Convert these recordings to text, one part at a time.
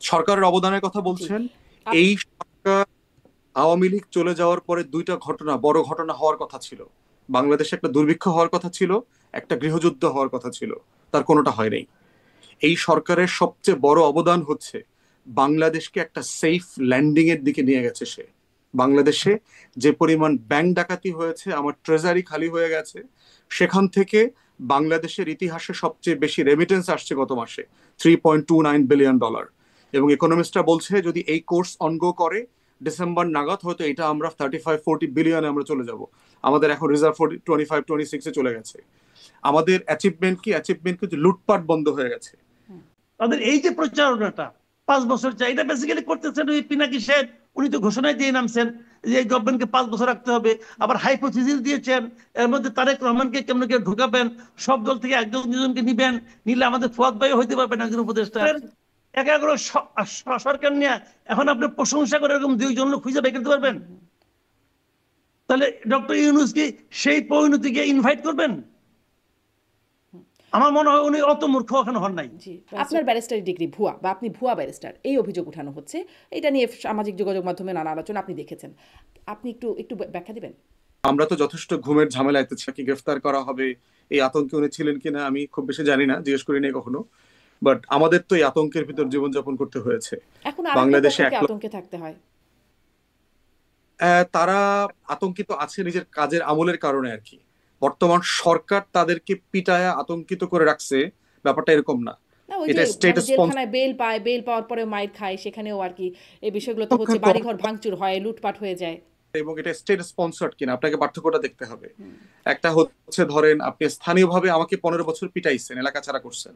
সরকারের অবদানের কথা জি। বলছেন। আপ- এই সরকার আওয়ামী লীগ চলে যাওয়ার পরে দুইটা ঘটনা, বড় ঘটনা হওয়ার কথা ছিল। বাংলাদেশে একটা দুর্ভিক্ষ হওয়ার কথা ছিল, একটা গৃহযুদ্ধ হওয়ার কথা ছিল, তার কোনোটা হয় নাই। এই সরকারের সবচেয়ে বড় অবদান হচ্ছে বাংলাদেশকে একটা সেফ ল্যান্ডিং এর দিকে নিয়ে গেছে সে। বাংলাদেশে যে পরিমাণ ব্যাংক ডাকাতি হয়েছে, আমার ট্রেজারি খালি হয়ে গেছে, সেখান থেকে বাংলাদেশের ইতিহাসে সবচেয়ে বেশি রেমিটেন্স আসছে গত মাসে, $3.29 বিলিয়ন। এবং ইকোনমিস্টরা বলছে যদি এই কোর্স অনগো করে, ডিসেম্বর নাগাদ হয়তো এটা আমরা 35-40 বিলিয়নে আমরা চলে যাব। আমাদের এখন রিজার্ভ 25-26-এ চলে গেছে। আমাদের অ্যাচিভমেন্ট কি? অ্যাচিভমেন্ট কিন্তু লুটপাট বন্ধ হয়ে গেছে। তাদের এই যে প্রচারণাটা 5 বছর চাই, এটা বেসিক্যালি করতেছেন ওই পিনাকি সাহেব। উনি তো ঘোষণায় দিয়ে নামছেন যে এই গভর্নমেন্টকে 5 বছর রাখতে হবে। আবার হাইপোথিসিস দিয়েছেন, এর মধ্যে তারেক রহমানকে কেমন করে ঢুকাবেন, সব দল থেকে একজন দুজনকে নিবেন, নিলে আমাদের ফুয়াদ ভাই হইতে পারবেন একজন উপদেষ্টা। একাগ্র সরকার নিয়ে এখন আপনি প্রশংসা করে এরকম 2জন লোক খুঁজে বের করতে পারবেন? তাহলে ডক্টর ইউনূস কি সেই পরিণতিকে ইনভাইট করবেন? আমার মনে হয় উনি অত মূর্খ এখন হন নাই। জি, আপনার ব্যারিস্টারি ডিগ্রি ভুয়া বা আপনি ভুয়া ব্যারিস্টার, এই অভিযোগ উঠানো হচ্ছে। এটা নিয়ে সামাজিক যোগাযোগ মাধ্যমে নানা আলোচনা আপনি দেখেছেন। আপনি একটু একটু ব্যাখ্যা দিবেন? আমরা তো যথেষ্ট ঘুমের ঝামেলায় কি গ্রেফতার করা হবে, এই আতঙ্কে উনি ছিলেন কিনা আমি খুব বেশি জানি না, জিজ্ঞেস করি নাই কখনো। বাট আমাদের তো এই আতঙ্কের ভিতর জীবনযাপন করতে হয়েছে। এখন আরেকটা বাংলাদেশে পক্ষকে আতঙ্কে থাকতে হয়। তারা আতঙ্কিত আছে নিজের কাজের আমলের কারণে আর কি। বর্তমান সরকার তাদেরকে পিটায়া আতঙ্কিত করে রাখছে, ব্যাপারটা এরকম না। না, ওই যে এটা স্টেট মানে স্পন্সর। জেলখানায় বেল পায়, বেল পাওয়ার পরে মাইর খায়, সেখানেও আর কি এই বিষয়গুলো তো হচ্ছে, বাড়িঘর ভাঙচুর হয়, লুটপাট হয়ে যায়। এবং এটা স্টেট স্পন্সর্ড কিনা আপনাকে পার্থক্যটা দেখতে হবে। একটা হচ্ছে ধরেন আপনি স্থানীয়ভাবে আমাকে 15 বছর পিটাইছেন, এলাকা ছাড়া করছেন,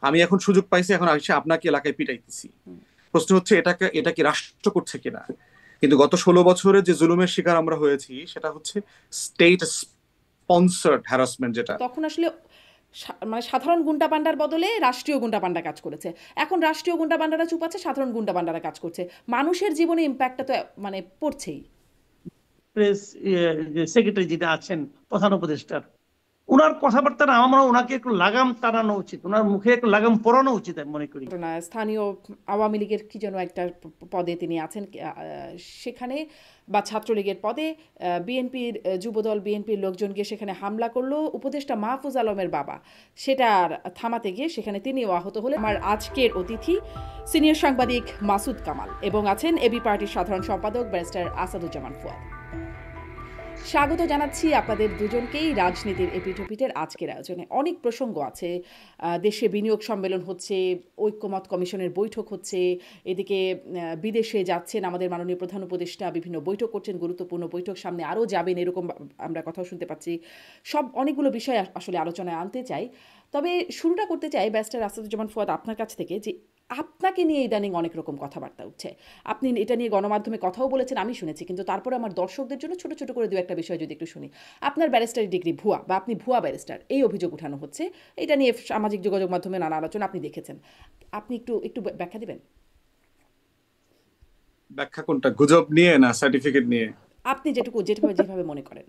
আমি এখন সুযোগ পাইছি, এখন এসে আপনাকে এলাকায় পিটাইতেছি। প্রশ্ন হচ্ছে এটা কি রাষ্ট্র করছে কিনা। কিন্তু গত 16 বছরে যে জুলুমের শিকার আমরা হয়েছি সেটা হচ্ছে স্টেট স্পন্সর্ড হ্যারাসমেন্ট যেটা। তখন আসলে মানে সাধারণ গুন্ডা পান্ডার বদলে রাষ্ট্রীয় গুন্ডা পান্ডা কাজ করেছে। এখন রাষ্ট্রীয় গুন্ডা পান্ডারা চুপ আছে, সাধারণ গুন্ডা পান্ডারা কাজ করছে। মানুষের জীবনে ইম্প্যাক্টটা তো মানে পড়ছেই। প্রেস সেক্রেটারি যেটা আছেন, প্রধান উপদেষ্টার, ওনার কথাবার্তা না, আমার মনে হয় ওনাকে একটু লাগাম টানানো উচিত, ওনার মুখে একটু লাগাম পরানো উচিত আমি মনে করি। ঘটনা স্থানীয় আওয়ামী লীগের কি যেন একটা পদে তিনি আছেন, সেখানে বা ছাত্রলীগের পদে বিএনপির যুবদল, বিএনপির লোকজন গিয়ে সেখানে হামলা করলো উপদেষ্টা মাহফুজ আলমের বাবা। সেটা আর থামাতে গিয়ে সেখানে তিনিও আহত হলেন। আমার আজকের অতিথি সিনিয়র সাংবাদিক মাসুদ কামাল এবং আছেন এবি পার্টির সাধারণ সম্পাদক ব্যারিস্টার আসাদুজ্জামান ফুয়াদ। স্বাগত জানাচ্ছি আপনাদের দুজনকেই রাজনীতির এপিঠোপিটের আজকের আয়োজনে। অনেক প্রসঙ্গ আছে, দেশে বিনিয়োগ সম্মেলন হচ্ছে, ঐক্যমত কমিশনের বৈঠক হচ্ছে, এদিকে বিদেশে যাচ্ছেন আমাদের মাননীয় প্রধান উপদেষ্টা, বিভিন্ন বৈঠক করছেন, গুরুত্বপূর্ণ বৈঠক, সামনে আরও যাবেন এরকম আমরা কথাও শুনতে পাচ্ছি। সব অনেকগুলো বিষয় আসলে আলোচনায় আনতে চাই। তবে শুরুটা করতে চাই ব্যারিস্টার আসাদুজ্জামান ফুয়াদ আপনার কাছ থেকে, যে আপনাকে নিয়ে ইদানিং অনেক রকম কথাবার্তা উঠছে। আপনি এটা নিয়ে গণমাধ্যমে কথাও বলেছেন, আমি শুনেছি, কিন্তু তারপরে আমার দর্শকদের জন্য ছোট ছোট করে দু একটা বিষয় যদি একটু শুনি। আপনার ব্যারিস্টারি ডিগ্রি ভুয়া বা আপনি ভুয়া ব্যারিস্টার, এই অভিযোগ উঠানো হচ্ছে। এটা নিয়ে সামাজিক যোগাযোগ মাধ্যমে নানা আলোচনা আপনি দেখেছেন। আপনি একটু একটু ব্যাখ্যা দিবেন? ব্যাখ্যা কোনটা, গুজব নিয়ে না সার্টিফিকেট নিয়ে? আপনি যেটুকু যেভাবে মনে করেন।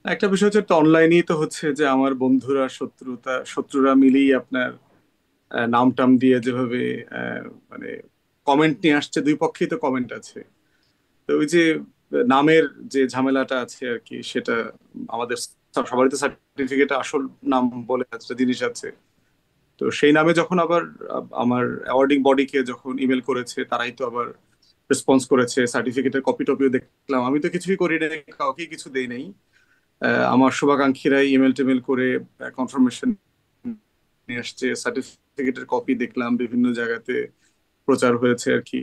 একটা বিষয় হচ্ছে অনলাইনেই তো হচ্ছে যে আমার বন্ধুরা শত্রুরা মিলেই আপনার নাম টাম দিয়ে যেভাবে মানে কমেন্ট নিয়ে আসছে, দুই পক্ষেই তো কমেন্ট আছে। তো ওই যে নামের যে ঝামেলাটা আছে আর কি, সেটা আমাদের সবারই তো সার্টিফিকেট আসল নাম বলে একটা জিনিস আছে। তো সেই নামে যখন আবার আমার অ্যাওয়ার্ডিং বডিকে যখন ইমেল করেছে, তারাই তো আবার রেসপন্স করেছে, সার্টিফিকেটের কপি টপিও দেখলাম। আমি তো কিছুই করি নাই, কাউকে কিছু দেই নাই। আমার শুভাকাঙ্ক্ষীরাই ইমেল টেমেল করে কনফার্মেশন নিয়ে আসছে, সার্টিফিকেটের কপি দেখলাম বিভিন্ন জায়গাতে প্রচার হয়েছে আর কি।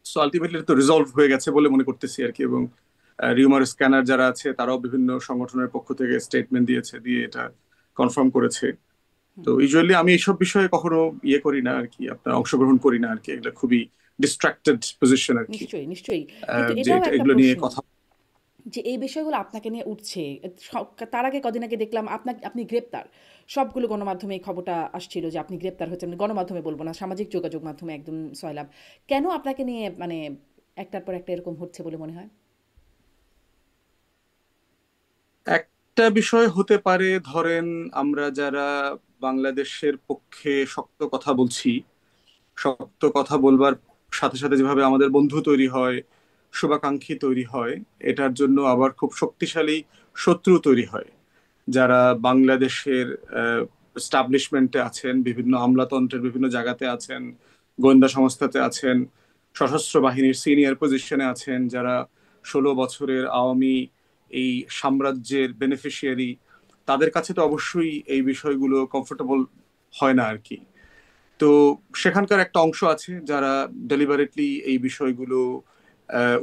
সো আলটিমেটলি তো রিজলভ হয়ে গেছে বলে মনে করতেছি আর কি। এবং রিউমার স্ক্যানার যারা আছে তারাও বিভিন্ন সংগঠনের পক্ষ থেকে স্টেটমেন্ট দিয়েছে, দিয়ে এটা কনফার্ম করেছে। তো ইউজুয়ালি আমি এইসব বিষয়ে কখনো ইয়ে করি না আর কি, আপনার অংশগ্রহণ করি না আর কি। এগুলো খুবই ডিস্ট্রাক্টেড পজিশন আর কি, নিশ্চয়ই, নিশ্চয়ই। কিন্তু যে এটাও একটা এগুলো নিয়ে প্রশ্ন কথা। যে এই বিষয়গুলো আপনাকে নিয়ে উঠছে। তার আগে কদিন আগে দেখলাম আপনি গ্রেপ্তার। সবগুলো গণমাধ্যমে এই খবরটা আসছিল যে আপনি গ্রেপ্তার হয়েছেন। গণমাধ্যমে বলবো না, সামাজিক যোগাযোগ মাধ্যমে একদম সয়লাব। কেন আপনাকে নিয়ে মানে একটার পর একটা এরকম হচ্ছে বলে মনে হয়? একটা বিষয় হতে পারে, ধরেন আমরা যারা বাংলাদেশের পক্ষে শক্ত কথা বলছি, শক্ত কথা বলবার সাথে সাথে যেভাবে আমাদের বন্ধু তৈরি হয়, শুভাকাঙ্ক্ষী তৈরি হয়, এটার জন্য আবার খুব শক্তিশালী শত্রু তৈরি হয়, যারা বাংলাদেশের এস্টাবলিশমেন্টে আছেন, বিভিন্ন আমলাতন্ত্রের বিভিন্ন জায়গাতে আছেন, গোয়েন্দা সংস্থাতে আছেন, সশস্ত্র বাহিনীর সিনিয়র পজিশনে আছেন, যারা 16 বছরের আওয়ামী এই সাম্রাজ্যের বেনিফিশিয়ারি, তাদের কাছে তো অবশ্যই এই বিষয়গুলো কমফোর্টেবল হয় না আর কি। তো সেখানকার একটা অংশ আছে যারা ডেলিবারেটলি এই বিষয়গুলো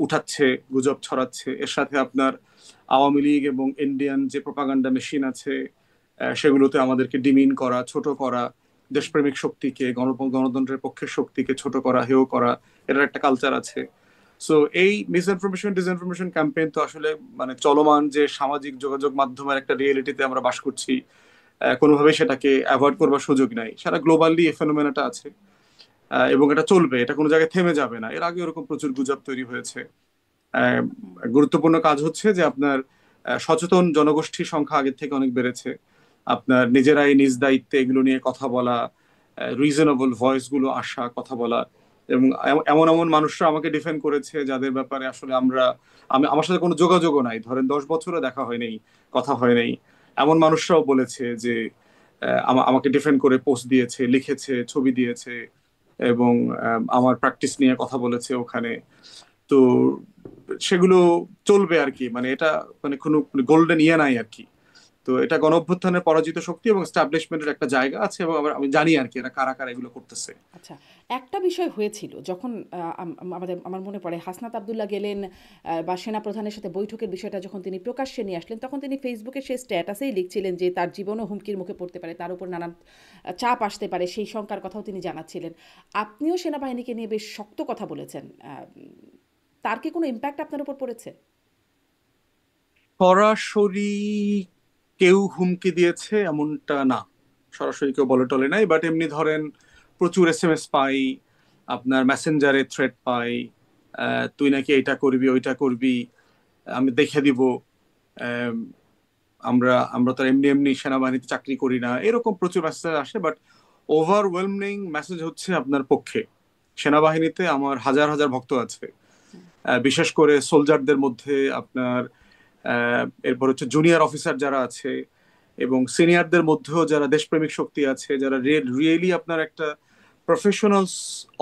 উঠাচ্ছে, গুজব ছড়াচ্ছে। এর সাথে আপনার আওয়ামী লীগ এবং ইন্ডিয়ান যে প্রপাগান্ডা মেশিন আছে, সেগুলোতে আমাদেরকে ডিমিন করা, ছোট করা, দেশপ্রেমিক শক্তিকে, গণতন্ত্রের পক্ষের শক্তিকে ছোট করা, হেয় করা, এটার একটা কালচার আছে। সো এই মিসইনফরমেশন ডিসইনফরমেশন ক্যাম্পেইন তো আসলে মানে চলমান যে সামাজিক যোগাযোগ মাধ্যমের একটা রিয়েলিটিতে আমরা বাস করছি, কোনোভাবেই সেটাকে অ্যাভয়েড করবার সুযোগ নাই। সারা গ্লোবালি এই ফেনোমেনাটা আছে, এবং এটা চলবে, এটা কোনো জায়গায় থেমে যাবে না। এর আগে এরকম প্রচুর গুজব তৈরি হয়েছে। আহ, গুরুত্বপূর্ণ কাজ হচ্ছে যে আপনার সচেতন জনগোষ্ঠীর সংখ্যা আগের থেকে অনেক বেড়েছে। আপনার নিজেরাই নিজ দায়িত্বে এগুলো নিয়ে কথা বলা, রিজনেবল ভয়েস গুলো আসা, কথা বলা, এবং এমন এমন মানুষরা আমাকে ডিফেন্ড করেছে যাদের ব্যাপারে আসলে আমার সাথে কোনো যোগাযোগও নাই, ধরেন 10 বছরও দেখা হয় নাই, কথা হয় নাই। এমন মানুষরাও বলেছে যে আমাকে ডিফেন্ড করে পোস্ট দিয়েছে, লিখেছে, ছবি দিয়েছে, এবং আমার প্র্যাকটিস নিয়ে কথা বলেছে ওখানে। তো সেগুলো চলবে আর কি, মানে এটা মানে কোনো গোল্ডেন ইয়ে নাই আর কি। তো এটা গণ অভ্যুত্থানের পরাজিত শক্তি এবং এস্টাবলিশমেন্টের একটা জায়গা আছে, এবং আমি জানি আর কি এরা কারা কারা এগুলো করতেছে। আচ্ছা, একটা বিষয় হয়েছিল যখন আমার মনে পড়ে হাসনাত আবদুল্লাহ গেলেন বা সেনা প্রধানের সাথে বৈঠকের বিষয়টা যখন তিনি প্রকাশ্যে নিয়ে আসলেন, তখন তিনি ফেসবুকে সেই স্ট্যাটাসেই লিখছিলেন যে তার জীবনও হুমকির মুখে পড়তে পারে, তার উপর নানান চাপ আসতে পারে, সেই শঙ্কার কথাও তিনি জানাচ্ছিলেন। আপনিও সেনাবাহিনীকে নিয়ে বেশ শক্ত কথা বলেছেন। তার কি কোনো ইম্প্যাক্ট আপনার উপর পড়েছে? সরাসরি কেউ হুমকি দিয়েছে এমনটা না, সরাসরি কেউ বলে টলে নাই, বাট এমনি ধরেন প্রচুর এসএমএস পাই, আপনার মেসেঞ্জারে থ্রেড পাই, তুই নাকি এইটা করবি ওইটা করবি, আমি দেখে দিব, আহ, আমরা আমরা তো এমনি এমনি সেনাবাহিনীতে চাকরি করি না, এরকম প্রচুর মেসেজ আসে। বাট ওভারওয়েলমিং মেসেজ হচ্ছে আপনার পক্ষে। সেনাবাহিনীতে আমার হাজার হাজার ভক্ত আছে, বিশেষ করে সোলজারদের মধ্যে আপনার, এরপর হচ্ছে জুনিয়র অফিসার যারা আছে, এবং সিনিয়রদের মধ্যেও যারা দেশপ্রেমিক শক্তি আছে, যারা রিয়েলি আপনার একটা প্রফেশনাল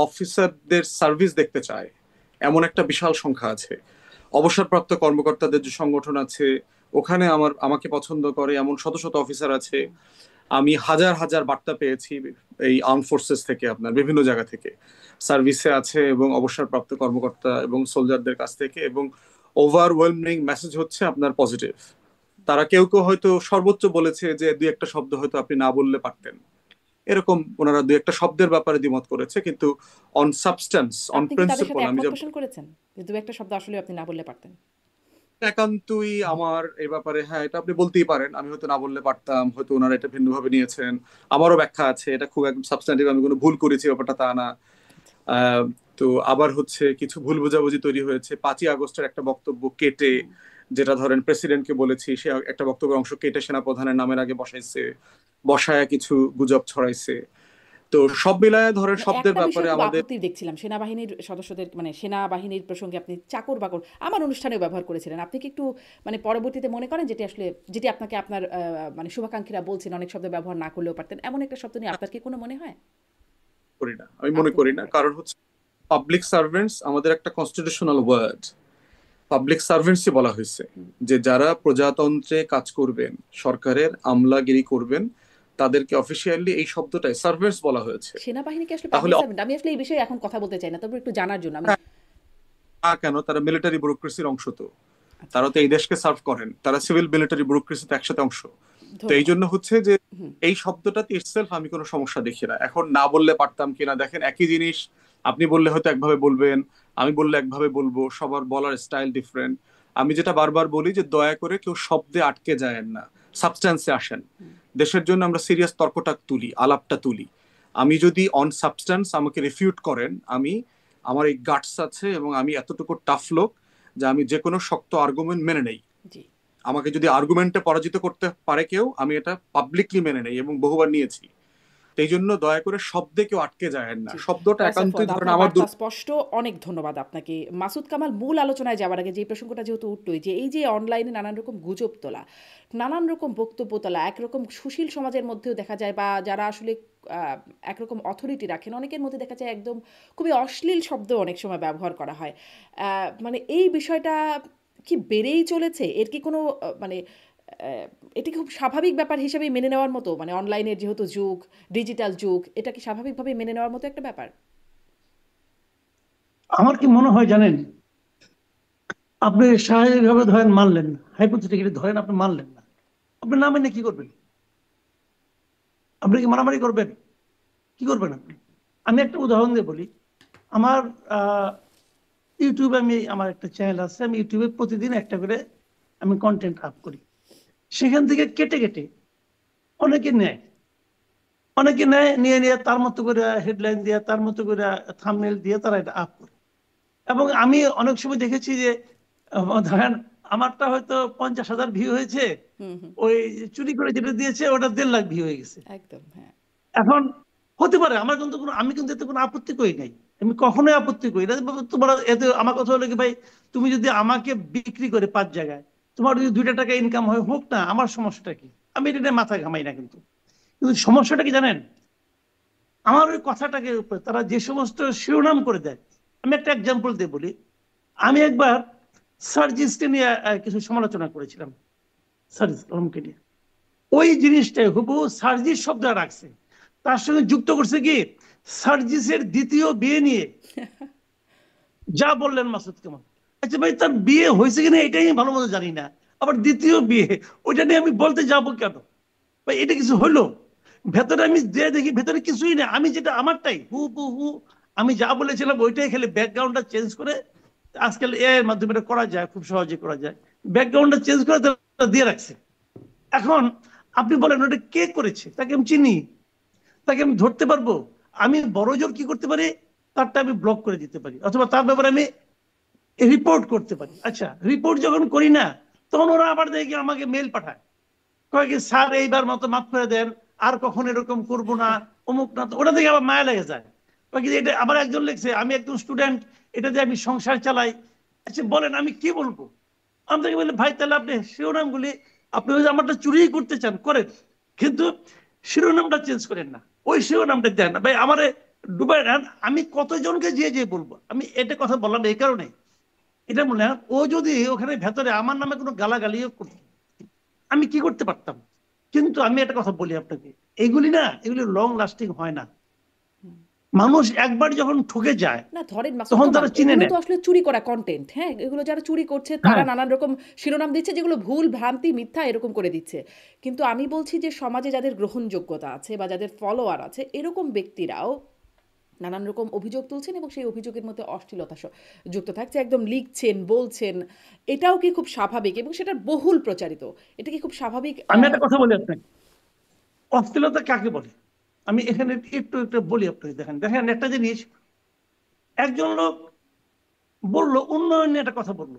অফিসারদের সার্ভিস দেখতে চায়, এমন একটা বিশাল সংখ্যা আছে। অবসরপ্রাপ্ত কর্মকর্তাদের যে সংগঠন আছে, ওখানে আমাকে পছন্দ করে এমন শত শত অফিসার আছে। আমি হাজার হাজার বার্তা পেয়েছি এই আর্ম ফোর্সেস থেকে, আপনার বিভিন্ন জায়গা থেকে সার্ভিসে আছে এবং অবসরপ্রাপ্ত কর্মকর্তা এবং সোলজারদের কাছ থেকে, এবং ওভারওয়েলমিং মেসেজ হচ্ছে আপনার পজিটিভ। তারা কেউ কেউ হয়তো সর্বোচ্চ বলেছে যে দুই একটা শব্দ হয়তো আপনি না বললে পারতেন, এরকম ওনারা দুই একটা শব্দের ব্যাপারে দ্বিমত করেছে, কিন্তু অন সাবস্টেন্স, অন আপনি কি তাদের সাথে প্রিন্সিপল আমি একমত যে পোষণ করেছেন যে দু একটা শব্দ আসলে আপনি না বললে পারতেন? একান্তই আমার এই ব্যাপারে, হ্যাঁ এটা আপনি বলতেই পারেন, আমি হয়তো না বললে পারতাম, হয়তো ওনারা এটা ভিন্নভাবে নিয়েছেন, আমারও ব্যাখ্যা আছে, এটা খুব একদম সাবস্ট্যান্টিভ, আমি কোনো ভুল করেছি ব্যাপারটা তা না। আহ, তো আবার হচ্ছে কিছু ভুল বোঝাবুঝি তৈরি হয়েছে, 5ই আগস্টের একটা বক্তব্য কেটে, যেটা ধরেন প্রেসিডেন্টকে বলেছি, সে একটা বক্তব্যের অংশ কেটে সেনাপ্রধানের নামের আগে বসাইছে, বসায়া কিছু গুজব ছড়াইছে। তো সব মিলায় ধরেন না, শব্দের একটা ব্যাপারে বিষয়ে খুব আমাদের। আপত্তি দেখছিলাম সেনাবাহিনীর সদস্যদের, মানে সেনাবাহিনীর প্রসঙ্গে আপনি চাকর বাকর আমার অনুষ্ঠানেও ব্যবহার করেছিলেন। আপনি কি একটু মানে পরবর্তীতে মনে করেন যেটি আসলে যেটি আপনাকে আপনার মানে শুভাকাঙ্ক্ষীরা বলছেন অনেক শব্দ ব্যবহার না করলেও পারতেন, এমন একটা শব্দ নিয়ে আপনার কি কোনো মনে হয়? করি না, আমি মনে আপনি করি মনে না, করেন না? কারণ হচ্ছে পাবলিক সার্ভেন্টস আমাদের একটা কনস্টিটিউশনাল ওয়ার্ড, পাবলিক সার্ভেন্টসই বলা হয়েছে, যে যারা প্রজাতন্ত্রে কাজ করবেন, সরকারের আমলাগিরি করবেন, তাদেরকে অফিসিয়ালি এই শব্দটাই সার্ভেন্টস বলা হয়েছে। সেনাবাহিনীকে আসলে তাহলে পাবলিক সার্ভেন্ট, আমি আসলে এই বিষয়ে এখন কথা বলতে চাই না, তবে একটু জানার জন্য আমি। কেন, তারা মিলিটারি ব্যুরোক্রেসির অংশ, তো আচ্ছা, তারা তো এই দেশকে সার্ভ করেন, তারা সিভিল মিলিটারি ব্যুরোক্রেসিতে একসাথে অংশ। তো এই ধন্যবাদ। জন্য হচ্ছে যে হুম। এই শব্দটাতে ইটসেলফ আমি কোনো সমস্যা দেখি না। এখন না বললে পারতাম কিনা, দেখেন একই জিনিস আপনি বললে হয়তো একভাবে বলবেন, আমি বললে একভাবে বলবো, সবার বলার স্টাইল ডিফারেন্ট। আমি যেটা বারবার বলি যে দয়া করে কেউ শব্দে আটকে যায়েন না, সাবস্ট্যান্সে আসেন। দেশের জন্য আমরা সিরিয়াস তর্কটা তুলি, আলাপটা তুলি। আমি যদি অন সাবস্ট্যান্স আমাকে রিফিউট করেন, আমার এই গাটস আছে এবং আমি এতটুকু টাফ লোক যে আমি যে কোনো শক্ত আর্গুমেন্ট মেনে নেই। জি। আমাকে যদি আর্গুমেন্টে পরাজিত করতে পারে কেউ, আমি এটা পাবলিকলি মেনে নেই এবং বহুবার নিয়েছি। এই জন্য দয়া করে শব্দে কেউ আটকে যায় না, জি, শব্দটা রাইসা একান্তই ফুয়াদ, ধরেন আপনার আমার বার্তা স্পষ্ট। অনেক ধন্যবাদ আপনাকে। মাসুদ কামাল, মূল আলোচনায় যাওয়ার আগে যে প্রসঙ্গটা যেহেতু উঠলোই, যে এই যে অনলাইনে নানান রকম গুজব তোলা, নানান রকম বক্তব্য তোলা, একরকম সুশীল সমাজের মধ্যেও দেখা যায়, বা যারা আসলে আহ, একরকম অথরিটি রাখেন, অনেকের মধ্যে দেখা যায় একদম খুবই অশ্লীল শব্দ অনেক সময় ব্যবহার করা হয়। মানে এই বিষয়টা কি বেড়েই চলেছে? এর কি কোনো মানে আহ, এটি খুব স্বাভাবিক ব্যাপার হিসেবে মেনে নেওয়ার মতো, মানে অনলাইনের যেহেতু যুগ, ডিজিটাল যুগ, এটা কি স্বাভাবিকভাবে মেনে নেওয়ার মতো একটা ব্যাপার? আমার কি মনে হয় জানেন, আপনি স্বাভাবিকভাবে ধরেন মানলেন না, হাইপোথেটিক্যালি ধরেন আপনি মানলেন না, আপনি না মেনে কি করবেন? আপনি কি মারামারি করবেন? কি করবেন আপনি? আমি একটা উদাহরণ দিয়ে বলি। আমার ইউটিউবে আমার একটা চ্যানেল আছে, আমি ইউটিউবে প্রতিদিন একটা করে আমি কন্টেন্ট আপ করি। সেখান থেকে কেটে কেটে অনেকে নেয়, অনেকে নেয়, নিয়ে নিয়ে তার মতো করে হেডলাইন দিয়ে, তার মতো করে থাম্বনেল দিয়ে তারা এটা আপ করে। এবং আমি অনেক সময় দেখেছি যে ধরেন আমারটা হয়তো 50,000 ভিউ হয়েছে, হুম, হুম। ওই চুরি করে যেটা দিয়েছে ওটা 1.5 লাখ ভিউ হয়ে গেছে। একদম, হ্যাঁ। এখন হতে পারে, আমার কিন্তু কোনো, আমি কিন্তু এতে কোনো আপত্তি করি নাই, আমি কখনোই আপত্তি করি না। তোমার এতে আমার কথা হলো কি ভাই, তুমি যদি আমাকে বিক্রি করে 5 জায়গায়, তোমার যদি 2টা টাকা ইনকাম হয়, হোক না, আমার সমস্যাটা কি? আমি এটা নিয়ে মাথা ঘামাই না। কিন্তু কিন্তু সমস্যাটা কি জানেন, আমার ওই কথাটাকে উপরে তারা যে সমস্ত শিরোনাম করে দেয়। আমি একটা এক্সাম্পল দিয়ে বলি। আমি একবার সার্জিসকে নিয়ে কিছু সমালোচনা করেছিলাম, সার্জিস আলমকে নিয়ে। ওই জিনিসটাই হুবহু সার্জিস শব্দ রাখছে, তার সঙ্গে যুক্ত করছে কি সার্জিসের দ্বিতীয় বিয়ে নিয়ে যা বললেন মাসুদ কামাল। আচ্ছা ভাই, তার বিয়ে হয়েছে কিনা এটাই আমি ভালো মতো জানি না, আবার দ্বিতীয় বিয়ে ওইটা নিয়ে আমি বলতে যাবো কেন? ভাই এটা কিছু হলো? ভেতরে আমি যে দেখি ভেতরে কিছুই না, আমি যেটা আমারটাই হু আমি যা বলেছিলাম ওইটাই, খেলে ব্যাকগ্রাউন্ডটা চেঞ্জ করে, আজকাল এআই এর মাধ্যমে এটা করা যায়, খুব সহজে করা যায়, ব্যাকগ্রাউন্ডটা চেঞ্জ করে তারা দিয়ে রাখছে। এখন আপনি বলেন ওটা কে করেছে? তাকে আমি চিনি, তাকে আমি ধরতে পারবো? আমি বড় জোর কি করতে পারি, তারটা আমি ব্লক করে দিতে পারি, অথবা তার ব্যাপারে আমি রিপোর্ট করতে পারি। আচ্ছা, রিপোর্ট যখন করি না, তখন ওরা আবার দেখি আমাকে মেল পাঠায়, কয় কি স্যার এইবার মতো মাফ করে দেন, আর কখন এরকম করবো না, অমুক না। তো ওটা থেকে আবার মায়া লেগে যায়। কয় কি এটা আবার একজন লিখছে, আমি একজন স্টুডেন্ট, এটা দিয়ে আমি সংসার চালাই। আচ্ছা বলেন আমি কি বলবো? আমি তাকে বলি ভাই তাহলে আপনি শিরোনামগুলি, আপনি ওই যে আমারটা চুরি করতে চান করেন, কিন্তু শিরোনামটা চেঞ্জ করেন না, ওই শিরোনামটা দেন না ভাই, আমারে ডুবাই নেন। আমি কতজনকে যে বলবো? আমি এটা কথা বললাম এই কারণে, এটা মনে হয় ও যদি ওখানে ভেতরে আমার নামে কোনো গালাগালিও করতো, আমি কি করতে পারতাম? কিন্তু আমি একটা কথা বলি আপনাকে, এগুলি না, এগুলি লং লাস্টিং হয় না। মানুষ একবার যখন ঠকে যায়, না, ধরেন মাসুদ তখন কামাল, তারা চিনে এগুলো তো নেয়। আসলে চুরি করা কন্টেন্ট, হ্যাঁ, এগুলো যারা চুরি করছে তারা হ্যাঁ, নানান রকম শিরোনাম দিচ্ছে যেগুলো ভুল, ভ্রান্তি, মিথ্যা এরকম করে দিচ্ছে। কিন্তু আমি বলছি যে সমাজে যাদের গ্রহণযোগ্যতা আছে বা যাদের ফলোয়ার আছে, এরকম ব্যক্তিরাও নানান রকম অভিযোগ তুলছেন এবং সেই অভিযোগের মধ্যে অশ্লীলতা যুক্ত থাকছে, একদম লিখছেন, বলছেন। এটাও কি খুব স্বাভাবিক এবং সেটার বহুল প্রচারিত? এটা কি খুব স্বাভাবিক? আমি একটা কথা বলি আপনাকে, অশ্লীলতা কাকে বলে? আমি এখানে একটু একটু বলি আপনাকে। দেখেন দেখেন একটা জিনিস, একজন লোক বললো উন্নয়ন নিয়ে একটা কথা বললো,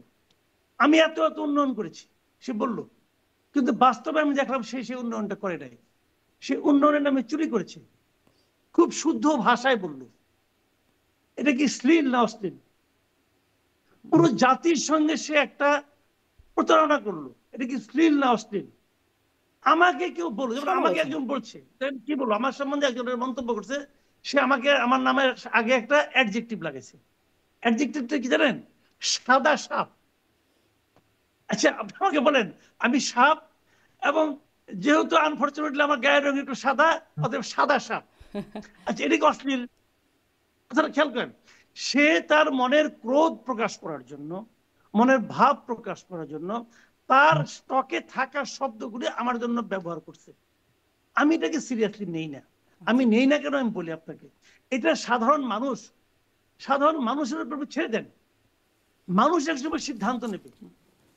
আমি এত এত উন্নয়ন করেছি, সে বললো, কিন্তু বাস্তবে আমি দেখলাম সে উন্নয়নটা করে নাই, সে উন্নয়নের নামে চুরি করেছে। খুব শুদ্ধ ভাষায় বললো, এটা কি শ্লীল না অশ্লীল? পুরো জাতির সঙ্গে সে একটা প্রতারণা করলো, এটা কি শ্লীল না অশ্লীল? আমাকে কেউ বললো, যেমন আমাকে সমালোচনা। একজন বলছে, কি বলবো, আমার সম্বন্ধে একজনের মন্তব্য করছে, সে আমাকে আমার নামের আগে একটা অ্যাডজেক্টিভ লাগাইছে। অ্যাডজেক্টিভটা কি জানেন? সাদা সাপ। আচ্ছা আপনি আমাকে বলেন, আমি সাপ, এবং যেহেতু আনফরচুনেটলি আমার গায়ের রং একটু সাদা, অতএব সাদা সাপ। আচ্ছা এটা কি অশ্লীল? কথাটা খেয়াল করেন। সে তার মনের ক্রোধ প্রকাশ করার জন্য, মনের ভাব প্রকাশ করার জন্য তার স্টকে থাকা শব্দগুলি আমার জন্য ব্যবহার করছে। আমি এটাকে সিরিয়াসলি নেই না। আমি আচ্ছা। নেই না কেন আমি বলি আপনাকে, এটা সাধারণ মানুষ, সাধারণ মানুষের উপর ছেড়ে দেন। মানুষ একসময় সিদ্ধান্ত নেবে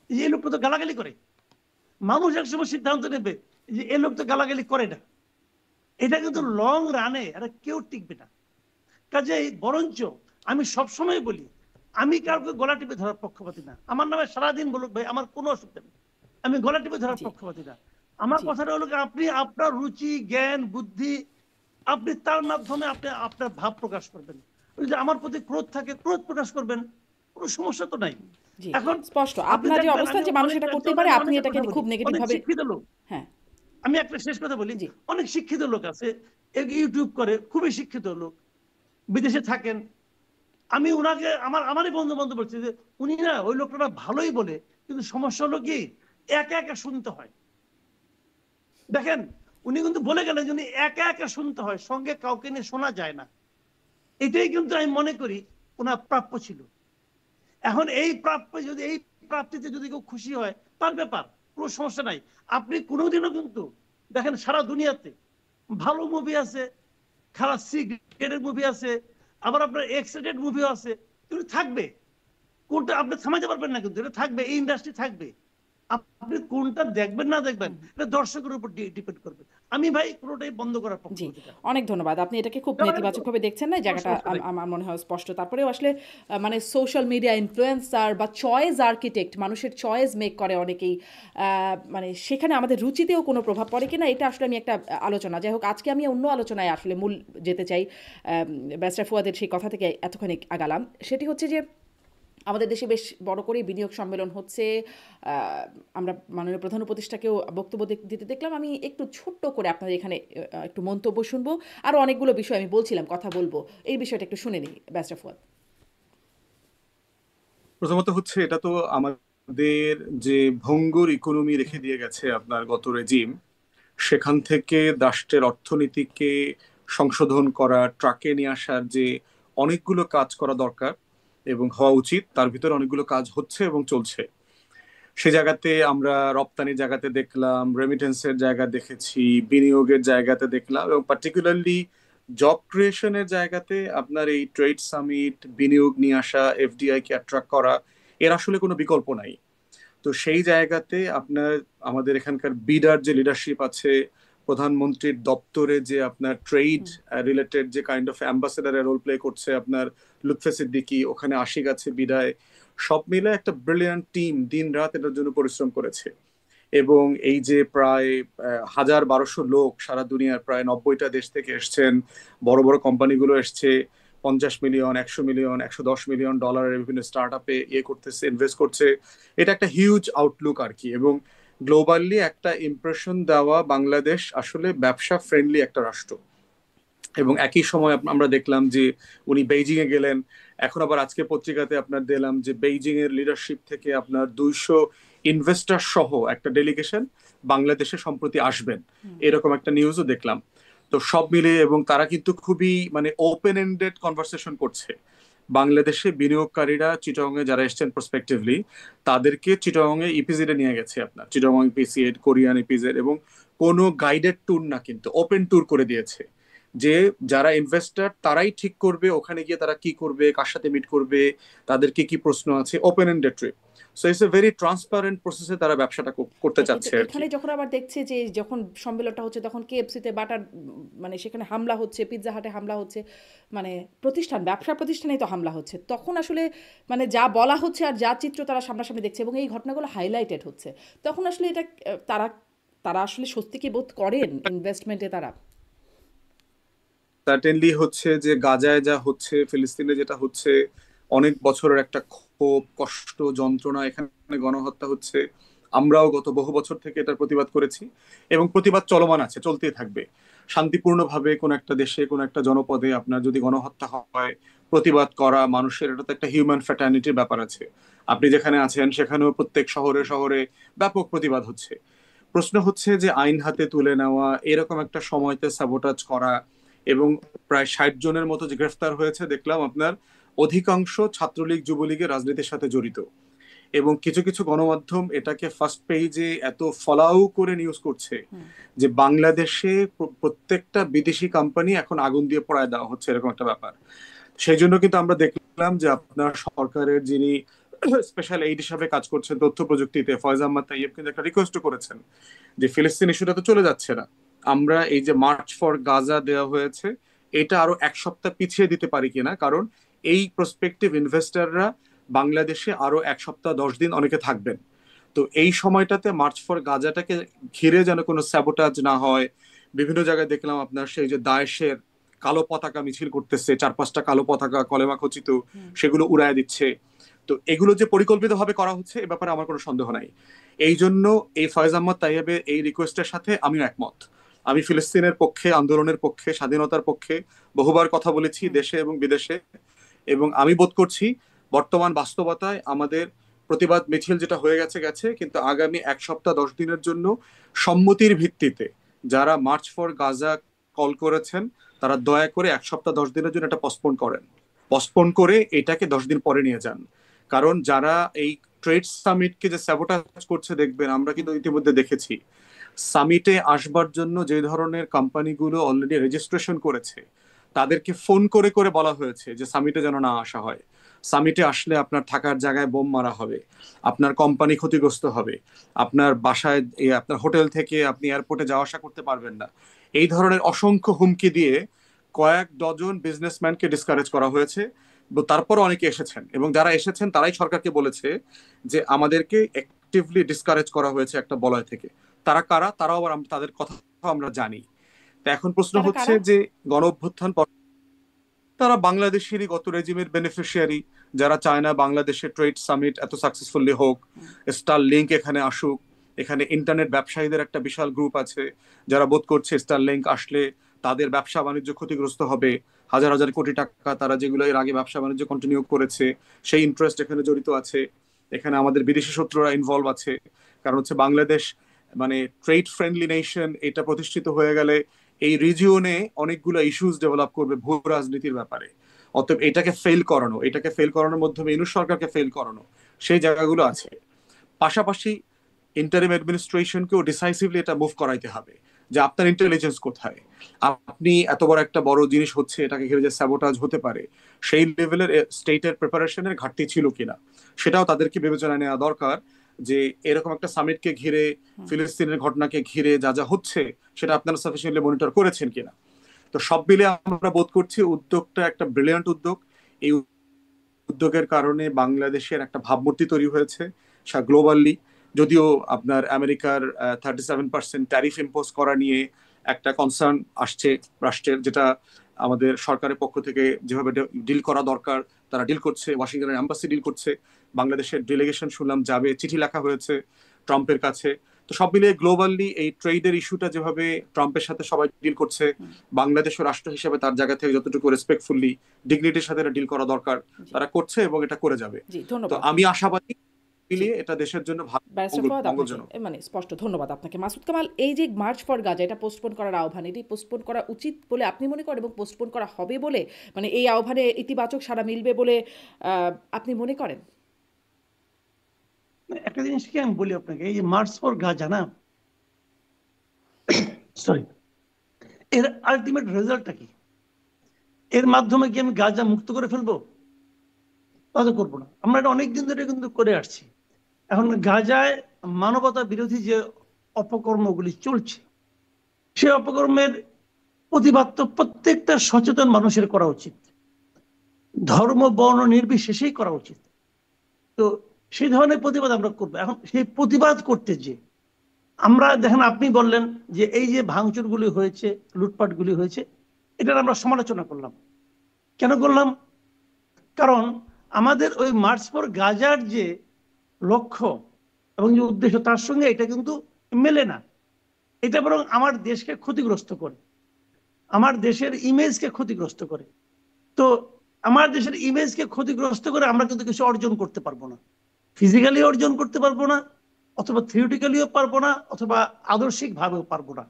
যে এই লোকটা তো গালাগালি করে, মানুষ একসময় সিদ্ধান্ত নেবে যে এই লোক তো গালাগালি করে না। এটা কিন্তু লং রানে এটা কেউ টিকবে না। কাজেই বরঞ্চ আমি সবসময় বলি, আমি কাউকে গলা টিপে ধরার পক্ষপাতি না। আমার নামে সারাদিন বলুক ভাই, আমার কোনো অসুবিধা নেই, আমি গলা টিপে ধরার জি পক্ষপাতী না। আমার জি কথাটা হলো আপনি আপনার রুচি, জ্ঞান, বুদ্ধি, আপনি তার মাধ্যমে আপনি আপনার ভাব প্রকাশ করবেন। ওই যে আমার প্রতি ক্রোধ থাকে, ক্রোধ প্রকাশ করবেন, কোনো সমস্যা তো নাই। জি এখন স্পষ্ট আপনি আপনার যে দেখবেন, অবস্থান আমি যে মানুষ অনেক এটা করতে একজন, পারে, আমি আপনি অনেকের এটাকে কথা বলি, খুব নেগেটিভ অনেক ভাবে। শিক্ষিত লোক, হ্যাঁ আমি একটা শেষ কথা বলি, জি অনেক শিক্ষিত লোক আছে, ইউটিউব করে, খুবই শিক্ষিত লোক, বিদেশে থাকেন। আমি ওনাকে আমারই বন্ধু বান্ধব বলছি যে উনি না, ওই লোকটা ভালোই বলে, কিন্তু সমস্যা হলো কি, একা একা শুনতে হয়। দেখেন, উনি কিন্তু বলে গেলেন যে উনি একা একা শুনতে হয়, সঙ্গে কাউকে নিয়ে শোনা যায় না। এটাই কিন্তু আমি মনে করি ওনার প্রাপ্য ছিল। এখন এই প্রাপ্য, যদি এই প্রাপ্তিতে যদি কেউ খুশি হয়, তার ব্যাপার, কোনো সমস্যা নাই। আপনি কোনোদিনও কিন্তু দেখেন, সারা দুনিয়াতে ভালো মুভি আছে, খারাপ সি গ্রেডের মুভি আছে, আবার আপনার এক্স রেটেড মুভিও আছে, কিন্তু থাকবে। কোনটা আপনি থামাতে পারবেন না, কিন্তু এটা থাকবে, এই ইন্ডাস্ট্রি থাকবে। আপনি কোনটা দেখবেন না দেখবেন, হুম, এটা দর্শকের উপর ডিপেন্ড করবে। আমি ভাই কোনোটাই বন্ধ করার জি পক্ষপাতী না। অনেক ধন্যবাদ। আপনি এটাকে খুব নেতিবাচকভাবে দেখছেন না, এই কোনো জায়গাটা সমস্যা নেই। আমার মনে হয় স্পষ্ট। তারপরেও আসলে মানে সোশ্যাল মিডিয়া ইনফ্লুয়েন্সার বা চয়েস আর্কিটেক্ট, মানুষের চয়েস মেক করে অনেকেই, মানে সেখানে আমাদের রুচিতেও কোনো প্রভাব পড়ে কিনা, এটা আসলে আমি একটা আলোচনা, যাই হোক আজকে আমি অন্য আলোচনায় আসলে মূল যেতে চাই। ব্যারিস্টার ফুয়াদের সেই কথা থেকে এতখানি আগালাম, সেটি হচ্ছে যে আমাদের দেশে বেশ বড় করে বিনিয়োগ সম্মেলন হচ্ছে। আমরা মাননীয় প্রধান উপদেষ্টাকেও বক্তব্য দিতে দেখলাম। আমি একটু ছোট্ট করে আপনাদের এখানে একটু মন্তব্য শুনবো, আরও অনেকগুলো বিষয় আমি বলছিলাম কথা বলবো, এই বিষয়টা একটু শুনে নিই ব্যারিস্টার ফুয়াদ। প্রথমত হচ্ছে এটা তো আমাদের যে ভঙ্গুর ইকোনমি রেখে দিয়ে গেছে আপনার গত রেজিম, সেখান থেকে রাষ্ট্রের অর্থনীতিকে সংশোধন করা, ট্রাকে নিয়ে আসার যে অনেকগুলো কাজ করা দরকার এবং হওয়া উচিত, তার ভিতরে অনেকগুলো কাজ হচ্ছে এবং চলছে। সে জায়গাতে আমরা রপ্তানির জায়গাতে দেখলাম, রেমিটেন্সের জায়গা দেখেছি, বিনিয়োগের জায়গাতে দেখলাম, এবং পার্টিকুলারলি জব ক্রিয়েশনের জায়গাতে আপনার এই ট্রেড সামিট, বিনিয়োগ নিয়ে আসা, এফডিআই কে অ্যাট্রাক্ট করা, এর আসলে কোনো বিকল্প নাই। তো সেই জায়গাতে আপনার আমাদের এখানকার বিডার যে লিডারশিপ আছে, প্রধানমন্ত্রীর দপ্তরে যে আপনার ট্রেড রিলেটেড যে কাইন্ড অফ অ্যাম্বাসেডারের রোল প্লে করছে আপনার লুৎফে সিদ্দিকী, ওখানে আশিক আছে বিদায়, সব মিলে একটা ব্রিলিয়ান্ট টিম দিন রাত এটার জন্য পরিশ্রম করেছে। এবং এই যে প্রায় 1,000-1,200 লোক সারা দুনিয়ার প্রায় 90টা দেশ থেকে এসছেন, বড় বড় কোম্পানিগুলো এসছে, 50 মিলিয়ন, 100 মিলিয়ন, $110 মিলিয়ন বিভিন্ন স্টার্ট আপে করতেছে, ইনভেস্ট করছে। এটা একটা হিউজ আউটলুক আর কি। এবং গ্লোবালি একটা ইমপ্রেশন দেওয়া বাংলাদেশ আসলে ব্যবসা ফ্রেন্ডলি একটা রাষ্ট্র। এবং একই সময় আমরা দেখলাম যে উনি বেইজিং এ গেলেন। এখন আবার আজকে পত্রিকাতে আপনার দিলাম যে বেইজিং এর লিডারশিপ থেকে আপনার 200 ইনভেস্টর সহ একটা ডেলিগেশন বাংলাদেশে সম্প্রতি আসবেন, এরকম একটা নিউজও দেখলাম। তো সব মিলে, এবং তারা কিন্তু খুবই মানে ওপেন এন্ডেড কনভারসেশন করছে। বাংলাদেশে বিনিয়োগকারীরা চিটাগং এ যারা এসেছেন প্রসপেক্টিভলি, তাদেরকে চিটাগং এ ইপিজেড এ নিয়ে গেছে আপনার, চিটাগং ইপিজেড, কোরিয়ান ইপিজেড, এবং কোনো গাইডেড ট্যুর না, কিন্তু ওপেন ট্যুর করে দিয়েছে যে যারা ইনভেস্টর তারাই ঠিক করবে ওখানে গিয়ে তারা কি করবে, কার সাথে মিট করবে, তাদেরকে কি প্রশ্ন আছে, open ended trip. So it's a very transparent প্রসেসে তারা ব্যবসাটা করতে হ্যাঁ, কিন্তু চাচ্ছে আর কি। এখানে যখন আবার দেখছে যে যখন সম্মেলনটা হচ্ছে তখন কেএফসিতে বাটার, মানে সেখানে হামলা হচ্ছে, পিৎজা হাটে হামলা হচ্ছে, মানে প্রতিষ্ঠান, ব্যবসা প্রতিষ্ঠানেই তো হামলা হচ্ছে, তখন আসলে মানে যা বলা হচ্ছে আর যা চিত্র তারা সামনাসামনি দেখছে এবং এই ঘটনাগুলো হাইলাইটেড হচ্ছে, তখন আসলে এটা তারা তারা আসলে স্বস্তি কি বোধ করেন ইনভেস্টমেন্টে তারা? সার্টেনলি হচ্ছে যে গাজায় যা হচ্ছে, ফিলিস্তিনে যেটা হচ্ছে, অনেক বছরের একটা ক্ষোভ, কষ্ট, যন্ত্রণা, এখানে গণহত্যা হচ্ছে। আমরাও গত বহু বছর থেকে এটার প্রতিবাদ করেছি এবং প্রতিবাদ চলমান আছে, চলতেই থাকবে। শান্তিপূর্ণভাবে কোন একটা দেশে, কোন একটা জনপদে আপনার যদি গণহত্যা হয়, প্রতিবাদ করা মানুষের, এটা তো একটা হিউম্যান ফ্যাটার্নিটির ব্যাপার আছে। আপনি যেখানে আছেন সেখানেও প্রত্যেক শহরে শহরে ব্যাপক প্রতিবাদ হচ্ছে। প্রশ্ন হচ্ছে যে আইন হাতে তুলে নেওয়া, এরকম একটা সময়তে সাবোটাজ করা, এবং প্রায় 60 জনের মতো যে গ্রেফতার হয়েছে দেখলাম আপনার, অধিকাংশ ছাত্রলীগ যুবলীগের রাজনীতির সাথে জড়িত। এবং কিছু কিছু গণমাধ্যম এটাকে ফার্স্ট পেজে এত ফলাও করে নিউজ করছে যে বাংলাদেশে প্রত্যেকটা বিদেশি কোম্পানি এখন আগুন দিয়ে পোড়ায় দেওয়া হচ্ছে, এরকম একটা ব্যাপার। সেই জন্য কিন্তু আমরা দেখলাম যে আপনার সরকারের যিনি স্পেশাল এইড হিসাবে কাজ করছেন তথ্য প্রযুক্তিতে, ফয়েজ আহমদ তাইয়েব, কিন্তু একটা রিকোয়েস্ট করেছেন যে ফিলিস্তিন ইস্যুটা তো চলে যাচ্ছে না, আমরা এই যে মার্চ ফর গাজা দেওয়া হয়েছে এটা আরো 1 সপ্তাহ পিছিয়ে দিতে পারি কিনা, কারণ এই প্রসপেক্টিভ ইনভেস্টররা বাংলাদেশে আরো 1 সপ্তাহ 10 দিন অনেকে থাকবেন। তো এই সময়টাতে মার্চ ফর গাজাটাকে ঘিরে যেন কোনো স্যাবোটাজ না হয়। বিভিন্ন জায়গায় দেখলাম আপনার সেই যে দায়েশের কালো পতাকা মিছিল করতেছে, 4-5টা কালো পতাকা কলেমা খচিত, সেগুলো উড়ায় দিচ্ছে। তো এগুলো যে পরিকল্পিতভাবে করা হচ্ছে এ ব্যাপারে আমার কোনো সন্দেহ নাই। এই জন্য এই ফয়েজ আহমদ তাইয়েবের এই রিকোয়েস্টের সাথে আমিও একমত। আমি ফিলিস্তিনের পক্ষে, আন্দোলনের পক্ষে, স্বাধীনতার পক্ষে বহুবার কথা বলেছি দেশে এবং বিদেশে। এবং আমি বোধ করছি বর্তমান বাস্তবতায় আমাদের প্রতিবাদ মিছিল যেটা হয়ে গেছে গেছে, কিন্তু আগামী 1 সপ্তাহ 10 দিনের জন্য সম্মতির ভিত্তিতে যারা মার্চ ফর গাজা কল করেছেন তারা দয়া করে 1 সপ্তাহ 10 দিনের জন্য এটা পসপোন করেন। পসপোন করে এটাকে 10 দিন পরে নিয়ে যান। কারণ যারা এই ট্রেড সামিটকে যে স্যাবোটাজ করছে দেখবেন, আমরা কিন্তু ইতিমধ্যে দেখেছি সামিটে আসবার জন্য যে ধরনের কোম্পানিগুলো অলরেডি রেজিস্ট্রেশন করেছে তাদেরকে ফোন করে করে বলা হয়েছে যে সামিটে যেন না আসা হয়। সামিটে আসলে আপনার থাকার জায়গায় বোম মারা হবে, আপনার কোম্পানি ক্ষতিগ্রস্ত হবে, আপনার বাসায় আপনার হোটেল থেকে আপনি এয়ারপোর্টে যাওয়া আসা করতে পারবেন না। এই ধরনের অসংখ্য হুমকি দিয়ে কয়েক ডজন বিজনেসম্যানকে ডিসকারেজ করা হয়েছে। তারপরও অনেকে এসেছেন, এবং যারা এসেছেন তারাই সরকারকে বলেছে যে আমাদেরকে অ্যাক্টিভলি ডিসকারেজ করা হয়েছে একটা বলয় থেকে। তারা কারা? তারাও আবার তাদের কথা আমরা জানি। তো এখন প্রশ্ন তারা হচ্ছে কারা? যে গণ অভ্যুত্থান তারা বাংলাদেশেরই গত রেজিমের বেনিফিশিয়ারি, যারা চায় না বাংলাদেশের ট্রেড সামিট এত সাকসেসফুলি হোক, স্টার লিঙ্ক এখানে আসুক। এখানে ইন্টারনেট ব্যবসায়ীদের একটা বিশাল গ্রুপ আছে যারা বোধ করছে স্টার লিঙ্ক আসলে তাদের ব্যবসা বাণিজ্য ক্ষতিগ্রস্ত হবে। হাজার হাজার কোটি টাকা তারা যেগুলো এর আগে ব্যবসা বাণিজ্য কন্টিনিউ করেছে সেই ইন্টারেস্ট এখানে জড়িত আছে। এখানে আমাদের বিদেশি শত্রুরা ইনভলভ আছে। কারণ হচ্ছে বাংলাদেশ মানে ট্রেড ফ্রেন্ডলি নেশন, এটা প্রতিষ্ঠিত হয়ে গেলে এই রিজিয়নে অনেকগুলো ইস্যুস ডেভেলপ করবে ভূ রাজনীতির ব্যাপারে। অতএব এটাকে ফেল করানোর মাধ্যমে ইউনূস সরকারকে ফেল করানো, সেই জায়গাগুলো আছে। পাশাপাশি ইন্টারিম অ্যাডমিনিস্ট্রেশনকেও ডিসাইসিভলি এটা মুভ করাইতে হবে যে আপনার ইন্টেলিজেন্স কোথায়, আপনি এত বড় একটা বড় জিনিস হচ্ছে এটাকে ঘিরে যে স্যাবোটাজ হতে পারে সেই লেভেলের স্টেটের প্রিপারেশনের ঘাটতি ছিল কিনা সেটাও তাদেরকে বিবেচনায় নেওয়া দরকার। যে এরকম একটা সামিটকে ঘিরে, ফিলিস্তিনের ঘটনাকে ঘিরে যা যা হচ্ছে সেটা আপনারা সাফিসিয়েন্টলি মনিটর করেছেন কিনা। তো সব মিলে আমরা বোধ করছি উদ্যোগটা একটা ব্রিলিয়ান্ট উদ্যোগ। এই উদ্যোগের কারণে বাংলাদেশের একটা ভাবমূর্তি তৈরি হয়েছে গ্লোবালি। যদিও আপনার আমেরিকার 37% ট্যারিফ ইম্পোজ করা নিয়ে একটা কনসার্ন আসছে রাষ্ট্রের, যেটা আমাদের সরকারের পক্ষ থেকে যেভাবে ডিল করা দরকার তারা ডিল করছে। ওয়াশিংটনের এম্বাসি ডিল করছে, বাংলাদেশের ডেলিগেশন শুনলাম যাবে, চিঠি লেখা হয়েছে ট্রাম্পের কাছে। তো সব মিলিয়ে গ্লোবালি এই ট্রেডের ইস্যুটা যেভাবে ট্রাম্পের সাথে সবাই ডিল করছে, বাংলাদেশের রাষ্ট্র হিসেবে তার জায়গা থেকে যতটুকু রেসপেক্টফুলি ডিগনিটির সাথে ডিল করা দরকার তারা করছে এবং এটা করে যাবে। তো আমি আশাবাদী মিলিয়ে এটা দেশের জন্য মঙ্গলজনক। মানে স্পষ্ট ধন্যবাদ আপনাকে মাসুদ কামাল। এই যে মার্চ ফর গাজা, এটা পোস্টপোন করার আহ্বান, এটি পোস্টপোন করা উচিত বলে আপনি মনে করেন এবং পোস্টপোন করা হবে বলে, মানে এই আহ্বানে ইতিবাচক সাড়া মিলবে বলে আপনি মনে করেন? একটা জিনিস কি আমি বলি আপনাকে, এই যে মার্চ ফর গাজা না, সরি, এর আলটিমেট রেজাল্টটা কি? এর মাধ্যমে কি আমি গাজা মুক্ত করে ফেলবো? তা তো করবো না। আমরা এটা অনেকদিন ধরে কিন্তু করে আসছি। এখন গাজায় মানবতা বিরোধী যে অপকর্মগুলি চলছে, সেই অপকর্মের প্রতিবাদ তো প্রত্যেকটা সচেতন মানুষের করা উচিত, ধর্ম বর্ণ নির্বিশেষেই করা উচিত। তো সেই ধরনের প্রতিবাদ আমরা করবো। এখন সেই প্রতিবাদ করতে যে আমরা দেখেন, আপনি বললেন যে এই যে ভাঙচুরগুলি হয়েছে, লুটপাটগুলি হয়েছে, এটার আমরা সমালোচনা করলাম। কেন করলাম? কারণ আমাদের ওই মার্চ ফর গাজার যে লক্ষ্য এবং যে উদ্দেশ্য তার সঙ্গে এটা কিন্তু মেলে না। এটা বরং আমার দেশকে ক্ষতিগ্রস্ত করে, আমার দেশের ইমেজকে ক্ষতিগ্রস্ত করে। তো আমার দেশের ইমেজকে ক্ষতিগ্রস্ত করে আমরা কিন্তু কিছু অর্জন করতে পারবো না, ফিজিক্যালি অর্জন করতে পারবো না, অথবা থিওরিটিক্যালিও পারবো না, অথবা আদর্শিক ভাবেও পারবো না।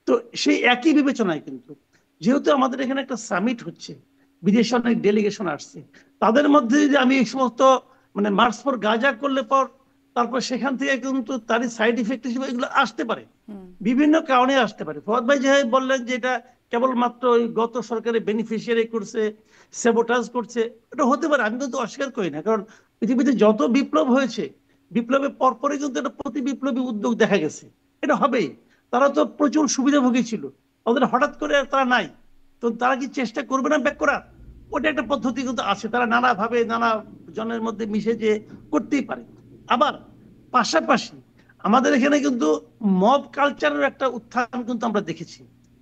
তো সেই একই বিবেচনায় কিন্তু যেহেতু আমাদের এখানে একটা সামিট হচ্ছে, বিদেশে অনেক ডেলিগেশন আসছে, তাদের মধ্যে যদি আমি এই সমস্ত মানে মার্চ ফর গাজা করলে পর তারপর সেখান থেকে কিন্তু তারই সাইড ইফেক্ট হিসেবে এগুলো আসতে পারে, বিভিন্ন কারণে আসতে পারে। ফওয়াদ ভাই যেভাবে বললেন যে এটা কেবলমাত্র ওই গত সরকারের বেনিফিশিয়ারি করছে, সেবোটাজ করছে, এটা হতে পারে, আমি কিন্তু অস্বীকার করি না। কারণ পৃথিবীতে যত বিপ্লব হয়েছে, বিপ্লবের পরপরই কিন্তু একটা প্রতি বিপ্লবী উদ্যোগ দেখা গেছে, এটা হবেই। তারা তো প্রচুর সুবিধাভোগী ছিল, ওদের হঠাৎ করে তারা নাই, তো তারা কি চেষ্টা করবে না ব্যাক করার? ওটা একটা পদ্ধতি কিন্তু আছে, তারা নানাভাবে নানা জনের মধ্যে মিশে যে করতেই পারে। আবার পাশাপাশি আমাদের এখানে কিন্তু মব কালচারের একটা উত্থান কিন্তু আমরা দেখেছি।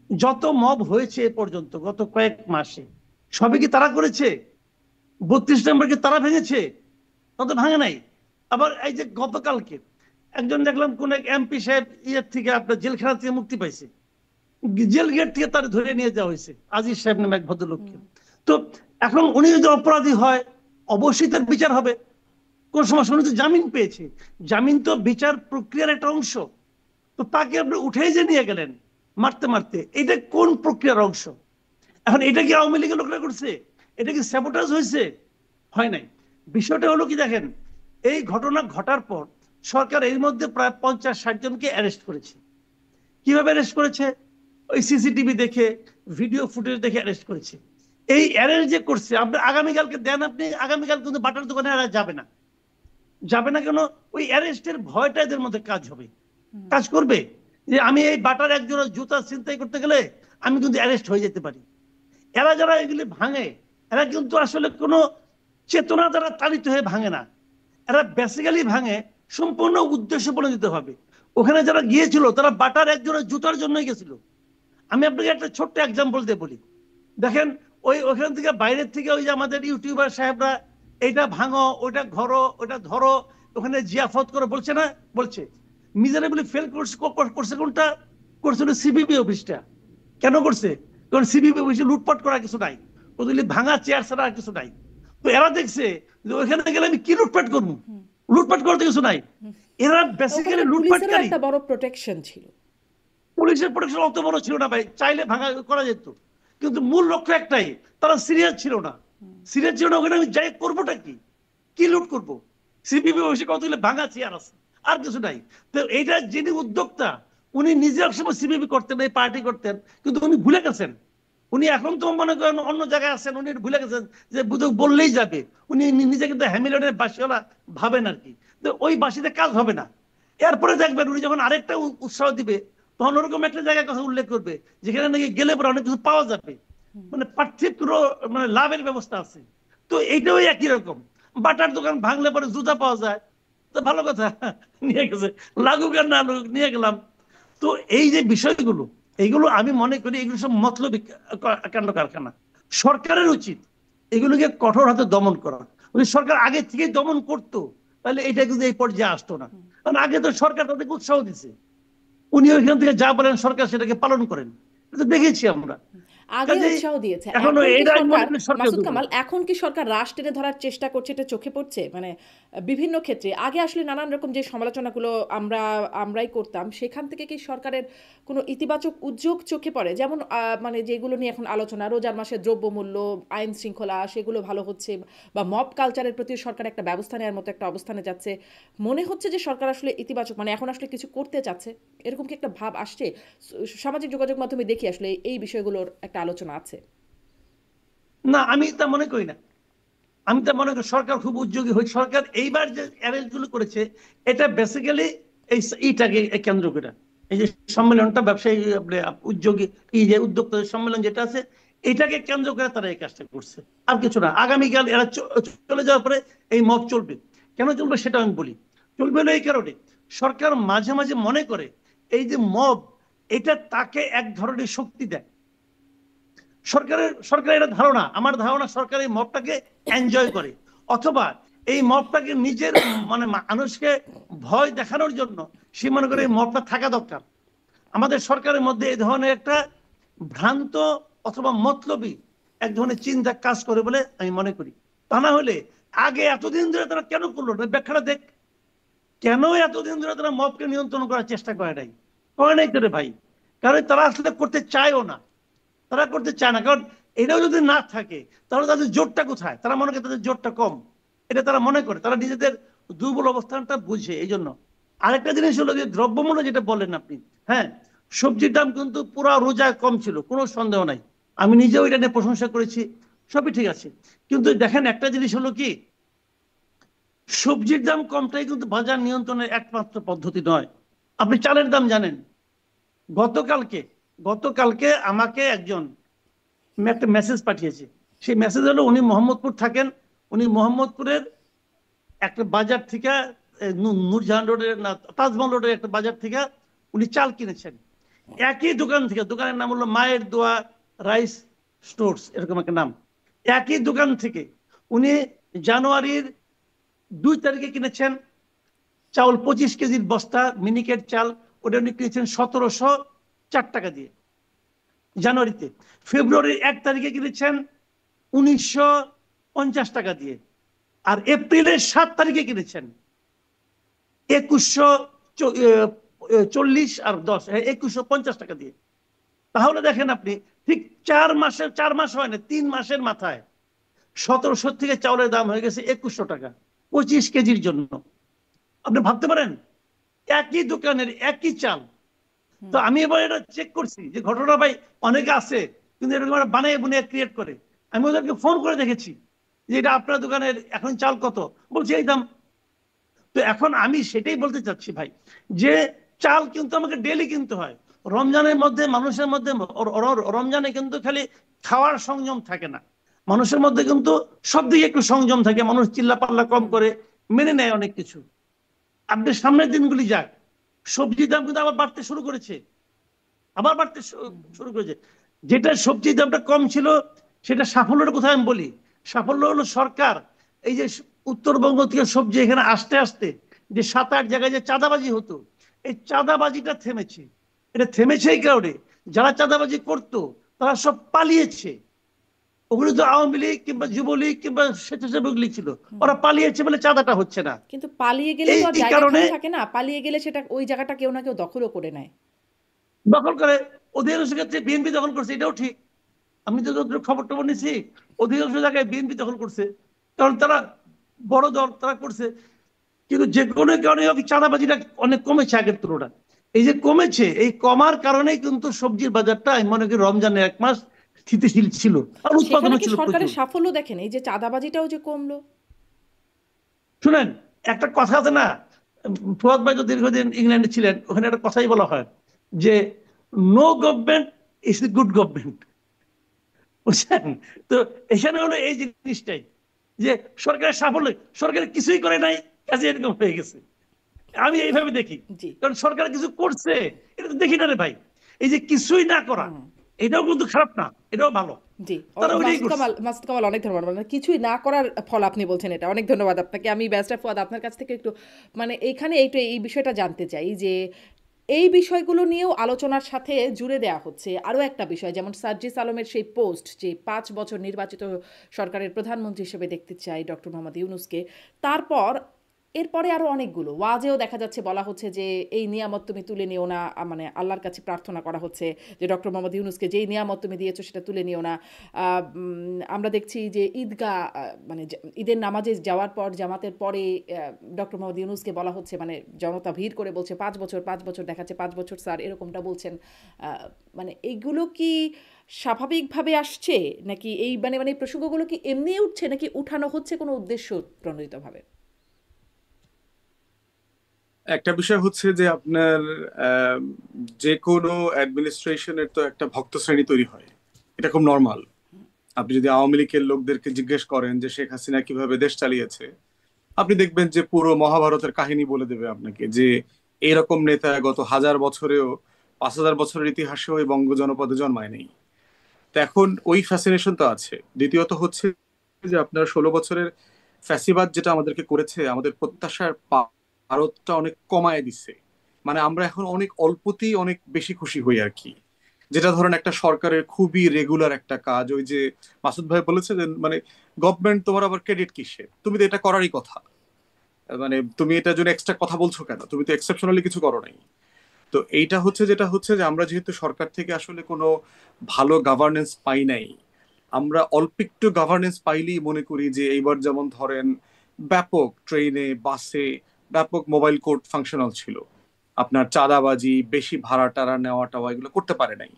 যত মব হয়েছে এ পর্যন্ত গত কয়েক মাসে, সবই কি তারা করেছে? 32 নম্বর কি তারা ভেঙেছে? তত ভাঙে নাই। আবার এই যে গতকালকে একজন দেখলাম কোন এক এমপি সাহেব ইয়ের থেকে আপনার জেলখানা থেকে মুক্তি পাইছে, জেল গেট থেকে তার ধরে নিয়ে যাওয়া হয়েছে, আজিজ সাহেব নামে এক ভদ্রলোককে। তো এখন উনি যদি অপরাধী হয় অবশ্যই তার বিচার হবে। কোন সমস্যা, উনি তো জামিন পেয়েছে, জামিন তো বিচার প্রক্রিয়ার একটা অংশ। তো তাকে আপনি উঠেই যে নিয়ে গেলেন মারতে মারতে, এটা কোন প্রক্রিয়ার অংশ? এখন এটা কি আওয়ামী লীগের লোকরা করছে? এটা কি স্যাবোটাজ হয়েছে? হয় নাই। বিষয়টা হলো কি দেখেন, এই ঘটনা ঘটার পর সরকার এর মধ্যে প্রায় 50-60 জনকে অ্যারেস্ট করেছে। কিভাবে অ্যারেস্ট করেছে? ওই সিসিটিভি দেখে, ভিডিও ফুটেজ দেখে অ্যারেস্ট করেছে। এই অ্যারেস্ট যে করছে, আপনি আগামীকালকে দেন, আপনি আগামীকাল কিন্তু বাটার দোকানে আর যাবে না। যাবে না কেন? ওই অ্যারেস্টের ভয়টা এদের মধ্যে কাজ হবে, কাজ করবে যে আমি এই বাটার একজোড়া জুতা ছিনতাই করতে গেলে আমি কিন্তু অ্যারেস্ট হয়ে যেতে পারি। এরা যারা এগুলি ভাঙে, এরা কিন্তু আসলে কোনো চেতনা দ্বারা তাড়িত হয়ে ভাঙে না। এরা বেসিক্যালি ভাঙে সম্পূর্ণ উদ্দেশ্য বলে দিতে হবে। ওখানে যারা গিয়েছিল তারা বাটার একজোড়া জুতার জন্যই গেছিল। আমি আপনাকে একটা ছোট্ট এক্সাম্পল দিয়ে বলি। দেখেন, ওখান থেকে বাইরের থেকে ওই যে আমাদের ইউটিউবার সাহেবরা এইটা ভাঙো, ওইটা ঘরো, ওইটা ধরো, ওখানে জিয়াফত করে বলছে না, বলছে। মিজারেবলি ফেল করছে কোনটা? করছিল সিবিবি অফিসটা। কেন করছে? কারণ সিবিবি অফিসে লুটপাট করা কিছু নাই, ওদের ভাঙা চেয়ার ছাড়া আর কিছু নাই। তো এরা দেখছে যে ওইখানে গেলে আমি কি লুটপাট করবো, লুটপাট করতে কিছু নাই। এরা বেসিক্যালি পুলিশেরও লুটপাটকারী। একটা বড় প্রোটেকশন ছিল। পুলিশের প্রোটেকশন অত বড় ছিল না ভাই, চাইলে ভাঙা করা যেত। কিন্তু মূল লক্ষ্য একটাই, তারা সিরিয়াস ছিল না। সিরিয়াস ছিল না, ওখানে আমি যাই করবোটা কি, কি লুট করবো? সিপিবি বসে কতগুলো ভাঙা চেয়ার আছে, আর কিছু নাই। তো এইটা যিনি উদ্যোক্তা, উনি নিজে একসময় সিপিবি করতেন, এই পার্টি করতেন, কিন্তু উনি ভুলে গেছেন। উনি এখন তো মনে করেন অন্য জায়গায় আছেন, উনি ভুলে গেছেন যে বললেই যাবে। উনি নিজে কিন্তু হ্যামিলনের বাসিওয়ালা ভাবেন আর কি। তো ওই বাসিতে কাজ হবে না। এরপরে দেখবেন উনি যখন আরেকটা উৎসাহ দিবে, তখন ওরকম একটা জায়গার কথা উল্লেখ করবে যেখানে নাকি গেলে পরে অনেক কিছু পাওয়া যাবে, মানে পার্থিব মানে লাভের ব্যবস্থা আছে। তো এইটাও একই রকম, বাটার দোকান ভাঙলে পরে জুতা পাওয়া যায়, তো ভালো কথা, নিয়ে গেছে, লাগুক আর না লাগুক নিয়ে গেলাম। তো এই যে বিষয়গুলো, এইগুলো আমি মনে করি এগুলো সব মতলবী কাণ্ড কারখানা। সরকারের উচিত এগুলোকে কঠোর হাতে দমন করা। যদি সরকার আগে থেকে দমন করতো তাহলে এটা কিন্তু এই পর্যায়ে আসতো না। কারণ আগে তো সরকার তাদেরকে উৎসাহ দিচ্ছে, উনি ওইখান থেকে যা বলেন সরকার সেটাকে পালন করেন, এটা দেখেছি আমরা। আগে উৎসাহ দিয়েছে, এখন এখন কি এটা সরকার, সরকার মাসুদ কামাল, এখন কি সরকার রাশ টেনে ধরার চেষ্টা করছে? এটা চোখে পড়ছে মানে বিভিন্ন ক্ষেত্রে। আগে আসলে নানান রকম যে সমালোচনাগুলো আমরাই করতাম, সেখান থেকে কি সরকারের কোনো ইতিবাচক উদ্যোগ চোখে পড়ে? যেমন মানে যেগুলো নিয়ে এখন আলোচনা, রোজার মাসে দ্রব্যমূল্য, আইন শৃঙ্খলা, সেগুলো ভালো হচ্ছে, বা মব কালচারের প্রতি সরকার একটা ব্যবস্থা নেওয়ার মতো একটা অবস্থানে যাচ্ছে। মনে হচ্ছে যে সরকার আসলে ইতিবাচক, মানে এখন আসলে কিছু করতে চাচ্ছে, এরকম কি একটা ভাব আসছে? সামাজিক যোগাযোগ মাধ্যমে দেখি আসলে এই বিষয়গুলোর একটা আলোচনা আছে। না, আমি তা মনে করি না। আমি তা মনে করি সরকার খুব উদ্যোগী হয়েছে। সরকার এইবার যে অ্যারেঞ্জ গুলো করেছে এটা বেসিক্যালি এইটাকে কেন্দ্র করে, এই যে সম্মেলনটা, ব্যবসায়ী উদ্যোগী, এই যে উদ্যোক্তা সম্মেলন যেটা আছে, এটাকে কেন্দ্র করে তারা এই কাজটা করছে, আর কিছু না। আগামীকাল এরা চলে যাওয়ার পরে এই মব চলবে। কেন চলবে সেটা আমি বলি। চলবে না এই কারণে, সরকার মাঝে মাঝে মনে করে এই যে মব, এটা তাকে এক ধরনের শক্তি দেয়। সরকারের এটা ধারণা, আমার ধারণা সরকার এই মবটাকে এনজয় করে, অথবা এই মবটাকে নিজের মানে মানুষকে ভয় দেখানোর জন্য সে মনে করে এই মবটা থাকা দরকার। আমাদের সরকারের মধ্যে এই ধরনের একটা ভ্রান্ত অথবা মতলবী এক ধরনের চিন্তা কাজ করে বলে আমি মনে করি। তা না হলে আগে এতদিন ধরে তারা কেন করলো না, ব্যাখ্যাটা দেখ। কেন এতদিন ধরে তারা মবকে নিয়ন্ত্রণ করার চেষ্টা করে নাই করে ভাই? কারণ তারা আসলে করতে চায়ও না, তারা করতে চায় না। কারণ এটাও যদি না থাকে তাহলে তাদের জোরটা কোথায়? তারা মনে করে তাদের জোরটা কম, এটা তারা মনে করে, তারা নিজেদের দুর্বল অবস্থানটা বুঝে। এই জন্য আরেকটা জিনিস হলো যে দ্রব্যমূল্য যেটা বললেন আপনি, হ্যাঁ, সবজির দাম কিন্তু পুরো রোজায় কম ছিল, কোনো সন্দেহ নাই। আমি নিজেও এটা নিয়ে প্রশংসা করেছি, সবই ঠিক আছে। কিন্তু দেখেন একটা জিনিস হলো কি, সবজির দাম কমটাই কিন্তু বাজার নিয়ন্ত্রণের একমাত্র পদ্ধতি নয়। আপনি চালের দাম জানেন, গতকালকে গতকালকে আমাকে একজন একটা মেসেজ পাঠিয়েছে। সেই মেসেজ হলো উনি মোহাম্মদপুর থাকেন, উনি মোহাম্মদপুরের একটা বাজার থেকে নূরজাহান রোডের না তাজমহল রোডের একটা বাজার থেকে উনি চাল কিনেছেন। একই দোকান থেকে, দোকানের নাম হলো মায়ের দোয়া রাইস স্টোরস, এরকম একটা নাম। একই দোকান থেকে উনি জানুয়ারির 2 তারিখে কিনেছেন চাউল 25 কেজির বস্তা মিনিকেট চাল, ওটা উনি কিনেছেন 1704 টাকা দিয়ে জানুয়ারিতে। ফেব্রুয়ারির 1 তারিখে কিনেছেন 1950 টাকা দিয়ে। আর এপ্রিলের 7 তারিখে কিনেছেন 2140 আর 10 2150 টাকা দিয়ে। তাহলে দেখেন আপনি, ঠিক 4 মাস হয় না, 3 মাসের মাথায় 1700 থেকে চাউলের দাম হয়ে গেছে 2100 টাকা 25 কেজির জন্য। আপনি ভাবতে পারেন, একই দোকানের একই চাল। তো আমি এবার এটা চেক করছি যে ঘটনা ভাই অনেকে আছে কিন্তু এরকম বানিয়ে বুনিয়ে ক্রিয়েট করে। আমি ওদেরকে ফোন করে দেখেছি যে এটা আপনার দোকানের এখন চাল কত, বলছে এই দাম। তো এখন আমি সেটাই বলতে চাচ্ছি ভাই, যে চাল কিন্তু আমাকে ডেলি কিনতে হয়। রমজানের মধ্যে মানুষের মধ্যে রমজানে কিন্তু খালি খাওয়ার সংযম থাকে না, মানুষের মধ্যে কিন্তু সব দিকে একটু সংযম থাকে, মানুষ চিল্লা পাল্লা কম করে, মেনে নেয় অনেক কিছু। আপনি সামনের দিনগুলি যাক, সবজির দাম কিন্তু আবার বাড়তে শুরু করেছে, আবার বাড়তে শুরু করেছে। যেটা সবজির দামটা কম ছিল সেটা সাফল্যের কথা আমি বলি। সাফল্য হলো সরকার এই যে উত্তরবঙ্গ থেকে সবজি এখানে আসতে আসতে যে 7-8 জায়গায় যে চাঁদাবাজি হতো, এই চাঁদাবাজিটা থেমেছে। এটা থেমেছে এই কারণে যারা চাঁদাবাজি করতো তারা সব পালিয়েছে। ওগুলো তো আওয়ামী লীগ কিংবা যুবলীগ কিংবা স্বেচ্ছাসেবক লীগ ছিল, ওরা পালিয়েছে বলে চাঁদাটা হচ্ছে না। কিন্তু পালিয়ে গেলে এই তো আর এই জায়গা কারণে খালি থাকে না, পালিয়ে গেলে সেটা ওই জায়গাটা কেউ না কেউ দখলও করে নেয়। দখল করে। অধিকাংশ ক্ষেত্রে বিএনপি দখল করছে, এটাও ঠিক। আমি তো যতটুকু খবর টবর নিচ্ছি, অধিকাংশ জায়গায় বিএনপি দখল করছে, কারণ তারা বড় দল, তারা করছে। কিন্তু যে কোনো কারণে চাঁদাবাজিটা অনেক কমেছে আগের তুলনায়। এই যে কমেছে, এই কমার কারণেই কিন্তু সবজির বাজারটা আমি মনে করি রমজানের 1 মাস স্থিতিশীল ছিল, আর সেখানে উৎপাদনও কি ছিল সরকারের প্রচুর। সাফল্য দেখেন, এই যে চাঁদাবাজিটাও যে কমলো? শুনেন, একটা কথা আছে না, ফুয়াদ ভাই তো দীর্ঘদিন ইংল্যান্ডে ছিলেন, ওখানে একটা কথাই বলা হয় যে no government is a good government, বুঝছেন? তো এখানে হলো এই জিনিসটাই, যে সরকারের সাফল্য, সরকারের কিছুই করে নাই, কাজে এরকম হয়ে গেছে। আমি এইভাবে দেখি, জি। কারণ সরকার কিছু করছে এটা তো দেখি না রে ভাই। এই যে কিছুই না করা, হুম। এটাও কিন্তু খারাপ না, এটাও ভালো। জি। তারা ওইটাই মাসুদ করছে। কামাল, মাসুদ কামাল অনেক ধন্যবাদ। মানে কিছুই না করার ফল আপনি বলছেন এটা। অনেক ধন্যবাদ আপনাকে। আমি ব্যারিস্টার ফুয়াদ আপনার কাছ থেকে একটু মানে এইখানে এইটা এই বিষয়টা জানতে চাই যে এই বিষয়গুলো নিয়েও আলোচনার সাথে জুড়ে দেয়া হচ্ছে আরও একটা বিষয়, যেমন সার্জিস আলমের সেই পোস্ট যে 5 বছর নির্বাচিত সরকারের প্রধানমন্ত্রী হিসেবে দেখতে চাই ডক্টর মোহাম্মদ ইউনূসকে। তারপর এরপরে আরও অনেকগুলো ওয়াজেও দেখা যাচ্ছে বলা হচ্ছে যে এই নিয়ামত তুমি তুলে নিও না, মানে আল্লাহর কাছে প্রার্থনা করা হচ্ছে যে ডক্টর মোহাম্মদ ইউনূসকে যেই নিয়ামত তুমি দিয়েছো সেটা তুলে নিও না। আমরা দেখছি যে ঈদগাহ মানে ঈদের নামাজে যাওয়ার পর জামাতের পরে ডক্টর মোহাম্মদ ইউনূসকে বলা হচ্ছে, মানে জনতা ভিড় করে বলছে 5 বছর 5 বছর, দেখাচ্ছে 5 বছর স্যার, এরকমটা বলছেন। মানে এইগুলো কি স্বাভাবিকভাবে আসছে নাকি এই মানে মানে এই প্রসঙ্গগুলো কি এমনি উঠছে নাকি উঠানো হচ্ছে কোনো উদ্দেশ্য প্রণোদিতভাবে? একটা বিষয় হচ্ছে যে আপনার আহ, যে কোনো অ্যাডমিনিস্ট্রেশনের তো একটা ভক্ত শ্রেণী তৈরি হয়, এটা খুব নর্মাল। আপনি যদি আওয়ামী লীগের লোকদেরকে জিজ্ঞেস করেন যে শেখ হাসিনা কিভাবে দেশ চালিয়েছে, আপনি দেখবেন যে পুরো মহাভারতের কাহিনী বলে দেবে আপনাকে, যে এরকম নেতা গত 1000 বছরেও 5000 বছরের ইতিহাসেও এই বঙ্গ জনপদে জন্মায় নেই। তো এখন ওই ফ্যাসিনেশন তো আছে। দ্বিতীয়ত হচ্ছে যে আপনার 16 বছরের ফ্যাসিবাদ যেটা আমাদেরকে করেছে, আমাদের প্রত্যাশার পারদটা অনেক কমায় দিচ্ছে। মানে আমরা এখন অনেক অল্পতেই অনেক বেশি খুশি হই আর কি। যেটা ধরেন একটা সরকারের খুবই রেগুলার একটা কাজ, ওই যে মাসুদ ভাই বলেছে যে মানে গভর্নমেন্ট তোমার আবার ক্রেডিট কিসে, তুমি তো এটা করারই কথা, মানে তুমি এটার জন্য এক্সট্রা কথা বলছো কেন, তুমি তো এক্সেপশনালি কিছু করো নাই। তো এইটা হচ্ছে, যেটা হচ্ছে যে আমরা যেহেতু সরকার থেকে আসলে কোনো ভালো গভর্নেন্স পাই নাই, আমরা অল্প একটু গভর্নেন্স পাইলেই মনে করি যে এইবার যেমন ধরেন ব্যাপক ট্রেনে বাসে ব্যাপক মোবাইল কোর্ট ফাংশনাল ছিল, আপনার চাঁদাবাজি বেশি ভাড়া টাড়া নেওয়া টাওয়া এগুলো করতে পারে নাই,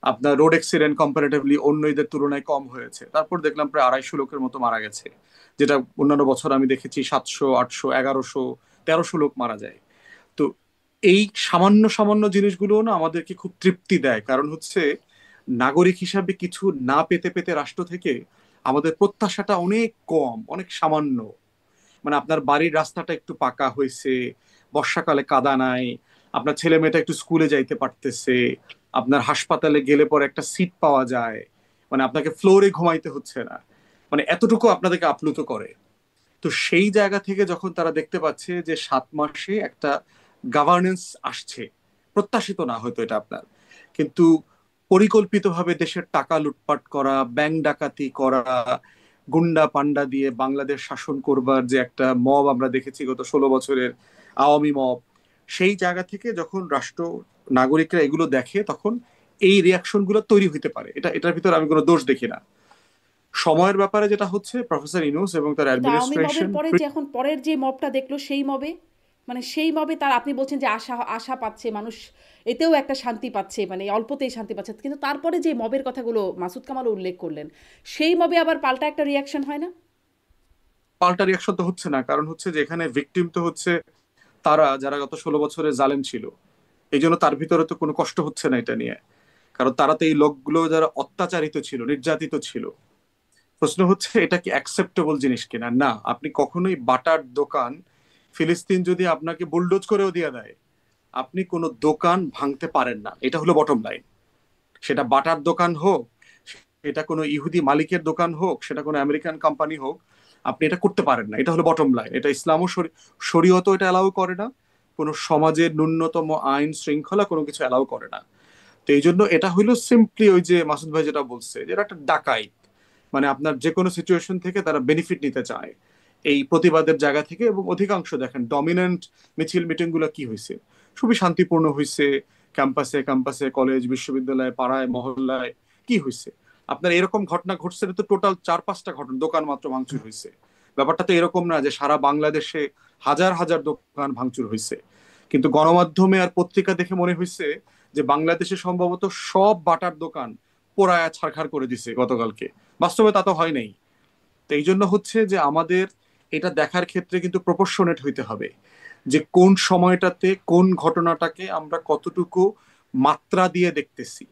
আপনার রোড অ্যাক্সিডেন্ট কম্পারেটিভলি অন্য ঈদের তুলনায় কম হয়েছে, তারপর দেখলাম প্রায় 250 লোকের মতো মারা গেছে, যেটা অন্যান্য বছর আমি দেখেছি 700 800 1100 1300 লোক মারা যায়। তো এই সামান্য সামান্য জিনিসগুলো না আমাদেরকে খুব তৃপ্তি দেয়, কারণ হচ্ছে নাগরিক হিসাবে কিছু না পেতে পেতে রাষ্ট্র থেকে আমাদের প্রত্যাশাটা অনেক কম, অনেক সামান্য। মানে আপনার বাড়ির রাস্তাটা একটু পাকা হয়েছে, বর্ষাকালে কাদা নাই, আপনার ছেলে মেয়েটা একটু স্কুলে যাইতে পারতেছে, আপনার হাসপাতালে গেলে পরে একটা সিট পাওয়া যায়, মানে আপনাকে ফ্লোরে ঘুমাইতে হচ্ছে না, মানে এতটুকু আপনাদেরকে আপ্লুত করে। তো সেই জায়গা থেকে যখন তারা দেখতে পাচ্ছে যে 7 মাসে একটা গভর্নেন্স আসছে, প্রত্যাশিত না হয়তো এটা আপনার, কিন্তু পরিকল্পিতভাবে দেশের টাকা লুটপাট করা, ব্যাংক ডাকাতি করা, গুন্ডা পান্ডা দিয়ে বাংলাদেশ শাসন করবার যে একটা মব আমরা দেখেছি গত 16 বছরের আওয়ামী মব, সেই জায়গা থেকে যখন রাষ্ট্র নাগরিকরা এগুলো দেখে তখন এই রিয়াকশন গুলো তৈরি হতে পারে। এটার ভিতরে আমি কোনো দোষ দেখি না। সময়ের ব্যাপারে যেটা হচ্ছে, প্রফেসর ইউনূস এবং তার কিন্তু আওয়ামী মবের অ্যাডমিনিস্ট্রেশন, পরে যে এখন পরের যে মবটা দেখলো সেই মবে, মানে সেই মবে তার আপনি বলছেন যে আশা আশা পাচ্ছে মানুষ, এতেও একটা শান্তি পাচ্ছে, মানে অল্পতেই শান্তি পাচ্ছে, কিন্তু তারপরে যে মবের কথাগুলো মাসুদ কামালও উল্লেখ করলেন, সেই মবে আবার পাল্টা একটা রিয়াকশন হয় না? পাল্টা রিয়াকশন তো হচ্ছে না, কারণ হচ্ছে যে এখানে ভিকটিম তো হচ্ছে তারা যারা গত 16 বছরে জালেম ছিল, এই জন্য তার ভিতরে তো কোনো কষ্ট হচ্ছে না এটা নিয়ে, কারণ তারা তো এই লোকগুলো যারা অত্যাচারিত ছিল, নির্যাতিত ছিল। প্রশ্ন হচ্ছে এটা কি অ্যাকসেপ্টেবল জিনিস কিনা। না, আপনি কখনোই বাটার দোকান, ফিলিস্তিন যদি আপনাকে বুলডোজ করেও দিয়ে দেয়, আপনি কোনো দোকান ভাঙতে পারেন না, এটা হলো বটম লাইন। সেটা বাটার দোকান হোক, সেটা কোনো ইহুদি মালিকের দোকান হোক, সেটা কোনো আমেরিকান কোম্পানি হোক, আপনি এটা করতে পারেন না, এটা হলো বটম লাইন। এটা ইসলামও শরীয়তও এটা অ্যালাউ করে না, কোনো সমাজের ন্যূনতম আইন শৃঙ্খলা কোনো কিছু অ্যালাউ করে না। তো এই জন্য এটা হইলো সিম্পলি ওই যে মাসুদ ভাই যেটা বলছে, যে এটা একটা ডাকাইত, মানে আপনার যে কোনো সিচুয়েশন থেকে তারা বেনিফিট নিতে চায় এই প্রতিবাদের জায়গা থেকে। এবং অধিকাংশ দেখেন ডমিনেন্ট মিছিল মিটিং গুলো কি হয়েছে, খুবই শান্তিপূর্ণ হয়েছে, ক্যাম্পাসে ক্যাম্পাসে, কলেজ বিশ্ববিদ্যালয়ে, পাড়ায় মহল্লায়। কি হয়েছে আপনার এরকম ঘটনা ঘটছে তো টোটাল 4-5টা ঘটনা, দোকান মাত্র ভাঙচুর হয়েছে। ব্যাপারটা তো এরকম না যে সারা বাংলাদেশে হাজার হাজার দোকান ভাঙচুর হয়েছে। কিন্তু গণমাধ্যমে আর পত্রিকা দেখে মনে হয়েছে যে বাংলাদেশে সম্ভবত সব বাটার দোকান পোড়ায়া ছারখার করে দিছে গতকালকে। বাস্তবে তা তো হয় নাই। তো এই জন্য হচ্ছে যে আমাদের এটা দেখার ক্ষেত্রে কিন্তু প্রপোর্শনেট হইতে হবে, যে কোন সময়টাতে কোন ঘটনাটাকে আমরা কতটুকু মাত্রা দিয়ে দেখতেছি।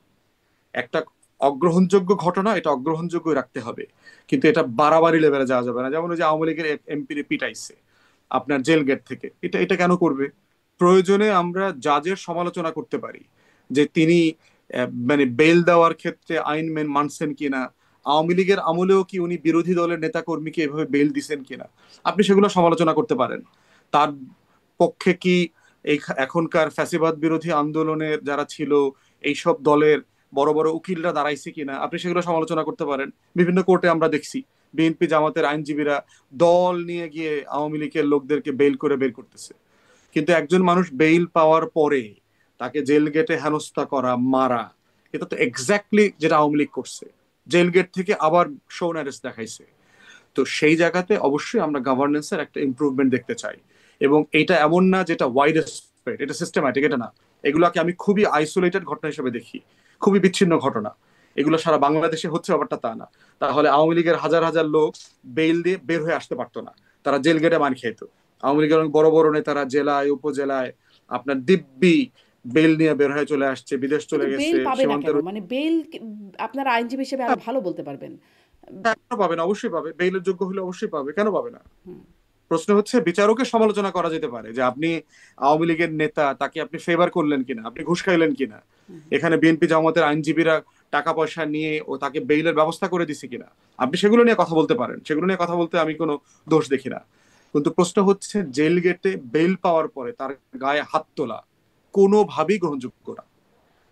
একটা অগ্রহণযোগ্য ঘটনা, এটা অগ্রহণযোগ্য রাখতে হবে, কিন্তু এটা বাড়াবাড়ি লেভেলে যাওয়া যাবে না। যেমন ওই যে আওয়ামী লীগের এমপি পিটাইছে আপনার জেল গেট থেকে, এটা এটা কেন করবে? প্রয়োজনে আমরা জাজের সমালোচনা করতে পারি যে তিনি মানে বেল দেওয়ার ক্ষেত্রে আইন মানছেন কিনা, আওয়ামী লীগের আমলেও কি উনি বিরোধী দলের নেতা কর্মীকে এভাবে বেল দিছেন কিনা, আপনি সেগুলো সমালোচনা করতে পারেন। তার পক্ষে কি এই এখনকার ফ্যাসিবাদ বিরোধী আন্দোলনের যারা ছিল এইসব দলের বড় বড় উকিলরা দাঁড়াইছে কিনা, আপনি সেগুলো সমালোচনা করতে পারেন। বিভিন্ন কোর্টে আমরা দেখছি বিএনপি জামাতের আইনজীবীরা দল নিয়ে গিয়ে আওয়ামী লীগের লোকদেরকে বেল করে বের করতেছে। কিন্তু একজন মানুষ বেইল পাওয়ার পরে তাকে জেল গেটে হেনস্থা করা, মারা, এটা তো এক্স্যাক্টলি যেটা আওয়ামী লীগ করছে, জেল গেট থেকে আবার শোন অ্যারেস্ট দেখাইছে। তো সেই জায়গাতে অবশ্যই আমরা গভর্নেন্সের একটা ইমপ্রুভমেন্ট দেখতে চাই। এবং এটা এমন না যেটা ওয়াইড স্প্রেড, এটা সিস্টেম্যাটিক, এটা না। এগুলোকে আমি খুবই আইসোলেটেড ঘটনা হিসেবে দেখি, খুবই বিচ্ছিন্ন ঘটনা। এগুলো সারা বাংলাদেশে হচ্ছে ব্যাপারটা তা না। তাহলে আওয়ামী লীগের হাজার হাজার লোক বেইল দিয়ে বের হয়ে আসতে পারতো না, তারা জেল গেটে মান খেত। আওয়ামী লীগের অনেক বড় বড় নেতারা জেলায় উপজেলায় আপনার দিব্যি বেল নিয়ে বের হয়ে চলে আসছে, বিদেশ চলে কিন্তু বেল গেছে, পাবে না কেন? সীমান্তের। মানে বেল আপনারা আইনজীবী হিসেবে আরো ভালো বলতে পারবেন। কেন পাবে না? অবশ্যই পাবে, বেইলের যোগ্য হলে অবশ্যই পাবে, কেন পাবে না? হুম। প্রশ্ন হচ্ছে বিচারকের সমালোচনা করা যেতে পারে যে আপনি আওয়ামী লীগের নেতা, তাকে আপনি ফেভার করলেন কিনা, আপনি ঘুষ খাইলেন কিনা, এখানে বিএনপি জামাতের আইনজীবীরা টাকা পয়সা নিয়ে ও তাকে বেইলের ব্যবস্থা করে দিছে কিনা, আপনি সেগুলো নিয়ে কথা বলতে পারেন, সেগুলো নিয়ে কথা বলতে আমি কোনো দোষ দেখি না। কিন্তু প্রশ্ন হচ্ছে জেল গেটে বেইল পাওয়ার পরে তার গায়ে হাত তোলা কোনোভাবেই গ্রহণযোগ্য না।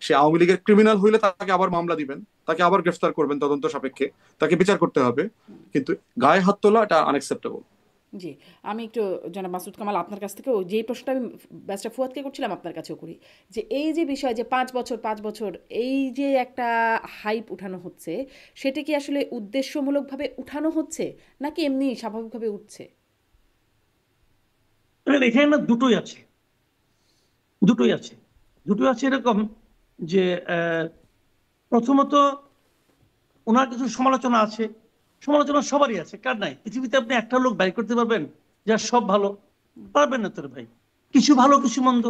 সে আওয়ামী লীগের ক্রিমিনাল হইলে তাকে আবার মামলা দিবেন, তাকে আবার গ্রেফতার করবেন তদন্ত সাপেক্ষে, তাকে বিচার করতে হবে, কিন্তু গায়ে হাত তোলা এটা আনএক্সেপ্টেবল। জি, আমি একটু জনাব মাসুদ কামাল আপনার কাছ থেকেও যে প্রশ্নটা আমি ব্যারিস্টার ফুয়াদকে করছিলাম আপনার কাছেও করি, যে এই যে বিষয় যে 5 বছর এই যে একটা হাইপ উঠানো হচ্ছে, সেটা কি আসলে উদ্দেশ্যমূলকভাবে উঠানো হচ্ছে নাকি এমনি স্বাভাবিকভাবে উঠছে? এখানে না দুটোই আছে, দুটোই আছে, দুটোই আছে এরকম যে প্রথমত ওনার কিছু সমালোচনা আছে, সমালোচনা সবারই আছে, কার নাই? পৃথিবীতে আপনি একটা লোক বাইর করতে পারবেন যার সব ভালো? পারবেন না তোর ভাই। কিছু ভালো কিছু মন্দ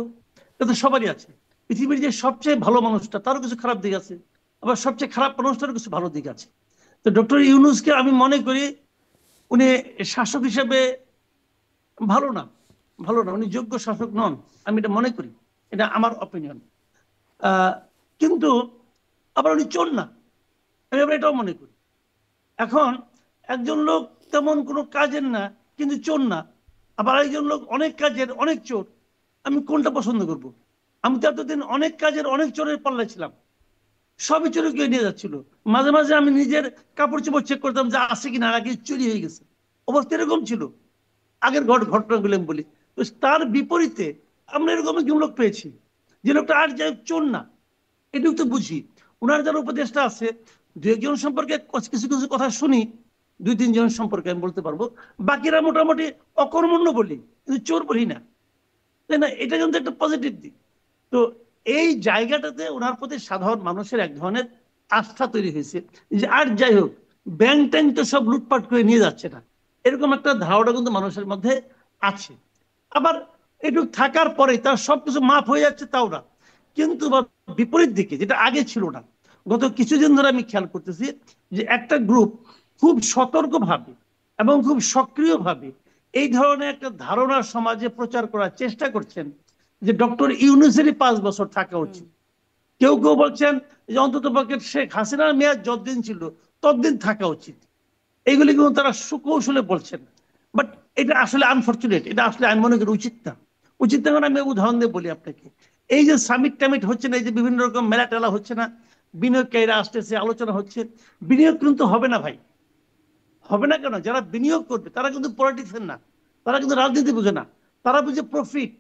এটা তো সবারই আছে। পৃথিবীর যে সবচেয়ে ভালো মানুষটা তারও কিছু খারাপ দিক আছে, আবার সবচেয়ে খারাপ মানুষটারও কিছু ভালো দিক আছে। তো ডক্টর ইউনূসকে আমি মনে করি উনি শাসক হিসেবে ভালো না, ভালো না, উনি যোগ্য শাসক নন, আমি এটা মনে করি, এটা আমার অপিনিয়ন। কিন্তু আবার উনি চোর না, আমি আবার এটাও মনে করি। এখন একজন লোক তেমন কোনো কাজের না কিন্তু চোর না, আবার একজন লোক অনেক কাজের অনেক চোর, আমি কোনটা পছন্দ করব? আমি তো এতদিন অনেক কাজের অনেক চোরের পাল্লায় ছিলাম, সবই চুরি করে নিয়ে যাচ্ছিল। মাঝে মাঝে আমি নিজের কাপড় চোপড় চেক করতাম যে আছে কিনা, আগে চুরি হয়ে গেছে, অবস্থা এরকম ছিল আগের ঘটনাগুলো আমি বলি। তো তার বিপরীতে আমরা এরকম একজন লোক পেয়েছি, যে লোকটা আর যাই হোক চোর না, এটুকু তো বুঝি। ওনার যারা উপদেষ্টা আছে, দু একজন সম্পর্কে কিছু কিছু কথা শুনি, দুই তিনজন সম্পর্কে আমি বলতে পারবো, বাকিরা মোটামুটি অকর্মণ্য বলি কিন্তু চোর বলি না, তাই না? এটা কিন্তু একটা পজিটিভ দিক। তো এই জায়গাটাতে ওনার প্রতি সাধারণ মানুষের এক ধরনের আস্থা তৈরি হয়েছে, যে আর যাই হোক ব্যাংক ট্যাঙ্ক তো সব লুটপাট করে নিয়ে যাচ্ছে না, এরকম একটা ধারণা কিন্তু মানুষের মধ্যে আছে। আবার একটু থাকার পরে তার সবকিছু মাফ হয়ে যাচ্ছে তাও না, কিন্তু বিপরীত দিকে যেটা আগে ছিল না, গত কিছুদিন ধরে আমি খেয়াল করতেছি যে একটা গ্রুপ খুব সতর্কভাবে এবং খুব সক্রিয়ভাবে এই ধরনের একটা ধারণা সমাজে প্রচার করার চেষ্টা করছেন যে ডক্টর ইউনূসেরই 5 বছর থাকা উচিত। কেউ কেউ বলছেন যে অন্তত পক্ষে শেখ হাসিনার মেয়াদ যতদিন ছিল ততদিন থাকা উচিত। এইগুলি কিন্তু তারা সুকৌশলে বলছেন, বাট এটা আসলে আনফর্চুনেট, এটা আসলে আমি মনে করি উচিত না। উচিত না, আমি উদাহরণ দিয়ে বলি আপনাকে। এই যে সামিট টামিট হচ্ছে না, এই যে বিভিন্ন রকম মেলা টেলা হচ্ছে না, বিনিয়োগকারীরা আসতেছে, আলোচনা হচ্ছে, বিনিয়োগ কিন্তু হবে না ভাই। হবে না কেন? যারা বিনিয়োগ করবে তারা কিন্তু পলিটিক্সের না, তারা কিন্তু রাজনীতি বুঝে না, তারা বুঝে প্রফিট।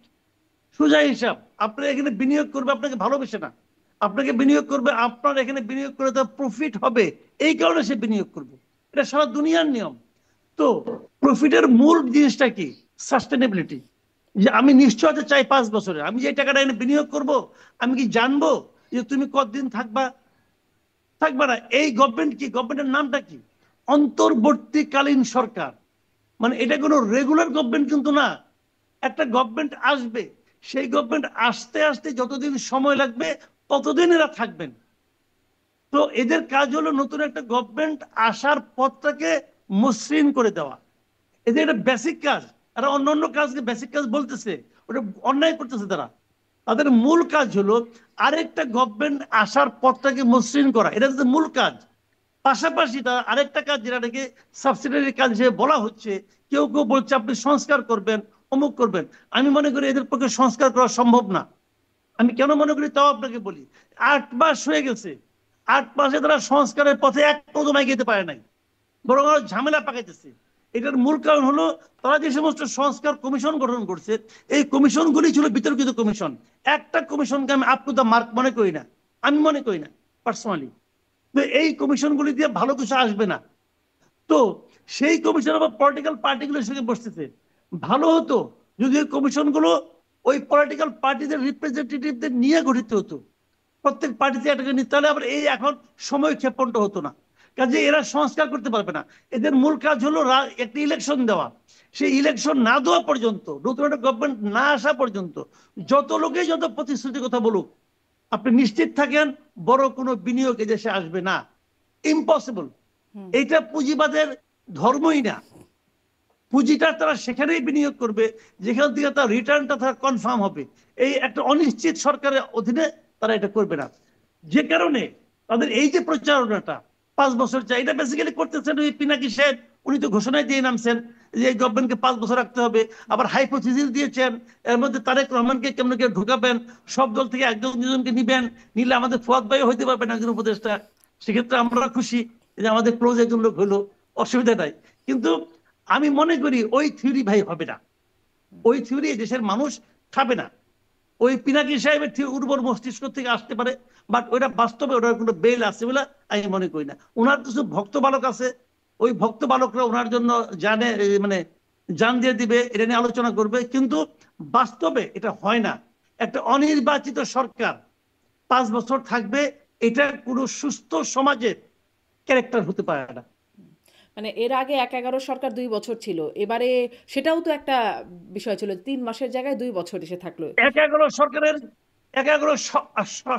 সোজা হিসাব, আপনার এখানে বিনিয়োগ করবে আপনাকে ভালোবেসে না, আপনাকে বিনিয়োগ করবে আপনার এখানে বিনিয়োগ করে তার প্রফিট হবে, এই কারণে সে বিনিয়োগ করবে। এটা সারা দুনিয়ার নিয়ম। তো প্রফিটের মূল জিনিসটা কি? সাস্টেনেবিলিটি। যে আমি নিশ্চয়তা চাই 5 বছরে, আমি যে টাকাটা এনে বিনিয়োগ করব, আমি কি জানবো যে তুমি কতদিন থাকবা? থাকবে না। এই গভর্নমেন্ট কি, গভর্নমেন্টের নামটা কি? অন্তর্বর্তীকালীন সরকার। মানে এটা কোনো রেগুলার গভর্নমেন্ট কিন্তু না। একটা গভর্নমেন্ট আসবে, সেই গভর্নমেন্ট আসতে আসতে যতদিন সময় লাগবে ততদিন এরা থাকবেন। তো এদের কাজ হলো নতুন একটা গভর্নমেন্ট আসার পথটাকে মসৃণ করে দেওয়া, এদের একটা বেসিক কাজ। এরা অন্য অন্য কাজকে বেসিক কাজ বলতেছে, ওটা অন্যায় করতেছে তারা। তাদের মূল কাজ হলো আরেকটা গভর্নমেন্ট আসার পথটাকে মসৃণ করা, এটা তাদের মূল কাজ। পাশাপাশি তার আরেকটা কাজ যেটাকে সাবসিডিয়ারি কাজ হিসেবে বলা হচ্ছে, কেউ কেউ বলছে আপনি সংস্কার করবেন, অমুক করবেন। আমি মনে করি এদের পক্ষে সংস্কার করা সম্ভব না। আমি কেন মনে করি তাও আপনাকে বলি। 8 মাস হয়ে গেছে, 8 মাসে তারা সংস্কারের পথে এক কদম এগিয়ে পারে নাই, বরং আরো ঝামেলা পাকাইতেছে। এটার মূল কারণ হলো তারা যে সমস্ত সংস্কার কমিশন গঠন করছে, এই কমিশনগুলি ছিল বিতর্কিত কমিশন। একটা কমিশনকে আমি আপ টু দ্য মার্ক মনে করি না, আমি মনে করি না পার্সোনালি। তো এই কমিশনগুলি দিয়ে ভালো কিছু আসবে না। তো সেই কমিশন আবার পলিটিক্যাল পার্টিগুলোর সঙ্গে বসতেছে। ভালো হতো যদি ওই কমিশনগুলো ওই পলিটিক্যাল পার্টিদের রিপ্রেজেন্টেটিভদের নিয়ে গঠিত হতো, প্রত্যেক পার্টিতে একটা নিতে, তাহলে আবার এই এখন সময় ক্ষেপণটা হতো না। কাজে এরা সংস্কার করতে পারবে না। এদের মূল কাজ হলো একটা ইলেকশন দেওয়া। সেই ইলেকশন না দেওয়া পর্যন্ত, নতুন একটা গভর্নমেন্ট না আসা পর্যন্ত, যত লোকেই যত প্রতিশ্রুতির কথা বলুক, আপনি নিশ্চিত থাকেন বড় কোনো বিনিয়োগ এদেশে আসবে না। ইম্পসিবল। এটা পুঁজিবাদের ধর্মই না। পুঁজিটা তারা সেখানেই বিনিয়োগ করবে যেখান থেকে তার রিটার্নটা তার কনফার্ম হবে। এই একটা অনিশ্চিত সরকারের অধীনে তারা এটা করবে না। যে কারণে তাদের এই যে প্রচারণাটা 5 বছর চাই, এটা বেসিক্যালি করতেছেন ওই পিনাকি সাহেব। উনি তো ঘোষণায় দিয়ে নামছেন যে এই গভর্নমেন্টকে 5 বছর রাখতে হবে, আবার হাইপোথিসিস দিয়েছেন এর মধ্যে তারেক রহমানকে কেমন করে ঢুকাবেন, সব দল থেকে একজন দুজনকে নিবেন, নিলে আমাদের ফুয়াদ ভাই হইতে পারবেন একজন উপদেষ্টা। সেক্ষেত্রে আমরা খুশি যে আমাদের ক্লোজ একজন লোক হলো, অসুবিধা নাই। কিন্তু আমি মনে করি ওই থিওরি ভাই হবে না, ওই থিওরি দেশের মানুষ খাবে না। ওই পিনাকি সাহেবের উর্বর মস্তিষ্ক থেকে আসতে পারে, বাট ওইটা বাস্তবে ওটার কোনো বেল আছে বলে আমি মনে করি না। ওনার কিছু ভক্ত বালক আছে, ওই ভক্ত বালকরা ওনার জন্য জানে, মানে জান দিয়ে দিবে, এটা নিয়ে আলোচনা করবে, কিন্তু বাস্তবে এটা হয় না। একটা অনির্বাচিত সরকার 5 বছর থাকবে, এটা কোনো সুস্থ সমাজের ক্যারেক্টার হতে পারে না। মানে এর আগে 1/11 সরকার 2 বছর ছিল, এবারে সেটাও তো একটা বিষয় ছিল, 3 মাসের জায়গায় 2 বছর এসে থাকলো। 1/11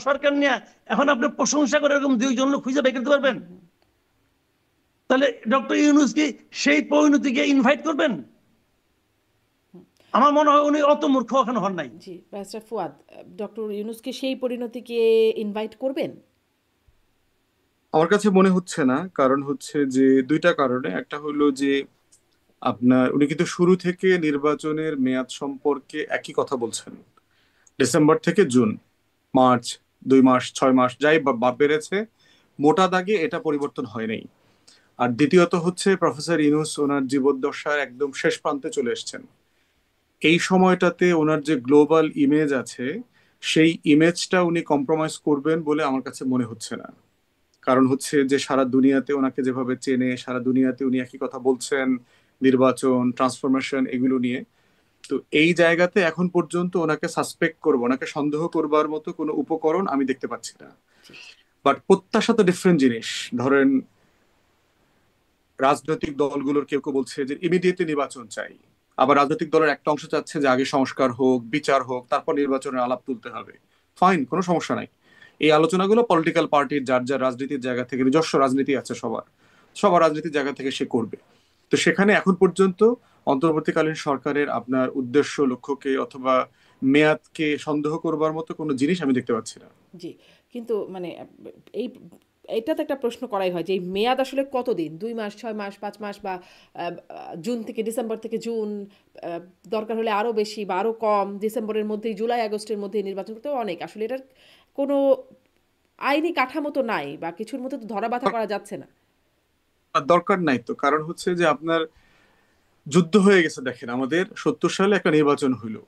সরকার নিয়ে এখন আপনি প্রশংসা করে এরকম 2জন লোক খুঁজে বের করতে পারবেন? তাহলে ডক্টর ইউনূস কি সেই পরিণতিকে ইনভাইট করবেন? আমার মনে হয় উনি অত মূর্খ এখনো হন নাই। জি ব্যারিস্টার ফুয়াদ, ডক্টর ইউনূসকে সেই পরিণতিকে ইনভাইট করবেন? আমার কাছে মনে হচ্ছে না, কারণ হচ্ছে যে দুইটা কারণে। একটা হলো যে আপনার উনি কিন্তু শুরু থেকে নির্বাচনের মেয়াদ সম্পর্কে একই কথা বলছেন। ডিসেম্বর থেকে জুন, মার্চ, 2 মাস 6 মাস যাই বেড়েছে, মোটা দাগে এটা পরিবর্তন হয় নাই। আর দ্বিতীয়ত হচ্ছে প্রফেসর ইউনূস ওনার জীবদ্দশার একদম শেষ প্রান্তে চলে এসেছেন। এই সময়টাতে ওনার যে গ্লোবাল ইমেজ আছে, সেই ইমেজটা উনি কম্প্রোমাইজ করবেন বলে আমার কাছে মনে হচ্ছে না। কারণ হচ্ছে যে সারা দুনিয়াতে ওনাকে যেভাবে চেনে, সারা দুনিয়াতে উনি একই কথা বলছেন, নির্বাচন, ট্রান্সফরমেশন, এগুলো নিয়ে। তো এই জায়গাতে এখন পর্যন্ত ওনাকে সাসপেক্ট করবো, ওনাকে সন্দেহ করবার মতো কোনো উপকরণ আমি দেখতে পাচ্ছি না। জি বাট প্রত্যাশা তো ডিফারেন্ট জিনিস। ধরেন রাজনৈতিক দলগুলোর কেউ কেউ বলছে যে ইমিডিয়েটলি নির্বাচন চাই, আবার রাজনৈতিক দলের একটা অংশ চাচ্ছে যে আগে সংস্কার হোক, বিচার হোক, তারপর নির্বাচনের আলাপ তুলতে হবে। ফাইন, কোনো সমস্যা নাই। এই আলোচনাগুলো পলিটিক্যাল পার্টির যার যার রাজনীতির জায়গা থেকে, নিজস্ব রাজনীতি আছে সবার, সবার রাজনীতির জায়গা থেকে সে করবে। তো সেখানে এখন পর্যন্ত অন্তর্বর্তীকালীন সরকারের আপনার উদ্দেশ্য, লক্ষ্যকে অথবা মেয়াদকে সন্দেহ করবার মতো কোনো জিনিস আমি দেখতে পাচ্ছি না। জি কিন্তু মানে এই এটা তো একটা প্রশ্ন করাই হয় যে এই মেয়াদ আসলে কতদিন, 2 মাস 6 মাস 5 মাস বা জুন থেকে ডিসেম্বর থেকে জুন, আহ, দরকার হলে আরো বেশি বা আরো কম, ডিসেম্বরের মধ্যেই জুলাই আগস্টের মধ্যেই নির্বাচন করতে অনেক, আসলে এটার কোনো আইনি কাঠামো তো নাই বা কিছুর মধ্যে তো ধরা বাঁধা করা যাচ্ছে না। আর দরকার নাই তো, কারণ হচ্ছে যে আপনার যুদ্ধ হয়ে গেছে। দেখেন, আমাদের 70 সালে একটা নির্বাচন হইলো,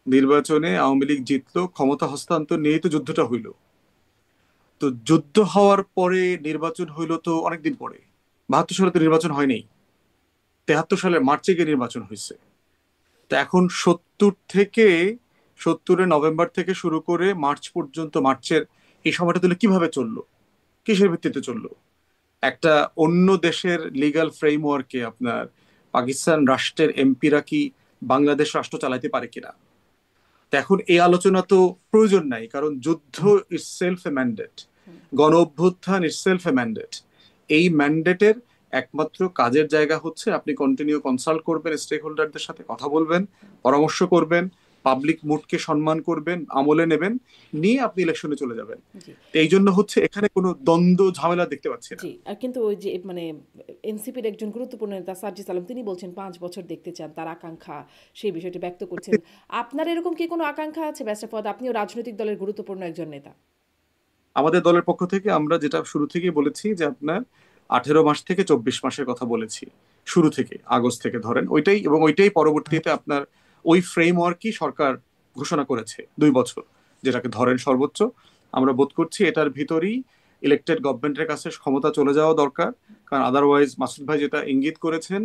নির্বাচনে আওয়ামী লীগ জিতলো, ক্ষমতা হস্তান্তর নিয়েই তো যুদ্ধটা হইলো। তো যুদ্ধ হওয়ার পরে নির্বাচন হইলো তো অনেকদিন পরে। 72 সালে তো নির্বাচন হয়নি, 73 সালের মার্চে গিয়ে নির্বাচন হয়েছে। তো এখন 70 নভেম্বর থেকে শুরু করে মার্চ পর্যন্ত, মার্চের এই সময়টা তাহলে কিভাবে চললো, কিসের ভিত্তিতে চললো? একটা অন্য দেশের লিগ্যাল ফ্রেমওয়ার্কে আপনার পাকিস্তান রাষ্ট্রের এমপিরা কি বাংলাদেশ রাষ্ট্র চালাইতে পারে কিনা? তো এখন এই আলোচনা তো প্রয়োজন নাই, কারণ যুদ্ধ ইজ সেলফ এ ম্যান্ডেট, গণ অভ্যুত্থান ইজ সেলফ এ ম্যান্ডেট। এই ম্যান্ডেটের একমাত্র কাজের জায়গা হচ্ছে আপনি কন্টিনিউ কনসাল্ট করবেন, স্টেক হোল্ডারদের সাথে কথা বলবেন, পরামর্শ করবেন, পাবলিক মুডকে সম্মান করবেন, আমলে নেবেন, নিয়ে আপনি ইলেকশনে চলে যাবেন। জি তো এই জন্য হচ্ছে এখানে কোনো দ্বন্দ্ব ঝামেলা দেখতে পাচ্ছি না। জি আর কিন্তু ওই যে মানে এনসিপির একজন গুরুত্বপূর্ণ নেতা সার্জিস আলম তিনি বলছেন 5 বছর দেখতে চান, তার আকাঙ্ক্ষা সেই বিষয়টি ব্যক্ত করছেন। আপনার এরকম কি কোনো আকাঙ্ক্ষা আছে ব্যারিস্টার ফুয়াদ? আপনিও রাজনৈতিক দলের গুরুত্বপূর্ণ একজন নেতা। আমাদের দলের পক্ষ থেকে আমরা যেটা শুরু থেকেই বলেছি যে আপনার 18 মাস থেকে 24 মাসের কথা বলেছি, শুরু থেকে, আগস্ট থেকে ধরেন ওইটাই, এবং ওইটাই পরবর্তীতে আপনার ওই ফ্রেমওয়ার্কই সরকার ঘোষণা করেছে 2 বছর, যেটাকে ধরেন সর্বোচ্চ। আমরা বোধ করছি এটার ভিতরেই ইলেকটেড গভর্নমেন্টের কাছে ক্ষমতা চলে যাওয়া দরকার। কারণ আদারওয়াইজ মাসুদ ভাই যেটা ইঙ্গিত করেছেন,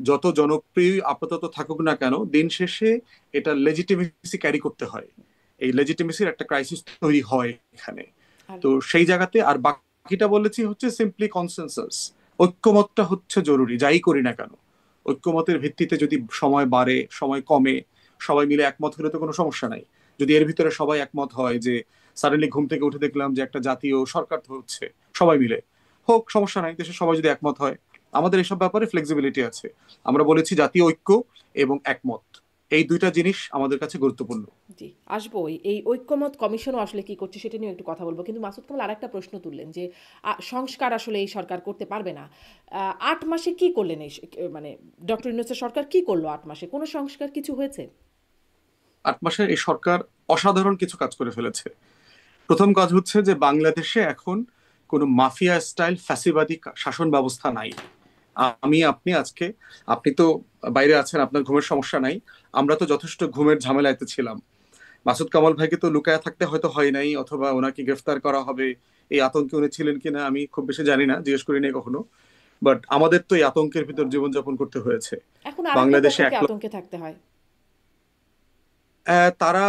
যত জনপ্রিয় আপাতত থাকুক না কেন, দিন শেষে এটা লেজিটিমেসি ক্যারি করতে হয়। এই লেজিটিমেসির একটা ক্রাইসিস তৈরি হয় এখানে। আর তো সেই জায়গাতে আর বাকিটা বলেছি হচ্ছে সিম্পলি কনসেনসাস। ঐক্যমতটা হচ্ছে জরুরি, যাই করি না কেন। ঐক্যমতের ভিত্তিতে যদি সময় বাড়ে, সময় কমে, সবাই মিলে একমত হলে তো কোনো সমস্যা নাই। যদি এর ভিতরে সবাই একমত হয় যে সাডেনলি ঘুম থেকে উঠে দেখলাম যে একটা জাতীয় সরকার হচ্ছে, সবাই মিলে হোক, সমস্যা নাই, দেশের সবাই যদি একমত হয়। আমাদের এসব ব্যাপারে ফ্লেক্সিবিলিটি আছে। আমরা বলেছি জাতীয় ঐক্য এবং একমত, এই দুইটা জিনিস আমাদের কাছে গুরুত্বপূর্ণ। জি আসবো, এই ঐক্যমত কমিশনও আসলে কি করছে সেটা নিয়ে একটু কথা বলবো, কিন্তু মাসুদ কামাল আরেকটা প্রশ্ন তুললেন যে সংস্কার আসলে এই সরকার করতে পারবে না। 8 মাসে কি করলেন এই মানে ডক্টর ইউনূসের সরকার কি করলো 8 মাসে? কোনো সংস্কার কিছু হয়েছে? 8 মাসে এই সরকার অসাধারণ কিছু কাজ করে ফেলেছে। প্রথম কাজ হচ্ছে যে বাংলাদেশে এখন কোনো মাফিয়া স্টাইল ফ্যাসিবাদী শাসন ব্যবস্থা নাই। আমি আপনি আজকে, আপনি তো বাইরে আছেন, আপনার ঘুমের সমস্যা নাই, আমরা তো যথেষ্ট ঘুমের ঝামেলাতে ছিলাম। মাসুদ কামাল ভাইকে তো লুকায় থাকতে হয়তো হয় নাই, অথবা ওনাকে গ্রেফতার করা হবে এই আতঙ্কে উনি ছিলেন কিনা আমি খুব বেশি জানি না, জিজ্ঞেস করি নাই কখনো। বাট আমাদের তো এই আতঙ্কের ভিতর জীবনযাপন করতে হয়েছে। এখন আরেকটা বাংলাদেশে পক্ষকে আতঙ্কে থাকতে হয়। তারা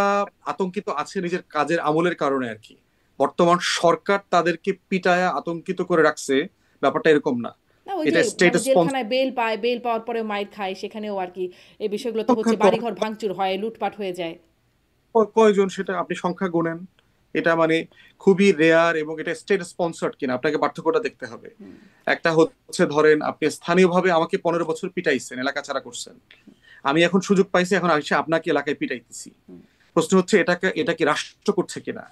আতঙ্কিত আছে নিজের কাজের আমলের কারণে আর কি। বর্তমান সরকার তাদেরকে পিটায়া আতঙ্কিত করে রাখছে, ব্যাপারটা এরকম না। না ওই যে এটা স্টেট মানে স্পন্সর। জেলখানায় বেল পায়, বেল পাওয়ার পরে মাইর খায়, সেখানেও আর কি এই বিষয়গুলো তো হচ্ছে, বাড়িঘর ভাঙচুর হয়, লুটপাট হয়ে যায়। কয়জন সেটা আপনি সংখ্যা গুনেন? এটা মানে খুবই রেয়ার, এবং এটা স্টেট স্পন্সর্ড কিনা আপনাকে পার্থক্যটা দেখতে হবে। একটা হচ্ছে ধরেন আপনি স্থানীয়ভাবে আমাকে 15 বছর পিটাইছেন, এলাকা ছাড়া করছেন, আমি এখন সুযোগ পাইছি, এখন এসে আপনাকে এলাকায় পিটাইতেছি। প্রশ্ন হচ্ছে এটা কি রাষ্ট্র করছে কিনা?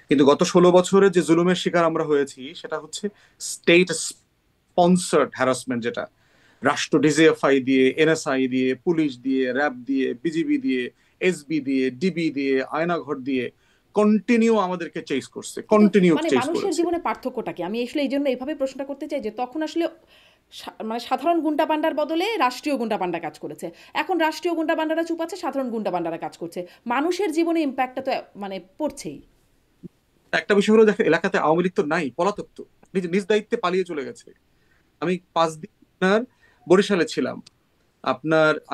কিন্তু গত 16 বছরে যে জুলুমের শিকার আমরা হয়েছি সেটা হচ্ছে স্টেট স্পন্সার্ড হ্যারাসমেন্ট, যেটা রাষ্ট্র ডিজিএফআই দিয়ে, এনএসআই দিয়ে, পুলিশ দিয়ে, র্যাব দিয়ে, বিজিবি দিয়ে, এসবি দিয়ে, ডিবি দিয়ে, আয়নাঘর দিয়ে কন্টিনিউ আমাদেরকে চেস করছে, কিন্তু কন্টিনিউ মানে চেস মানুষের করেছে। জীবনে পার্থক্যটা কি? আমি আসলে এই জন্য এইভাবে প্রশ্নটা করতে চাই যে তখন আসলে মানে সাধারণ গুন্ডাপান্ডার বদলে রাষ্ট্রীয় গুন্ডাপান্ডা কাজ করেছে, এখন রাষ্ট্রীয় গুন্ডাপান্ডারা চুপ আছে, সাধারণ গুন্ডাপান্ডারা কাজ করছে, মানুষের জীবনে ইম্প্যাক্টটা তো মানে পড়ছেই। একটা বিষয় হলো, দেখেন এলাকাতে আওয়ামী লীগ তো নাই, পলাতক তো, নিজ নিজ দায়িত্বে পালিয়ে চলে গেছে। আমি 5 দিন আপনার বরিশালে ছিলাম।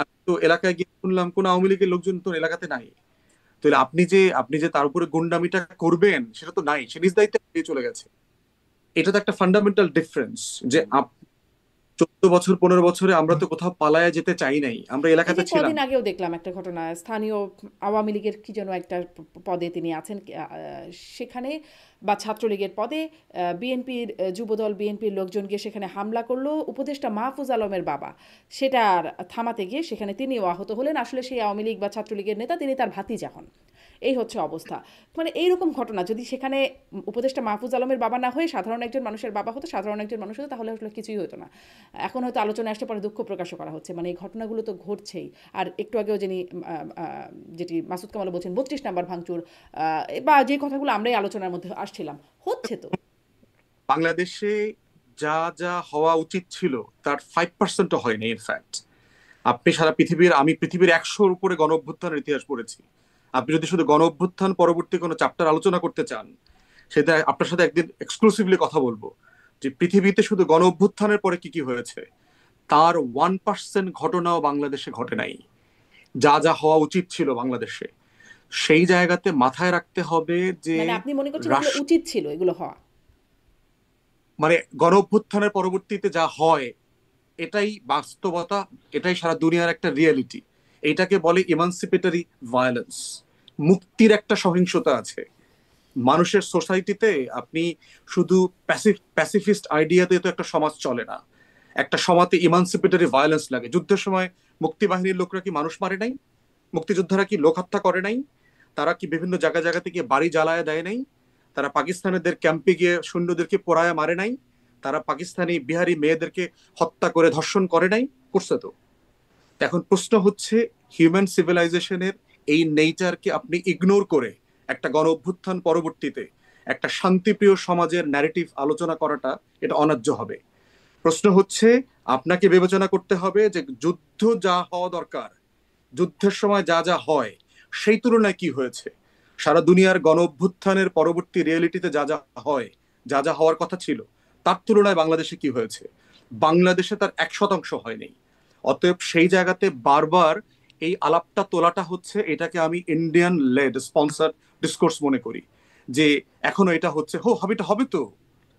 আমি তো এলাকায় গিয়ে শুনলাম কোন আওয়ামী লীগের লোকজন তো এলাকাতে নাই। তাহলে আপনি যে তার উপরে গুন্ডামিটা করবেন সেটা তো নাই, সে নিজ দায়িত্বে পালিয়ে চলে গেছে। এটা তো একটা ফান্ডামেন্টাল ডিফারেন্স, যে 14 বছর 15 বছরে আমরা তো কোথাও পালায়া যেতে চাই নাই, আমরা এই এলাকাতে যে ছিলাম। কদিন আগেও দেখলাম একটা ঘটনা, স্থানীয় আওয়ামী লীগের কি যেন একটা পদে তিনি আছেন, সেখানে বা ছাত্রলীগের পদে বিএনপির যুবদল বিএনপির লোকজন গিয়ে সেখানে হামলা করলো, উপদেষ্টা মাহফুজ আলমের বাবা সেটা আর থামাতে গিয়ে সেখানে তিনিও আহত হলেন। আসলে সেই আওয়ামী লীগ বা ছাত্রলীগের নেতা, তিনি তার ভাতিজা হন। এই হচ্ছে অবস্থা। মানে এইরকম ঘটনা যদি সেখানে উপদেষ্টা মাহফুজ আলমের বাবা না হয়ে সাধারণ একজন মানুষের বাবা হতো, সাধারণ একজন মানুষ হতো, তাহলে আসলে কিছুই হতো না। এখন হয়তো আলোচনায় আসতে পরে দুঃখ প্রকাশও করা হচ্ছে, মানে এই ঘটনাগুলো তো ঘটছেই। আর একটু আগেও যেটি মাসুদ কামাল বলছেন 32 নাম্বার ভাঙচুর, বা যে কথাগুলো আমরাই আলোচনার মধ্যে আসছিলাম, হচ্ছে তো। বাংলাদেশে যা যা হওয়া উচিত ছিল তার 5%ও হয়নি ইনফ্যাক্ট। আমি পৃথিবীর 100-র উপরে গণ অভ্যুত্থানের ইতিহাস পড়েছি। আপনি যদি শুধু গণ অভ্যুত্থান পরবর্তী কোনো চ্যাপ্টার আলোচনা করতে চান, সেটা আপনার সাথে একদিন এক্সক্লুসিভলি কথা বলবো, যে পৃথিবীতে শুধু গণ অভ্যুত্থানের পরে কি কি হয়েছে, তার 1% ঘটনাও বাংলাদেশে ঘটে নাই। যা যা হওয়া উচিত ছিল বাংলাদেশে, সেই জায়গাতে মাথায় রাখতে হবে যে মানে আপনি মনে করছেন এগুলো রাষ্ট্র, উচিত ছিল, এগুলো হওয়া? মানে গণ অভ্যুত্থানের পরবর্তীতে যা হয় এটাই বাস্তবতা, এটাই সারা দুনিয়ার একটা রিয়েলিটি। এটাকে বলে ইমানসিপেটরি ভায়োলেন্স। মুক্তির একটা সহিংসতা আছে মানুষের সোসাইটিতে। আপনি শুধু প্যাসিফিস্ট আইডিয়াতে তো একটা সমাজ চলে না, একটা সমাজে ইমানসিপেটরি ভায়োলেন্স লাগে। যুদ্ধের সময় মুক্তিবাহিনীর লোকরা কি মানুষ মারে নাই? মুক্তিযোদ্ধারা কি লোক হত্যা করে নাই? তারা কি বিভিন্ন জায়গাতে গিয়ে বাড়ি জ্বালায় দেয় নাই? তারা পাকিস্তানিদের ক্যাম্পে গিয়ে সৈন্যদেরকে পোড়ায় মারে নাই? তারা পাকিস্তানি বিহারি মেয়েদেরকে হত্যা করে ধর্ষণ করে নাই? করছে তো। এখন প্রশ্ন হচ্ছে, হিউম্যান সিভিলাইজেশনের এই নেচারকে আপনি ইগনোর করে একটা গণ অভ্যুত্থান পরবর্তীতে একটা শান্তিপ্রিয় সমাজের ন্যারেটিভ আলোচনা করাটা এটা অন্যায্য হবে। প্রশ্ন হচ্ছে, আপনাকে বিবেচনা করতে হবে যে যুদ্ধ যা হওয়া দরকার, যুদ্ধের সময় যা যা হয় সেই তুলনায় কি হয়েছে। সারা দুনিয়ার গণ অভ্যুত্থানের পরবর্তী রিয়েলিটিতে যা যা হয়, যা যা হওয়ার কথা ছিল, তার তুলনায় বাংলাদেশে কি হয়েছে? বাংলাদেশে তার 1% হয়নি। অতএব সেই জায়গাতে বারবার এই আলাপটা তোলাটা হচ্ছে, এটাকে আমি ইন্ডিয়ান লেড স্পন্সার ডিসকোর্স মনে করি। যে এখনো এটা হচ্ছে, হবে তো।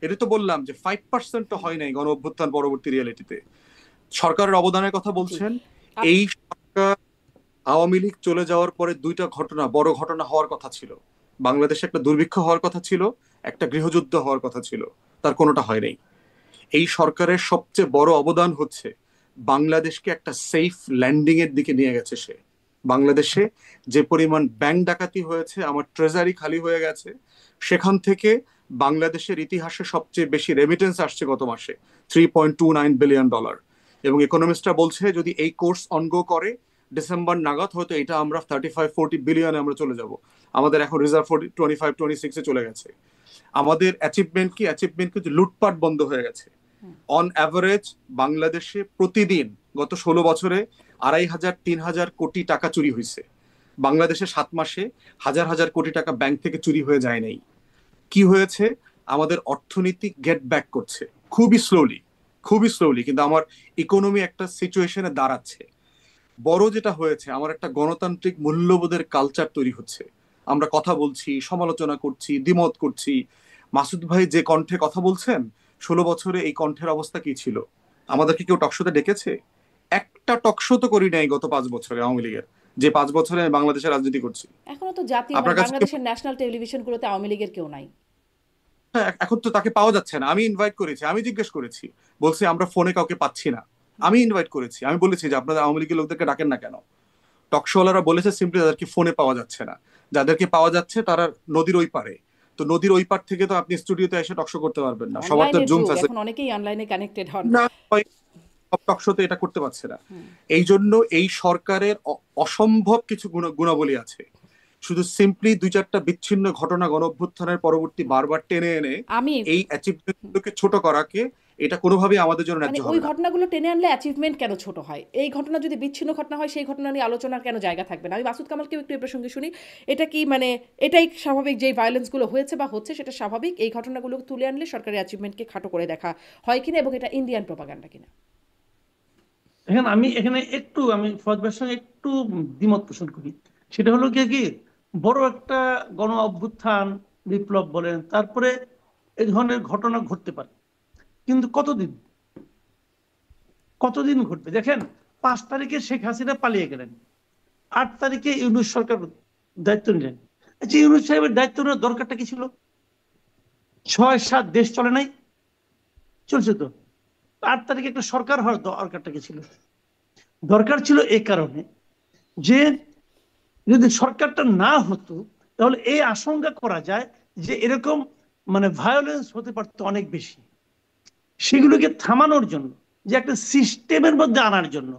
এটা তো বললাম যে 5% হয় নাই গণ অভ্যুত্থান পরবর্তী রিয়েলিটিতে। সরকারের অবদানের কথা জি। বলছেন। এই সরকার, আওয়ামী লীগ চলে যাওয়ার পরে দুইটা ঘটনা, বড় ঘটনা হওয়ার কথা ছিল। বাংলাদেশে একটা দুর্ভিক্ষ হওয়ার কথা ছিল, একটা গৃহযুদ্ধ হওয়ার কথা ছিল, তার কোনোটা হয় নাই। এই সরকারের সবচেয়ে বড় অবদান হচ্ছে বাংলাদেশকে একটা সেফ ল্যান্ডিং এর দিকে নিয়ে গেছে সে। বাংলাদেশে যে পরিমাণ ব্যাংক ডাকাতি হয়েছে, আমার ট্রেজারি খালি হয়ে গেছে, সেখান থেকে বাংলাদেশের ইতিহাসে সবচেয়ে বেশি রেমিটেন্স আসছে গত মাসে, $3.29 বিলিয়ন। এবং ইকোনমিস্টরা বলছে যদি এই কোর্স অনগো করে, ডিসেম্বর নাগাদ হয়তো এটা আমরা 35-40 বিলিয়নে আমরা চলে যাব। আমাদের এখন রিজার্ভ 25-26-এ চলে গেছে। আমাদের অ্যাচিভমেন্ট কি? অ্যাচিভমেন্ট কিন্তু লুটপাট বন্ধ হয়ে গেছে। অন অ্যাভারেজ বাংলাদেশে প্রতিদিন গত 16 বছরে 2500-3000 কোটি টাকা চুরি হয়েছে। বাংলাদেশে 7 মাসে হাজার হাজার কোটি টাকা ব্যাংক থেকে চুরি হয়ে যায় নাই। কি হয়েছে? আমাদের অর্থনীতি গেট ব্যাক করছে খুবই স্লোলি, খুবই স্লোলি, কিন্তু আমার ইকোনমি একটা সিচুয়েশনে দাঁড়াচ্ছে। বড় যেটা হয়েছে, আমার একটা গণতান্ত্রিক মূল্যবোধের কালচার তৈরি হচ্ছে। আমরা কথা বলছি, সমালোচনা করছি, দ্বিমত করছি। মাসুদ ভাই যে কণ্ঠে কথা বলছেন, 16 বছরে এই কণ্ঠের অবস্থা কি ছিল? আমাদেরকে কেউ টকশোতে ডেকেছে? একটা টকশো তো করি নাই গত 5 বছরে আওয়ামী লীগের, যে 5 বছরে আমি বাংলাদেশে রাজনীতি করছি। এখনো তো জাতীয় মানে আপনার কাছে বাংলাদেশের ন্যাশনাল টেলিভিশনগুলোতে আওয়ামী লীগের কেউ নাই। হ্যাঁ, এখন তো তাকে পাওয়া যাচ্ছে না। আমি ইনভাইট করেছি, আমি জিজ্ঞেস করেছি, বলছে আমরা ফোনে কাউকে পাচ্ছি না। আমি ইনভাইট করেছি, আমি বলেছি যে আপনাদের আওয়ামী লীগের লোকদেরকে ডাকেন না কেন। টকশোওয়ালারা বলেছে সিম্পলি তাদেরকে ফোনে পাওয়া যাচ্ছে না, যাদেরকে পাওয়া যাচ্ছে তারা নদীর ওই পারে। তো নদীর ওই পার থেকে তো আপনি স্টুডিওতে এসে টকশো করতে পারবেন না, সবার তো অনলাইনের জুম যুগ, এখন ফ্যাসিলিটি অনেকেই অনলাইনে কানেক্টেড হন। না, সব টকশোতে এটা করতে পারছে না। এই জন্য এই সরকারের অসম্ভব কিছু গুণাবলী আছে, শুধু সিম্পলি দুই চারটা বিচ্ছিন্ন ঘটনা গণ অভ্যুত্থানের পরবর্তী বারবার টেনে এনে আমি এই অ্যাচিভমেন্টগুলোকে ছোট করাকে, এটা কোনোভাবেই আমাদের জন্য মানে ন্যায্য ওই হবে না। ঘটনাগুলো টেনে আনলে অ্যাচিভমেন্ট কেন ছোট হয়? এই ঘটনা যদি বিচ্ছিন্ন ঘটনা হয়, সেই ঘটনা নিয়ে আলোচনার কেন জায়গা থাকবে না? আমি মাসুদ কামালকেও একটু এ প্রসঙ্গে শুনি। এটা কি মানে এটাই স্বাভাবিক, যেই ভায়োলেন্সগুলো হয়েছে বা হচ্ছে সেটা স্বাভাবিক, এই ঘটনাগুলো তুলে আনলে সরকারি অ্যাচিভমেন্টকে খাটো করে দেখা হয় কিনা, এবং এটা ইন্ডিয়ান প্রপাগান্ডা কিনা? আমি ফজল ভাইয়ের সঙ্গে একটু দ্বিমত পোষণ করি। সেটা হলো কি বড় একটা গণ অভ্যুত্থান, বিপ্লব বলেন, তারপরে এই ধরনের ঘটনা ঘটতে পারে, কিন্তু কতদিন কতদিন ঘটবে? দেখেন, 5 তারিখে শেখ হাসিনা পালিয়ে গেলেন, 8 তারিখে ইউনূস সরকার দায়িত্ব নিলেন। আচ্ছা, ইউনূস সাহেবের দায়িত্ব নেওয়ার দরকারটা কি ছিল? 6-7 দেশ চলে নাই? চলছে তো। 8 তারিখে একটা সরকার হওয়ার দরকারটা কি ছিল? দরকার ছিল এই কারণে যে যদি সরকারটা না হতো, তাহলে এই আশঙ্কা করা যায় যে এরকম মানে ভায়োলেন্স হতে পারতো অনেক বেশি। সেগুলোকে থামানোর জন্য, যে একটা সিস্টেমের মধ্যে আনার জন্য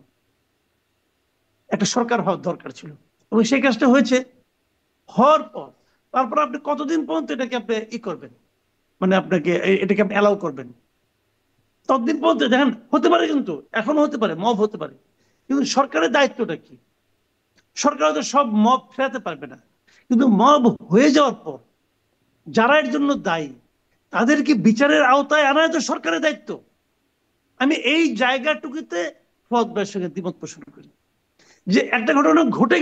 একটা সরকার হওয়ার দরকার ছিল, এবং সেই কাজটা হয়েছে। হওয়ার পর তারপর আপনি কতদিন পর্যন্ত এটাকে আপনি করবেন, মানে আপনাকে এটাকে আপনি অ্যালাউ করবেন? ততদিন পর্যন্ত দেখেন, হতে পারে, কিন্তু এখনো হতে পারে, মব হতে পারে, কিন্তু সরকারের দায়িত্বটা কি? সরকার তো সব মব ফেরাতে পারবে না, কিন্তু মব হয়ে যাওয়ার পর যারা এর জন্য দায়ী তাদেরকে বিচারের আওতায় আনা তো সরকারের দায়িত্ব। আমি এই জায়গাটুকুতে ফজল ভাইয়ের সঙ্গে দ্বিমত পোষণ করি, যে একটা ঘটনা ঘটে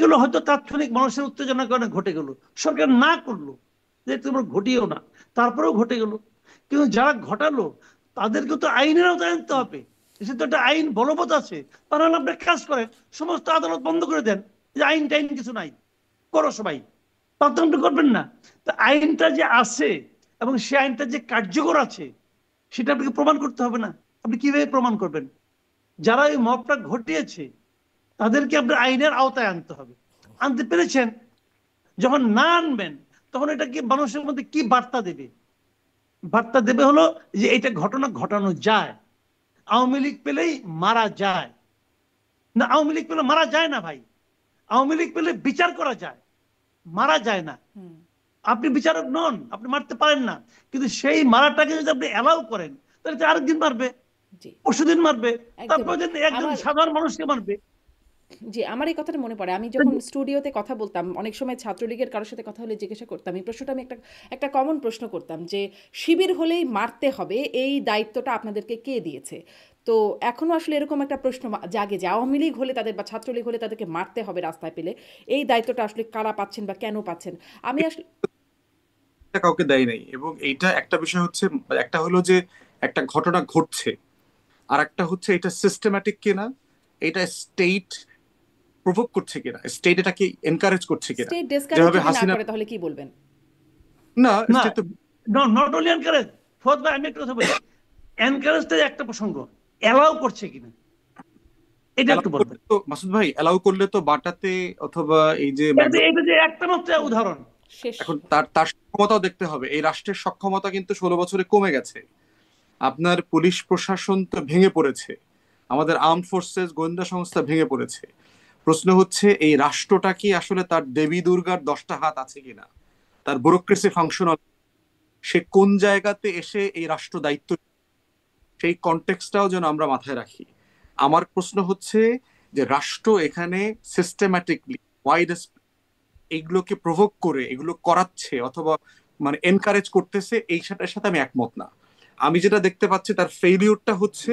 গেল হয়তো তাৎক্ষণিক মানুষের উত্তেজনার কারণে ঘটে গেল, সরকার না করলো, যে তোমরা ঘটিও না, তারপরেও ঘটে গেল, কিন্তু যারা ঘটালো তাদেরকে তো আইনের আওতায় আনতে হবে। দেশে তো একটা আইন বলবৎ আছে। তারা আপনার কাজ করেন, সমস্ত আদালত বন্ধ করে দেন, যে আইন টাইন কিছু নাই, করো সবাই। তা তো আপনি করবেন না। তো আইনটা যে আছে এবং সে আইনটা যে কার্যকর আছে, সেটা আপনাকে প্রমাণ করতে হবে না? আপনি কিভাবে প্রমাণ করবেন? যারা এই মবটা ঘটিয়েছে তাদেরকে আপনার আইনের আওতায় আনতে হবে। আনতে পেরেছেন? যখন না আনবেন, তখন এটা কি মানুষের মধ্যে কি বার্তা দেবে? বার্তা দেবে হলো যে এটা ঘটনা ঘটানো যায়, আওয়ামী লীগ পেলেই মারা যায় না। আওয়ামী লীগ পেলে মারা যায় না ভাই। আওয়ামী লীগ পেলে বিচার করা যায়, মারা যায় না। আপনি বিচারক নন, আপনি মারতে পারেন না, কিন্তু সেই মারাটাকে যদি আপনি অ্যালাউ করেন, তাহলে তো আরেকদিন মারবে, জি, পরশুদিন মারবে, তারপর একদমই। একজন আমার সাধারণ মানুষকে মারবে। জি, আমার এই কথাটা মনে পড়ে। আমি যখন স্টুডিওতে কথা বলতাম, অনেক সময় ছাত্রলীগের কারোর সাথে কথা হলে জিজ্ঞাসা করতাম, এই প্রশ্নটা আমি একটা একটা কমন প্রশ্ন করতাম যে, শিবির হলেই মারতে হবে, এই দায়িত্বটা আপনাদেরকে কে দিয়েছে? তো এখনো আসলে এরকম একটা প্রশ্ন জাগে যে আওয়ামী লীগ হলে তাদের বা ছাত্রলীগ হলে তাদেরকে মারতে হবে রাস্তায় পেলে, এই দায়িত্বটা আসলে কারা পাচ্ছেন বা কেন পাচ্ছেন? আমি আসলে এটা কাউকে দেয় নাই। এবং এইটা একটা বিষয় হচ্ছে, একটা হলো যে একটা ঘটনা ঘটছে, আর একটা হচ্ছে এটা সিস্টেম্যাটিক কিনা, এটা স্টেট প্রভোক করছে কিনা, স্টেট এটাকে এনকারেজ করছে কিনা। স্টেট ডিসকারেজ যেভাবে যদি না হাসিনা, করে তাহলে কি বলবেন? না না, স্টেট তো নট অনলি এনকারেজ। ফোর্থ ভাই, আমি একটা কথা বলি, এনকারেজটা একটা প্রসঙ্গ, অ্যালাউ করছে কিনা এটা অ্যালাউ একটু করলে বলবেন। তো, মাসুদ ভাই, অ্যালাউ করলে তো বাটাতে অথবা এই যে এটা যে একটা মাত্র উদাহরণ। শেষ। এখন তার তার সক্ষমতাও দেখতে হবে। এই রাষ্ট্রের সক্ষমতা কিন্তু 16 বছরে কমে গেছে। আপনার পুলিশ প্রশাসন তো ভেঙে পড়েছে, আমাদের আর্ম ফোর্সেস গোয়েন্দা সংস্থা ভেঙে পড়েছে। প্রশ্ন হচ্ছে এই রাষ্ট্রটা কি আসলে তার দেবী দুর্গার 10টা হাত আছে কিনা, তার ব্যুরোক্রেসি ফাংশনাল, সে কোন জায়গাতে এসে এই রাষ্ট্র দায়িত্ব, সেই কনটেক্সটটাও যেন আমরা মাথায় রাখি। আমার প্রশ্ন হচ্ছে যে রাষ্ট্র এখানে সিস্টেম্যাটিকলি ওয়াইড এইগুলোকে প্রভোক করে এগুলো করাচ্ছে অথবা মানে এনকারেজ করতেছে, এই সাথে সাথে আমি একমত না। আমি যেটা দেখতে পাচ্ছি তার ফেইলিউরটা হচ্ছে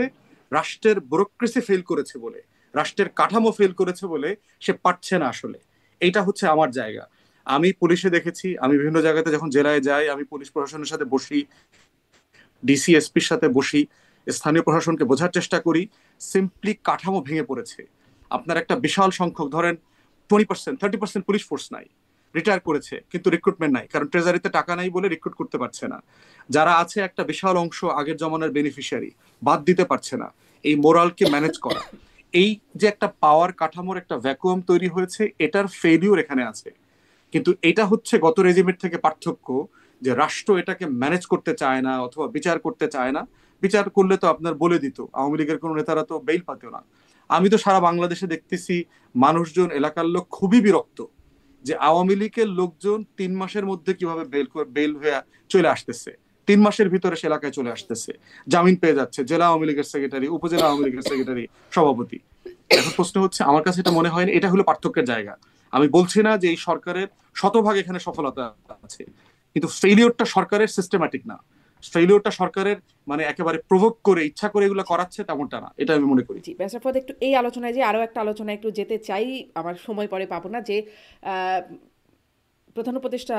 রাষ্ট্রের ব্যুরোক্রেসি ফেল করেছে বলে, রাষ্ট্রের কাঠামো ফেল করেছে বলে সে পারছে না আসলে। এইটা হচ্ছে আমার জায়গা। আমি পুলিশে দেখেছি, আমি বিভিন্ন জায়গাতে যখন জেলায় যাই, আমি পুলিশ প্রশাসনের সাথে বসি, ডিসি এসপির সাথে বসি, স্থানীয় প্রশাসনকে বোঝার চেষ্টা করি, সিম্পলি কাঠামো ভেঙে পড়েছে। আপনার একটা বিশাল সংখ্যক, ধরেন 20% 30% পুলিশ ফোর্স নাই, রিটায়ার করেছে, কিন্তু রিক্রুটমেন্ট নাই, কারণ ট্রেজারিতে টাকা নাই বলে রিক্রুট করতে পারছে না। যারা আছে একটা বিশাল অংশ আগের জমানার বেনিফিশিয়ারি, বাদ দিতে পারছে না। এই মোরালকে ম্যানেজ করা, এই যে একটা পাওয়ার কাঠামোর একটা ভ্যাকুয়াম তৈরি হয়েছে, এটার ফেলিউর এখানে আছে। কিন্তু এটা হচ্ছে গত রেজিমের থেকে পার্থক্য, যে রাষ্ট্র এটাকে ম্যানেজ করতে চায় না অথবা বিচার করতে চায় না। বিচার করলে তো আপনার বলে দিত, আওয়ামী লীগের কোনো নেতারা তো বেইল পাতেও না। আমি তো সারা বাংলাদেশে দেখতেছি মানুষজন, এলাকার লোক খুবই বিরক্ত যে আওয়ামী লীগের লোকজন 3 মাসের মধ্যে কিভাবে বেল হয়ে চলে আসতেছে, 3 মাসের ভিতরে সে এলাকায় চলে আসতেছে, জামিন পেয়ে যাচ্ছে, জেলা আওয়ামী লীগের সেক্রেটারি, উপজেলা আওয়ামী লীগের সেক্রেটারি, সভাপতি। এখন প্রশ্ন হচ্ছে, আমার কাছে এটা মনে হয়নি এটা হলো পার্থক্যের জায়গা। আমি বলছি না যে এই সরকারের শতভাগ এখানে সফলতা আছে, কিন্তু ফেলিওরটা সরকারের সিস্টেম্যাটিক না। ফেলিওরটা সরকারের মানে একেবারে প্রভোগ করে ইচ্ছা করে এগুলো করাচ্ছে তেমনটা না, এটা আমি মনে করি। জি, বেসারফত একটু এই আলোচনায় যে আরও একটা আলোচনায় একটু যেতে চাই, আমার সময় পরে পাবো না, যে আহ, প্রধান উপদেষ্টা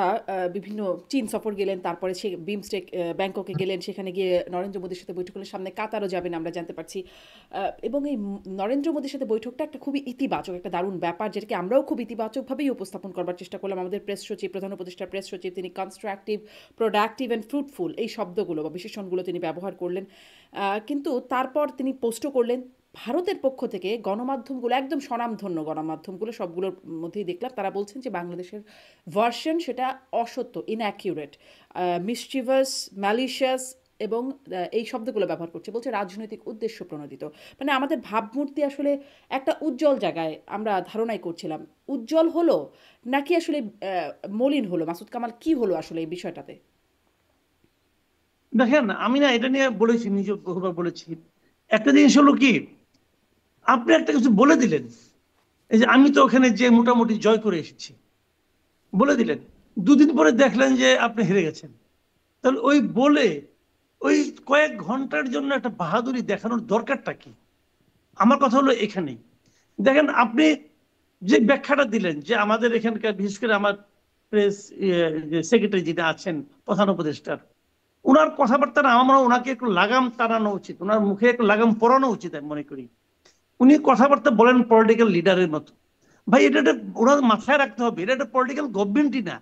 বিভিন্ন চীন সফর গেলেন, তারপরে সে বিমস্টেক ব্যাংককে গেলেন, সেখানে গিয়ে নরেন্দ্র মোদীর সাথে বৈঠক করলেন, সামনে কাতারও যাবেন আমরা জানতে পারছি। এবং এই নরেন্দ্র মোদীর সাথে বৈঠকটা একটা খুবই ইতিবাচক, একটা দারুণ ব্যাপার, যেটাকে আমরাও খুব ইতিবাচকভাবেই উপস্থাপন করবার চেষ্টা করলাম। আমাদের প্রেস সচিব, প্রধান উপদেষ্টার প্রেস সচিব, তিনি কনস্ট্রাকটিভ, প্রোডাক্টিভ অ্যান্ড ফ্রুটফুল এই শব্দগুলো বা বিশেষণগুলো তিনি ব্যবহার করলেন। কিন্তু তারপর তিনি পোস্টও করলেন। ভারতের পক্ষ থেকে গণমাধ্যমগুলো, একদম স্বনামধন্য গণমাধ্যমগুলো, সবগুলোর মধ্যেই দেখলাম তারা বলছেন যে বাংলাদেশের ভার্সন সেটা অসত্য, ইনঅ্যাকিউরেট, মিসচিভাস, ম্যালিশিয়াস, এবং এই শব্দগুলো ব্যবহার করছে, বলছে রাজনৈতিক উদ্দেশ্য প্রণোদিত। মানে আমাদের ভাবমূর্তি আসলে একটা উজ্জ্বল জায়গায় আমরা ধারণাই করছিলাম, উজ্জ্বল হলো নাকি আসলে মলিন হলো? মাসুদ কামাল, কি হলো আসলে এই বিষয়টাতে? দেখেন, আমি না এটা নিয়ে বলেছি, নিজে বহুবার বলেছি। একটা জিনিস হলো কি, আপনি একটা কিছু বলে দিলেন, এই যে আমি তো ওখানে যে মোটামুটি জয় করে এসেছি বলে দিলেন, 2 দিন পরে দেখলেন যে আপনি হেরে গেছেন। তাহলে ওই বলে ওই কয়েক ঘন্টার জন্য একটা বাহাদুরি দেখানোর দরকারটা কি? আমার কথা হলো এখানেই। দেখেন, আপনি যে ব্যাখ্যাটা দিলেন যে আমাদের এখানকার, বিশেষ করে আমার প্রেস সেক্রেটারি যিনি আছেন, প্রধান উপদেষ্টার, ওনার কথাবার্তা না, আমার মনে হয় ওনাকে একটু লাগাম টানানো উচিত, ওনার মুখে একটু লাগাম পরানো উচিত আমি মনে করি। উনি কথাবার্তা বলেন পলিটিক্যাল লিডারের মতো। ভাই, এটা ওনার মাথায় রাখতে হবে, এটা একটা পলিটিক্যাল গভর্নমেন্টই না।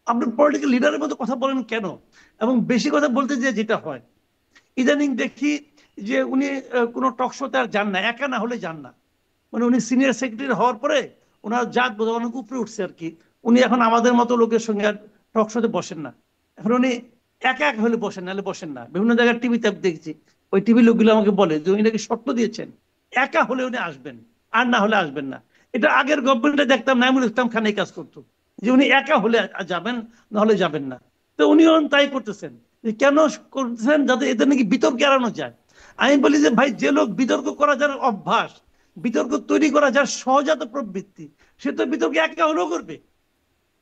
আপনি পলিটিক্যাল লিডারের মতো কথা বলেন কেন? এবং বেশি কথা বলতে যে যেটা হয়, ইদানিং দেখি যে উনি কোনো টক শোতে আর যান না, একা না হলে যান না। মানে উনি সিনিয়র সেক্রেটারি হওয়ার পরে ওনার জাত বোধ অনেক উপরে উঠছে আর কি। উনি এখন আমাদের মতো লোকের সঙ্গে আর টক শোতে বসেন না। এখন উনি একা একা হলে বসেন, নাহলে বসেন না। বিভিন্ন জায়গায় টিভিতে আমি দেখছি, ওই টিভি লোকগুলো আমাকে বলে যে উনি নাকি শর্ত দিয়েছেন, একা হলে উনি আসবেন, আর না হলে আসবেন না। এটা আগের গভর্নমেন্টে দেখতাম নাইমুল ইসলাম খান এই কাজ করতো, যে উনি একা হলে যাবেন, না হলে যাবেন না। তো উনিও তাই করতেছেন। যে কেন করতেছেন? যাতে এদের নাকি বিতর্ক এড়ানো যায়। আমি বলি যে ভাই, যে লোক বিতর্ক করা যার অভ্যাস, বিতর্ক তৈরি করা যার সহজাত প্রবৃত্তি, সে তো বিতর্ক একা হলেও করবে।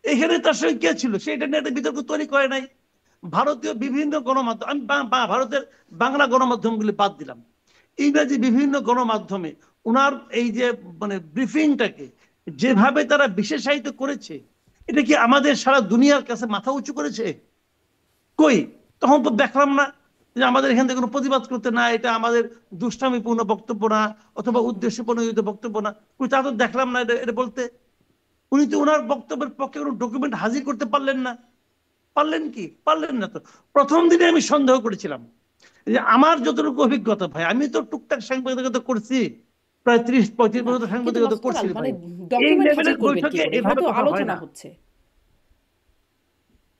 এখানে তার সঙ্গে কে ছিল? সে এটা নিয়ে একটা বিতর্ক তৈরি করে নাই। ভারতীয় বিভিন্ন গণমাধ্যম, আমি ভারতের বাংলা গণমাধ্যমগুলি বাদ দিলাম, ইংরেজি বিভিন্ন গণমাধ্যমে ওনার এই যে মানে ব্রিফিংটাকে যেভাবে তারা বিশেষায়িত করেছে, এটা কি আমাদের সারা দুনিয়ার কাছে মাথা উঁচু করেছে? কই, তখন তো দেখলাম না যে আমাদের এখান থেকে কোনো প্রতিবাদ করতে, না এটা আমাদের দুষ্টামিপূর্ণ বক্তব্য না, অথবা উদ্দেশ্য প্রণোদিত বক্তব্য না, কই তা তো দেখলাম না এটা বলতে। উনি তো ওনার বক্তব্যের পক্ষে কোনো ডকুমেন্ট হাজির করতে পারলেন না। পারলেন কি? পারলেন না তো। প্রথম দিনে আমি সন্দেহ করেছিলাম যে আমার যতটুকু অভিজ্ঞতা, ভাই আমি তো টুকটাক সাংবাদিকতা করছি, প্রায় 30-35 না, বছর কিন্তু সাংবাদিকতা মাসুদ করছি কামাল, মানে ভাই। এই ডকুমেন্ট হাজির লেভেলের করবেন কি বৈঠকে করে? এখানে এভাবে তো কথা হয় আলোচনা না। হচ্ছে।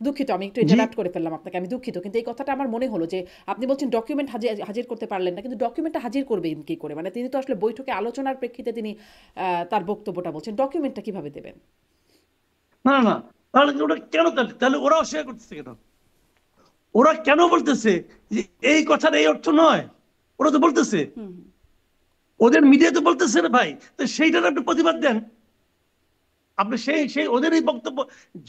দুঃখিত, আমি একটু জি, ইন্টারাপ্ট করে ফেললাম আপনাকে, আমি দুঃখিত, কিন্তু এই কথাটা আমার মনে হলো যে আপনি বলছেন ডকুমেন্ট হাজির হাজির করতে পারলেন না, কিন্তু ডকুমেন্টটা হাজির করবেন কি করে? মানে তিনি তো আসলে বৈঠকে আলোচনার প্রেক্ষিতে তিনি তার বক্তব্যটা বলছেন, ডকুমেন্টটা কিভাবে দেবেন? না না, তাহলে ওরা কেন, তাহলে ওরা অস্বীকার করতেছে কেন? ওরা কেন বলতেছে যে এই কথার এই অর্থ নয়? ওরা তো বলতেছে, হুম। ওদের মিডিয়া তো বলতেছে না ভাই, তো সেইটার আপনি প্রতিবাদ দেন। আপনি সেই সেই ওদের এই বক্তব্য,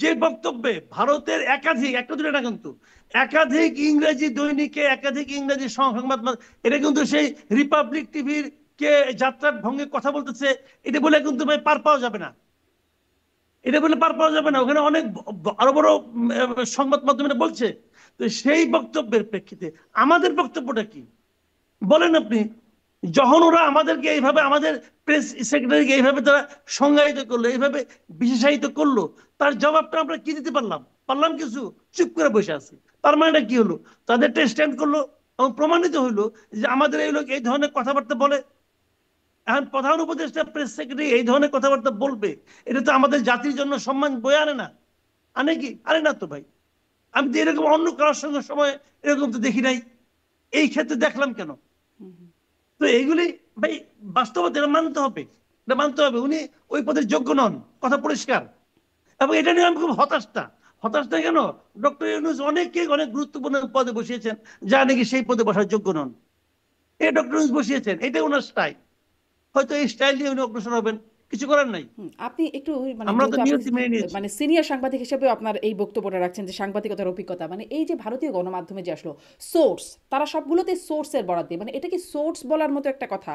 যে বক্তব্যে ভারতের একাধিক, একটা দুটো না কিন্তু একাধিক ইংরেজি দৈনিকে, একাধিক ইংরেজি সংবাদ এটা কিন্তু সেই রিপাবলিক টিভির কে যাত্রার ভঙ্গে কথা বলতেছে, এটা বলে কিন্তু ভাই পার পাওয়া যাবে না। এটা বলে পার পাওয়া যাবে না, ওখানে অনেক আরো বড় সংবাদ মাধ্যমে বলছে। তো সেই বক্তব্যের প্রেক্ষিতে আমাদের বক্তব্যটা কি বলেন আপনি? যখন ওরা আমাদেরকে এইভাবে, আমাদের প্রেস সেক্রেটারিকে এইভাবে তারা সংজ্ঞায়িত করলো, এইভাবে বিশেষায়িত করলো, তার জবাবটা আমরা কি দিতে পারলাম? পারলাম কিছু? চুপ করে বসে আছি। তার মানে কি হলো, তাদেরটা স্ট্যান্ড করলো এবং প্রমাণিত হইলো যে আমাদের এই লোক এই ধরনের কথাবার্তা বলে। এখন প্রধান উপদেষ্টা প্রেস সেক্রেটারি এই ধরনের কথাবার্তা বলবে, এটা তো আমাদের জাতির জন্য সম্মান বয়ে আনে না? আনে কি? আনে না তো ভাই। আমি তো এরকম অন্য কারোর সঙ্গে সময় এরকম তো দেখি নাই, এই ক্ষেত্রে দেখলাম কেন? তো এইগুলি ভাই বাস্তবতা, এটা মানতে হবে, এটা মানতে হবে। উনি ওই পদের যোগ্য নন, কথা পরিষ্কার। এবং এটা নিয়ে আমি খুব হতাশটা কেন, ডক্টর ইউনূস অনেককে অনেক গুরুত্বপূর্ণ পদে বসিয়েছেন যা নাকি সেই পদে বসার যোগ্য নন। এই ডক্টর ইউনূস বসিয়েছেন, এটা ওনার স্টাইল। হয়তো এই স্টাইল দিয়ে উনি অগ্রসর হবেন, কিছু করার নাই। আপনি একটু মানে আমরা তো যেহেতু আপনি নিয়তি মেনে নিয়েছি। মানে সিনিয়র সাংবাদিক হিসেবে আপনার এই বক্তব্যটা রাখছেন যে সাংবাদিকতার অভিজ্ঞতা, মানে এই যে ভারতীয় গণমাধ্যমে যে আসলো সোর্স, তারা সবগুলোতে সোর্সের বরাত দিয়ে, মানে এটা কি সোর্স বলার মতো একটা কথা?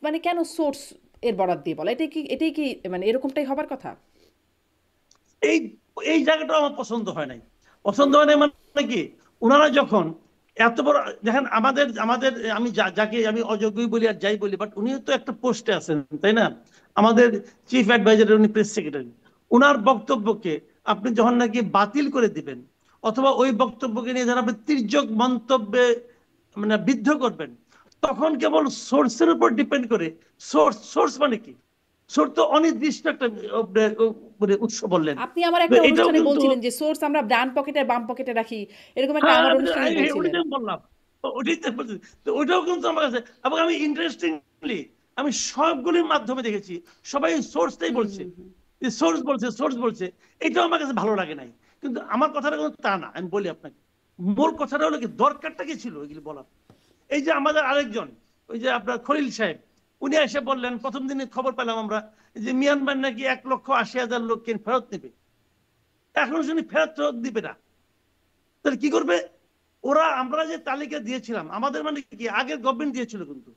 মানে কেন সোর্স এর বরাত দিয়ে বলা? এটাই কি মানে এরকমটাই হবার কথা? এই এই জায়গাটা আমার পছন্দ হয় নাই। পছন্দ হয় নাই মানে কি, ওনারা যখন এত বড়, দেখেন আমাদের আমাদের আমি যাকে আমি অযোগ্যই বলি আর যাই বলি, বাট উনিও তো একটা পোস্টে আছেন, তাই না? আমাদের চিফ অ্যাডভাইজার, উনি প্রেস সেক্রেটারি। ওনার বক্তব্যকে আপনি যখন নাকি বাতিল করে দিবেন, অথবা ওই বক্তব্যকে নিয়ে যারা আপনি তির্যক মন্তব্যে মানে বিদ্ধ করবেন, তখন কেবল সোর্সের উপর ডিপেন্ড করে। সোর্স মানে কি? সোর্স তো অনির্দিষ্ট একটা উৎস বললেন। আপনি আমার তো একটা এটাও অনুষ্ঠানে কিন্তু, বলছিলেন যে সোর্স আমরা ডান পকেটে বাম পকেটে রাখি, এরকম একটা হ্যাঁ আমার অনুষ্ঠানেই বলছিলেন। ওটাই আমি বললাম। ওটাই তো বলছি। তো ওটাও কিন্তু আমার কাছে, এবং আমি ইন্টারেস্টিংলি আমি সবগুলির মাধ্যমে দেখেছি সবাই সোর্সটাই বলছে, সোর্স বলছে। এটাও আমার কাছে ভালো লাগে নাই। কিন্তু আমার কথাটা কিন্তু তা না, আমি বলি আপনাকে, মূল কথাটা হলো কি, দরকারটা কি ছিল এগুলি বলার? এই যে আমাদের আরেকজন, ওই যে আপনার খলিল সাহেব, উনি এসে বললেন, প্রথম দিনে খবর পেলাম আমরা যে মিয়ানমার নাকি 1,80,000 লোককে ফেরত নেবে। এখন শুনি ফেরত দিবে না, তাহলে কি করবে ওরা? আমরা যে তালিকা দিয়েছিলাম, আমাদের মানে কি আগের গভর্নমেন্ট দিয়েছিল, কিন্তু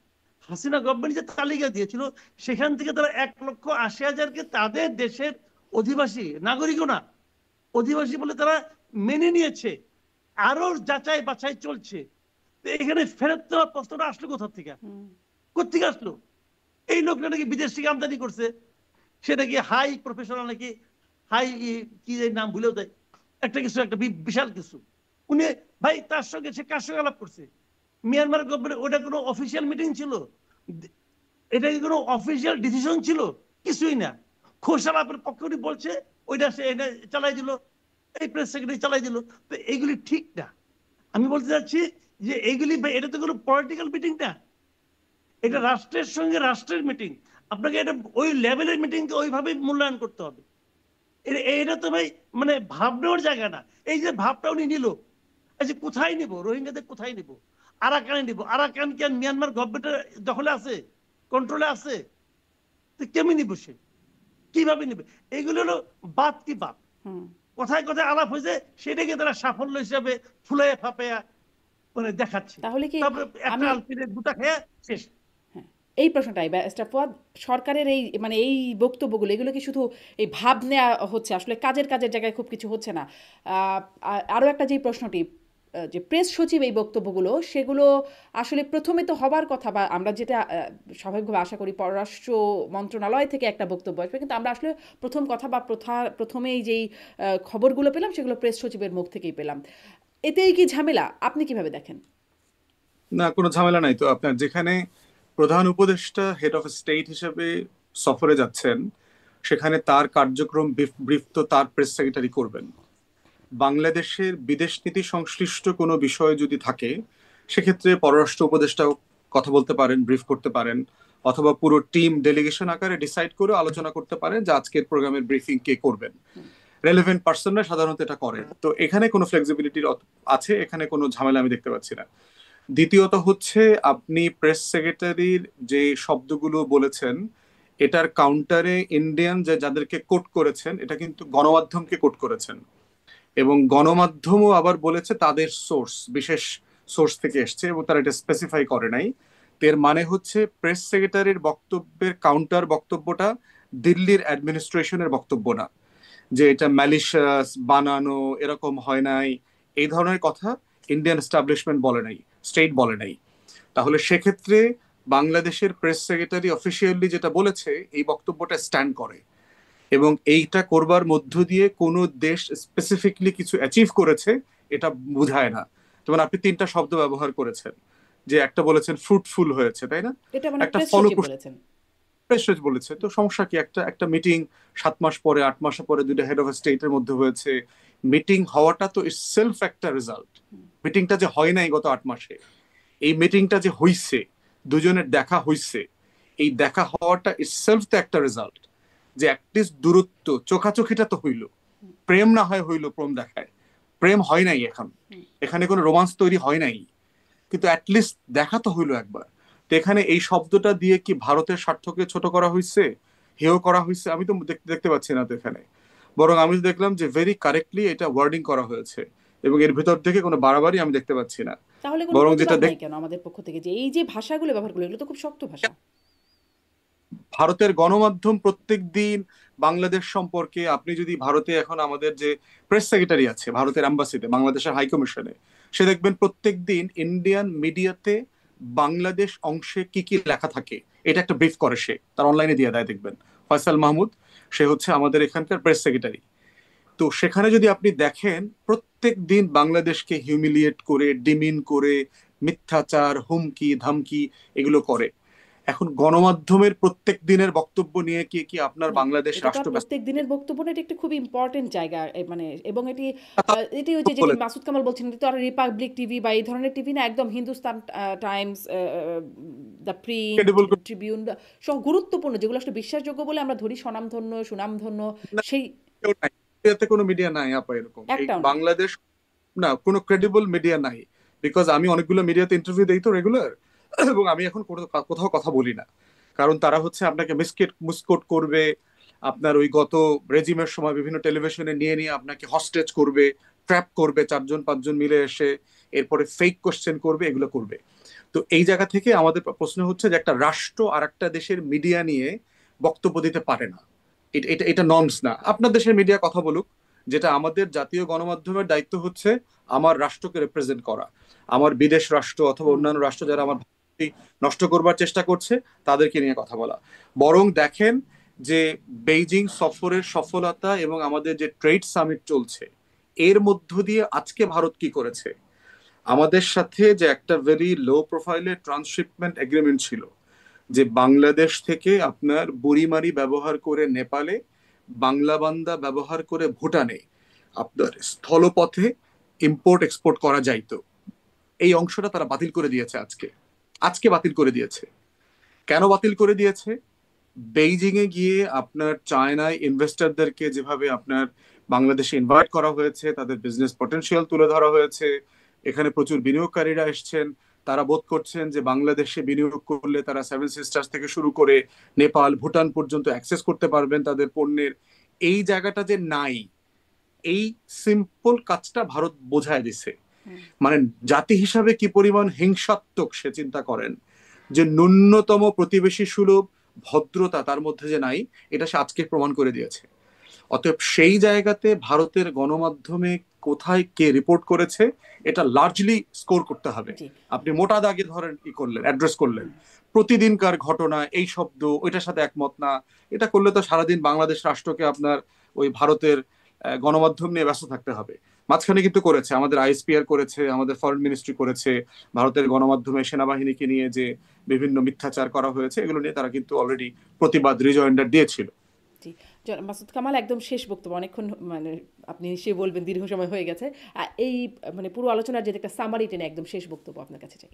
হাসিনা গভর্নমেন্ট যে তালিকা দিয়েছিল, সেখান থেকে তারা 1,80,000-কে তাদের দেশের অধিবাসী, নাগরিকও না, অধিবাসী বলে তারা মেনে নিয়েছে। আরো যাচাই বাছাই চলছে। তো এখানে ফেরত দেওয়ার প্রশ্নটা আসলো কোথা থেকে? কোথেকে আসলো? এই লোকটা নাকি বিদেশ থেকে আমদানি করছে, সে নাকি হাই প্রফেশনাল, নাকি হাই কি নাম ভুলেও দেয়, একটা কিছু, একটা বিশাল কিছু। উনি ভাই তার সঙ্গে সে কার সঙ্গে আলাপ করছে? মিয়ানমার গভর্নমেন্ট, ওটা কোনো অফিসিয়াল মিটিং ছিল? এটা কি কোনো অফিসিয়াল ডিসিশন ছিল? কিছুই না। খোসালাপের পক্ষে উনি বলছে, ওইটা সে চালাই দিল, এই প্রেস সেক্রেটারি চালাই দিল। তো এইগুলি ঠিক না। আমি বলতে চাচ্ছি যে এইগুলি, এটা তো কোনো পলিটিক্যাল মিটিং না, এটা রাষ্ট্রের সঙ্গে রাষ্ট্রের মিটিং। আপনাকে এটা ওই লেভেলের মিটিংকে ওইভাবে মূল্যায়ন করতে হবে। এটা তো ভাই মানে ভাবনার জায়গা না। এই যে ভাবটা উনি নিল, এই যে কোথায় নিব, রোহিঙ্গাদের কোথায় নিব? আরাকানে নিব। আরাকান কি মিয়ানমার গভর্নমেন্টের দখলে আছে, কন্ট্রোলে আছে? তো কেমনি নিব সে, কিভাবে নিবে? এগুলো হলো বাদ কি বাদ, কোথায় কোথায় আলাপ হয়েছে, সেটাকে তারা সাফল্য হিসাবে ফুলে ফাঁপে মানে দেখাচ্ছে। তাহলে কি তারপরে একটা আমি আলপিনের দুটা খেয়ে শেষ। হ্যাঁ, এই প্রশ্নটাই ব্যারিস্টার ফুয়াদ, সরকারের এই মানে এই বক্তব্যগুলো, এগুলো কি শুধু এই ভাব নেওয়া হচ্ছে, আসলে কাজের জায়গায় খুব কিছু হচ্ছে না? আরও একটা যেই প্রশ্নটি, যে প্রেস সচিব এই বক্তব্যগুলো, সেগুলো আসলে প্রথমে তো হবার কথা, বা আমরা যেটা স্বাভাবিকভাবে আশা করি পররাষ্ট্র মন্ত্রণালয় থেকে একটা বক্তব্য আসবে, কিন্তু আমরা আসলে প্রথম কথা বা প্রথমেই যেই খবরগুলো পেলাম সেগুলো প্রেস সচিবের মুখ থেকেই পেলাম। এতেই কি ঝামেলা? আপনি কিভাবে দেখেন? না, কোনো ঝামেলা নাই তো। আপনার যেখানে প্রধান উপদেষ্টা হেড অফ স্টেট হিসেবে সফরে যাচ্ছেন, সেখানে তার কার্যক্রম ব্রিফ তো তার প্রেস সেক্রেটারি করবেন। বাংলাদেশের বিদেশ নীতি সংশ্লিষ্ট কোনো বিষয় যদি থাকে, সেক্ষেত্রে পররাষ্ট্র উপদেষ্টাও কথা বলতে পারেন, ব্রিফ করতে পারেন, অথবা পুরো টিম ডেলিগেশন আকারে ডিসাইড করে আলোচনা করতে পারেন যে আজকের প্রোগ্রামের ব্রিফিং কে করবেন। রেলেভেন্ট পার্সনরা সাধারণত এটা করেন। তো এখানে কোনো ফ্লেক্সিবিলিটি আছে, এখানে কোনো ঝামেলা আমি দেখতে পাচ্ছি না। দ্বিতীয়ত হচ্ছে, আপনি প্রেস সেক্রেটারির যে শব্দগুলো বলেছেন, এটার কাউন্টারে ইন্ডিয়ান যাদেরকে কোট করেছেন, এটা কিন্তু গণমাধ্যমকে কোট করেছেন, এবং গণমাধ্যমও আবার বলেছে তাদের সোর্স বিশেষ সোর্স থেকে এসছে, এবং তারা এটা স্পেসিফাই করে নাই। এর মানে হচ্ছে প্রেস সেক্রেটারির বক্তব্যের কাউন্টার বক্তব্যটা দিল্লির অ্যাডমিনিস্ট্রেশনের বক্তব্য না, যে এটা ম্যালিশিয়াস, বানানো, এরকম হয় নাই, এই ধরনের কথা ইন্ডিয়ান এস্টাবলিশমেন্ট বলে নাই, স্টেট বলে নাই। তাহলে সেক্ষেত্রে বাংলাদেশের প্রেস সেক্রেটারি অফিসিয়ালি যেটা বলেছে, এই বক্তব্যটা স্ট্যান্ড করে, এবং এইটা করবার মধ্য দিয়ে কোনো দেশ স্পেসিফিকলি কিছু অ্যাচিভ করেছে এটা বোঝায় না। যেমন আপনি তিনটা শব্দ ব্যবহার করেছেন, যে একটা বলেছেন ফ্রুটফুল হয়েছে, তাই না? এটা মানে একটা প্রেস সচিব ফলপ্রসূ বলেছেন। প্রেসিডেন্ট বলেছে, তো সমস্যা কি? একটা একটা মিটিং 7 মাস পরে 8 মাস পরে দুইটা হেড অফ স্টেটের মধ্যে হয়েছে। মিটিং হওয়াটা তো সেলফ একটা রেজাল্ট। মিটিংটা যে হয় নাই গত 8 মাসে, এই মিটিংটা যে হইছে, দুজনের দেখা হইছে, এই দেখা হওয়াটা সেলফ তো একটা রেজাল্ট। যে অ্যাটলিস্ট দূরত্ব চোখাচোখিটা তো হইলো। প্রেম না হয় হইলো প্রেম দেখায়, প্রেম হয় নাই এখন, এখানে কোনো রোমান্স তৈরি হয় নাই, কিন্তু অ্যাটলিস্ট দেখা তো হইলো একবার। তো এখানে এই শব্দটা দিয়ে কি ভারতের স্বার্থকে ছোট করা হয়েছে, হেয় করা হয়েছে? আমি তো দেখতে পাচ্ছি না তো এখানে। বরং আমি দেখলাম যে ভেরি কারেক্টলি এটা ওয়ার্ডিং করা হয়েছে, এবং এর ভিতর থেকে কোনো বাড়াবাড়ি আমি দেখতে পাচ্ছি না। তাহলে কোনো বরং যেটা প্রতিবাদ নাই কেন আমাদের পক্ষ থেকে, যে এই যে ভাষাগুলো ব্যবহার করলো এগুলো তো খুব শক্ত ভাষা? ভারতের গণমাধ্যম প্রত্যেক দিন বাংলাদেশ সম্পর্কে, আপনি যদি ভারতে এখন আমাদের যে প্রেস সেক্রেটারি আছে ভারতের অ্যাম্বাসিতে, বাংলাদেশের হাই কমিশনে, সে দেখবেন প্রত্যেক দিন ইন্ডিয়ান মিডিয়াতে বাংলাদেশ অংশে কি কি লেখা থাকে এটা একটা ব্রিফ করে, সে তার অনলাইনে দিয়ে দেয় দেখবেন। ফয়সাল মাহমুদ, সে হচ্ছে আমাদের এখানকার প্রেস সেক্রেটারি। তো সেখানে যদি আপনি দেখেন প্রত্যেক দিন বাংলাদেশকে হিউমিলিয়েট করে, ডিমিন করে, মিথ্যাচার, হুমকি ধামকি এগুলো করে। এখন গণমাধ্যমের প্রত্যেক দিনের বক্তব্য নিয়ে কি কি আপনার না, বাংলাদেশ এটা তো আর রাষ্ট্র ব্যস্ত প্রত্যেক দিনের বক্তব্য না, এটা একটা খুব ইম্পর্টেন্ট জায়গা মানে, এবং এটি এটি ওই যে যেটি বলে মাসুদ কামাল বলছেন, এটি তো আর রিপাবলিক টিভি বা এই ধরনের টিভি না, একদম Hindustan Times, the print, credible Tribune, সব গুরুত্বপূর্ণ যেগুলো আসলে বিশ্বাসযোগ্য বলে আমরা ধরি, স্বনামধন্য সুনামধন্য, সেই কেউ নাই, ইন্ডিয়াতে কোনো মিডিয়া নাই আপা এরকম, এই একটাও নাই। বাংলাদেশ না কোনো ক্রেডিবল মিডিয়া নাই। বিকজ আমি অনেকগুলো মিডিয়াতে ইন্টারভিউ দেই তো রেগুলার, এবং আমি এখন কোথাও কথা বলি না, কারণ তারা হচ্ছে আপনাকে মিসকোট করবে, আপনার ওই গত রেজিমের সময় বিভিন্ন টেলিভিশনে নিয়ে নিয়ে আপনাকে হস্টেজ করবে, ট্র্যাপ করবে 4 জন 5 জন মিলে এসে, এরপরে ফেক কোশ্চেন করবে, এগুলো করবে। তো এই জায়গা থেকে আমাদের প্রশ্ন হচ্ছে যে একটা রাষ্ট্র আর একটা দেশের মিডিয়া নিয়ে বক্তব্য দিতে পারে না, এটা এটা এটা নর্মস না। আপনার দেশের মিডিয়া কথা বলুক, যেটা আমাদের জাতীয় গণমাধ্যমের দায়িত্ব হচ্ছে আমার রাষ্ট্রকে রিপ্রেজেন্ট করা। আমার বিদেশ রাষ্ট্র অথবা অন্যান্য রাষ্ট্র যারা আমার ভাবমূর্তি নষ্ট করবার চেষ্টা করছে তাদেরকে নিয়ে কথা বলা। বরং দেখেন যে বেইজিং সফরের সফলতা এবং আমাদের যে ট্রেড সামিট চলছে, এর মধ্য দিয়ে আজকে ভারত কি করেছে, আমাদের সাথে যে একটা ভেরি লো প্রোফাইলের ট্রান্সশিপমেন্ট এগ্রিমেন্ট ছিল, যে বাংলাদেশ থেকে আপনার বুড়িমারি ব্যবহার করে নেপালে, বাংলা বান্দা ব্যবহার করে ভুটানে আপনার স্থলপথে ইম্পোর্ট এক্সপোর্ট করা যাইতো, এই অংশটা তারা বাতিল করে দিয়েছে আজকে। আজকে বাতিল করে দিয়েছে। কেন বাতিল করে দিয়েছে? বেইজিং এ গিয়ে আপনার চায়নায় ইনভেস্টরদেরকে যেভাবে আপনার বাংলাদেশে ইনভাইট করা হয়েছে, তাদের বিজনেস পটেনশিয়াল তুলে ধরা হয়েছে, এখানে প্রচুর বিনিয়োগকারীরা এসছেন, তারা বোধ করছেন যে বাংলাদেশে বিনিয়োগ করলে তারা 7 সিস্টার্স থেকে শুরু করে নেপাল ভুটান পর্যন্ত অ্যাক্সেস করতে পারবেন তাদের পণ্যের। এই জায়গাটা যে নাই, এই সিম্পল কাজটা ভারত বোঝায় দিছে। মানে জাতি হিসাবে কি পরিমাণ হিংসাত্মক সে চিন্তা করেন, যে ন্যূনতম প্রতিবেশী সুলভ ভদ্রতা তার মধ্যে যে নাই, এটা সে আজকে প্রমাণ করে দিয়েছে। অতএব সেই জায়গাতে ভারতের গণমাধ্যমে কোথায় কে রিপোর্ট করেছে এটা লার্জলি স্কোর করতে হবে। জি। আপনি মোটা দাগে ধরেন ই করলেন, অ্যাড্রেস করলেন, প্রতিদিনকার ঘটনা এই শব্দ ওইটার সাথে একমত না, এটা করলে তো সারাদিন বাংলাদেশ রাষ্ট্রকে আপনার ওই ভারতের গণমাধ্যম নিয়ে ব্যস্ত থাকতে হবে। মাঝখানে কিন্তু করেছে, আমাদের আইএসপিআর করেছে, আমাদের ফরেন মিনিস্ট্রি করেছে, ভারতের গণমাধ্যমে সেনাবাহিনীকে নিয়ে যে বিভিন্ন মিথ্যাচার করা হয়েছে এগুলো নিয়ে তারা কিন্তু অলরেডি প্রতিবাদ রিজয়েন্ডার দিয়েছিল। জি, মাসুদ কামাল, একদম শেষ বক্তব্য, অনেকক্ষণ মানে আপনি সে বলবেন দীর্ঘ সময় হয়ে গেছে, এই মানে পুরো আলোচনার যে একটা সামারি টেনে একদম শেষ বক্তব্য আপনার কাছে চাই।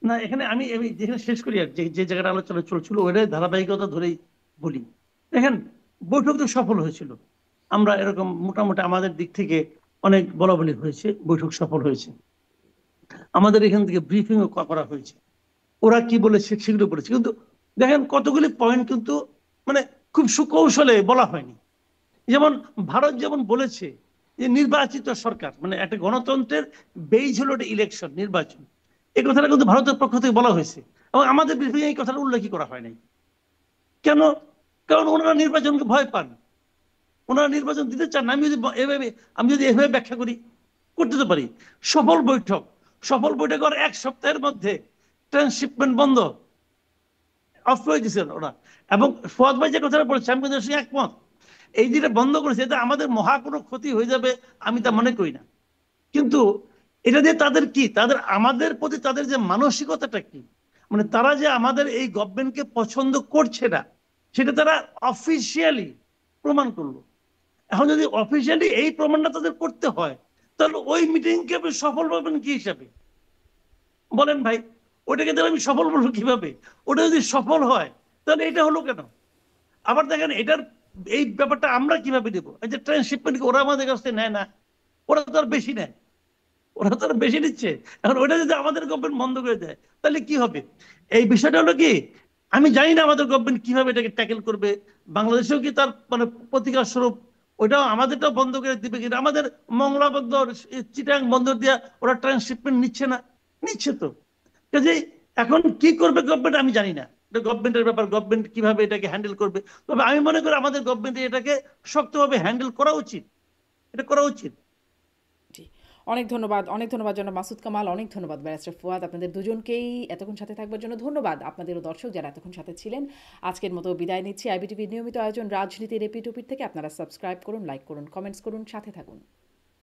না, এখানে আমি আমি যেখানে শেষ করি আর যে যে জায়গাটা আলোচনা চলছিল ওইটাই ধারাবাহিকতা ধরেই বলি। দেখেন, বৈঠক তো সফল হয়েছিল, আমরা এরকম মোটামুটি আমাদের দিক থেকে অনেক বলা বলি হয়েছে, বৈঠক সফল হয়েছে, আমাদের এখান থেকে ব্রিফিংও করা হয়েছে, ওরা কি বলেছে সেগুলো বলেছে। কিন্তু দেখেন কতগুলি পয়েন্ট কিন্তু মানে খুব সুকৌশলে বলা হয়নি। যেমন ভারত যেমন বলেছে যে নির্বাচিত সরকার, মানে একটা গণতন্ত্রের বেইজ হলো একটা ইলেকশন, নির্বাচন, এই কথাটা কিন্তু ভারতের পক্ষ থেকে বলা হয়েছে, এবং আমাদের ব্রিফিং এই কথাটা উল্লেখই করা হয় নাই। কেন? কারণ ওনারা নির্বাচনকে ভয় পান, ওনারা নির্বাচন দিতে চান না। আমি যদি এভাবে ব্যাখ্যা করতে তো পারি। সফল বৈঠক, সফল বৈঠক আর 1 সপ্তাহের মধ্যে ট্রান্সশিপমেন্ট বন্ধ, অফ করে দিয়েছেন ওরা। এবং ফুয়াদ ভাই যে কথাটা বলেছে আমি কিন্তু একমত, এই যেটা বন্ধ করেছে এতে আমাদের মহা কোনো ক্ষতি হয়ে যাবে আমি তা মনে করি না। কিন্তু এটা দিয়ে তাদের কি, তাদের আমাদের প্রতি তাদের যে মানসিকতাটা কি, মানে তারা যে আমাদের এই গভর্নমেন্টকে পছন্দ করছে না, সেটা তারা অফিসিয়ালি প্রমাণ করলো। এখন যদি অফিসিয়ালি এই প্রমাণটা তাদের করতে হয়, তাহলে ওই মিটিংকে আপনি সফল পাবেন কি হিসাবে বলেন ভাই? ওটাকে তাহলে আমি সফল বলবো কিভাবে? ওটা যদি সফল হয় তাহলে এটা হলো কেন? আবার দেখেন এটার এই ব্যাপারটা আমরা কিভাবে দেবো? এই যে ট্রান্সশিপমেন্ট ওরা আমাদের কাছ থেকে নেয় না, ওরা তো আর বেশি নেয়, ওরা তো আর বেশি নিচ্ছে। এখন ওটা যদি আমাদের গভর্নমেন্ট বন্ধ করে দেয় তাহলে কি হবে? এই বিষয়টা হলো কি, আমি জানি না আমাদের গভর্নমেন্ট কিভাবে এটাকে ট্যাকেল করবে। বাংলাদেশেও কি তার মানে প্রতিকার স্বরূপ ওইটাও আমাদেরটাও বন্ধ করে দিবে কিনা? আমাদের মংলা বন্দর, চিটাং বন্দর দিয়ে ওরা ট্রান্সশিপমেন্ট নিচ্ছে না? নিচ্ছে তো। কাজে এখন কি করবে গভর্নমেন্ট আমি জানি না, এটা গভর্নমেন্টের ব্যাপার, গভর্নমেন্ট কিভাবে এটাকে হ্যান্ডেল করবে। তবে আমি মনে করি আমাদের গভর্নমেন্ট এটাকে শক্তভাবে হ্যান্ডেল করা উচিত, এটা করা উচিত। জি, অনেক ধন্যবাদ, অনেক ধন্যবাদ জনাব মাসুদ কামাল, অনেক ধন্যবাদ ব্যারিস্টার ফুয়াদ। আপনাদের দুজনকেই এতক্ষণ সাথে থাকবার জন্য ধন্যবাদ। আপনাদেরও দর্শক যারা এতক্ষণ সাথে ছিলেন, আজকের মতো বিদায় নিচ্ছি। আইবিটিভির নিয়মিত আয়োজন রাজনীতির এপিট ওপিট থেকে আপনারা সাবস্ক্রাইব করুন, লাইক করুন, কমেন্টস করুন, সাথে থাকুন।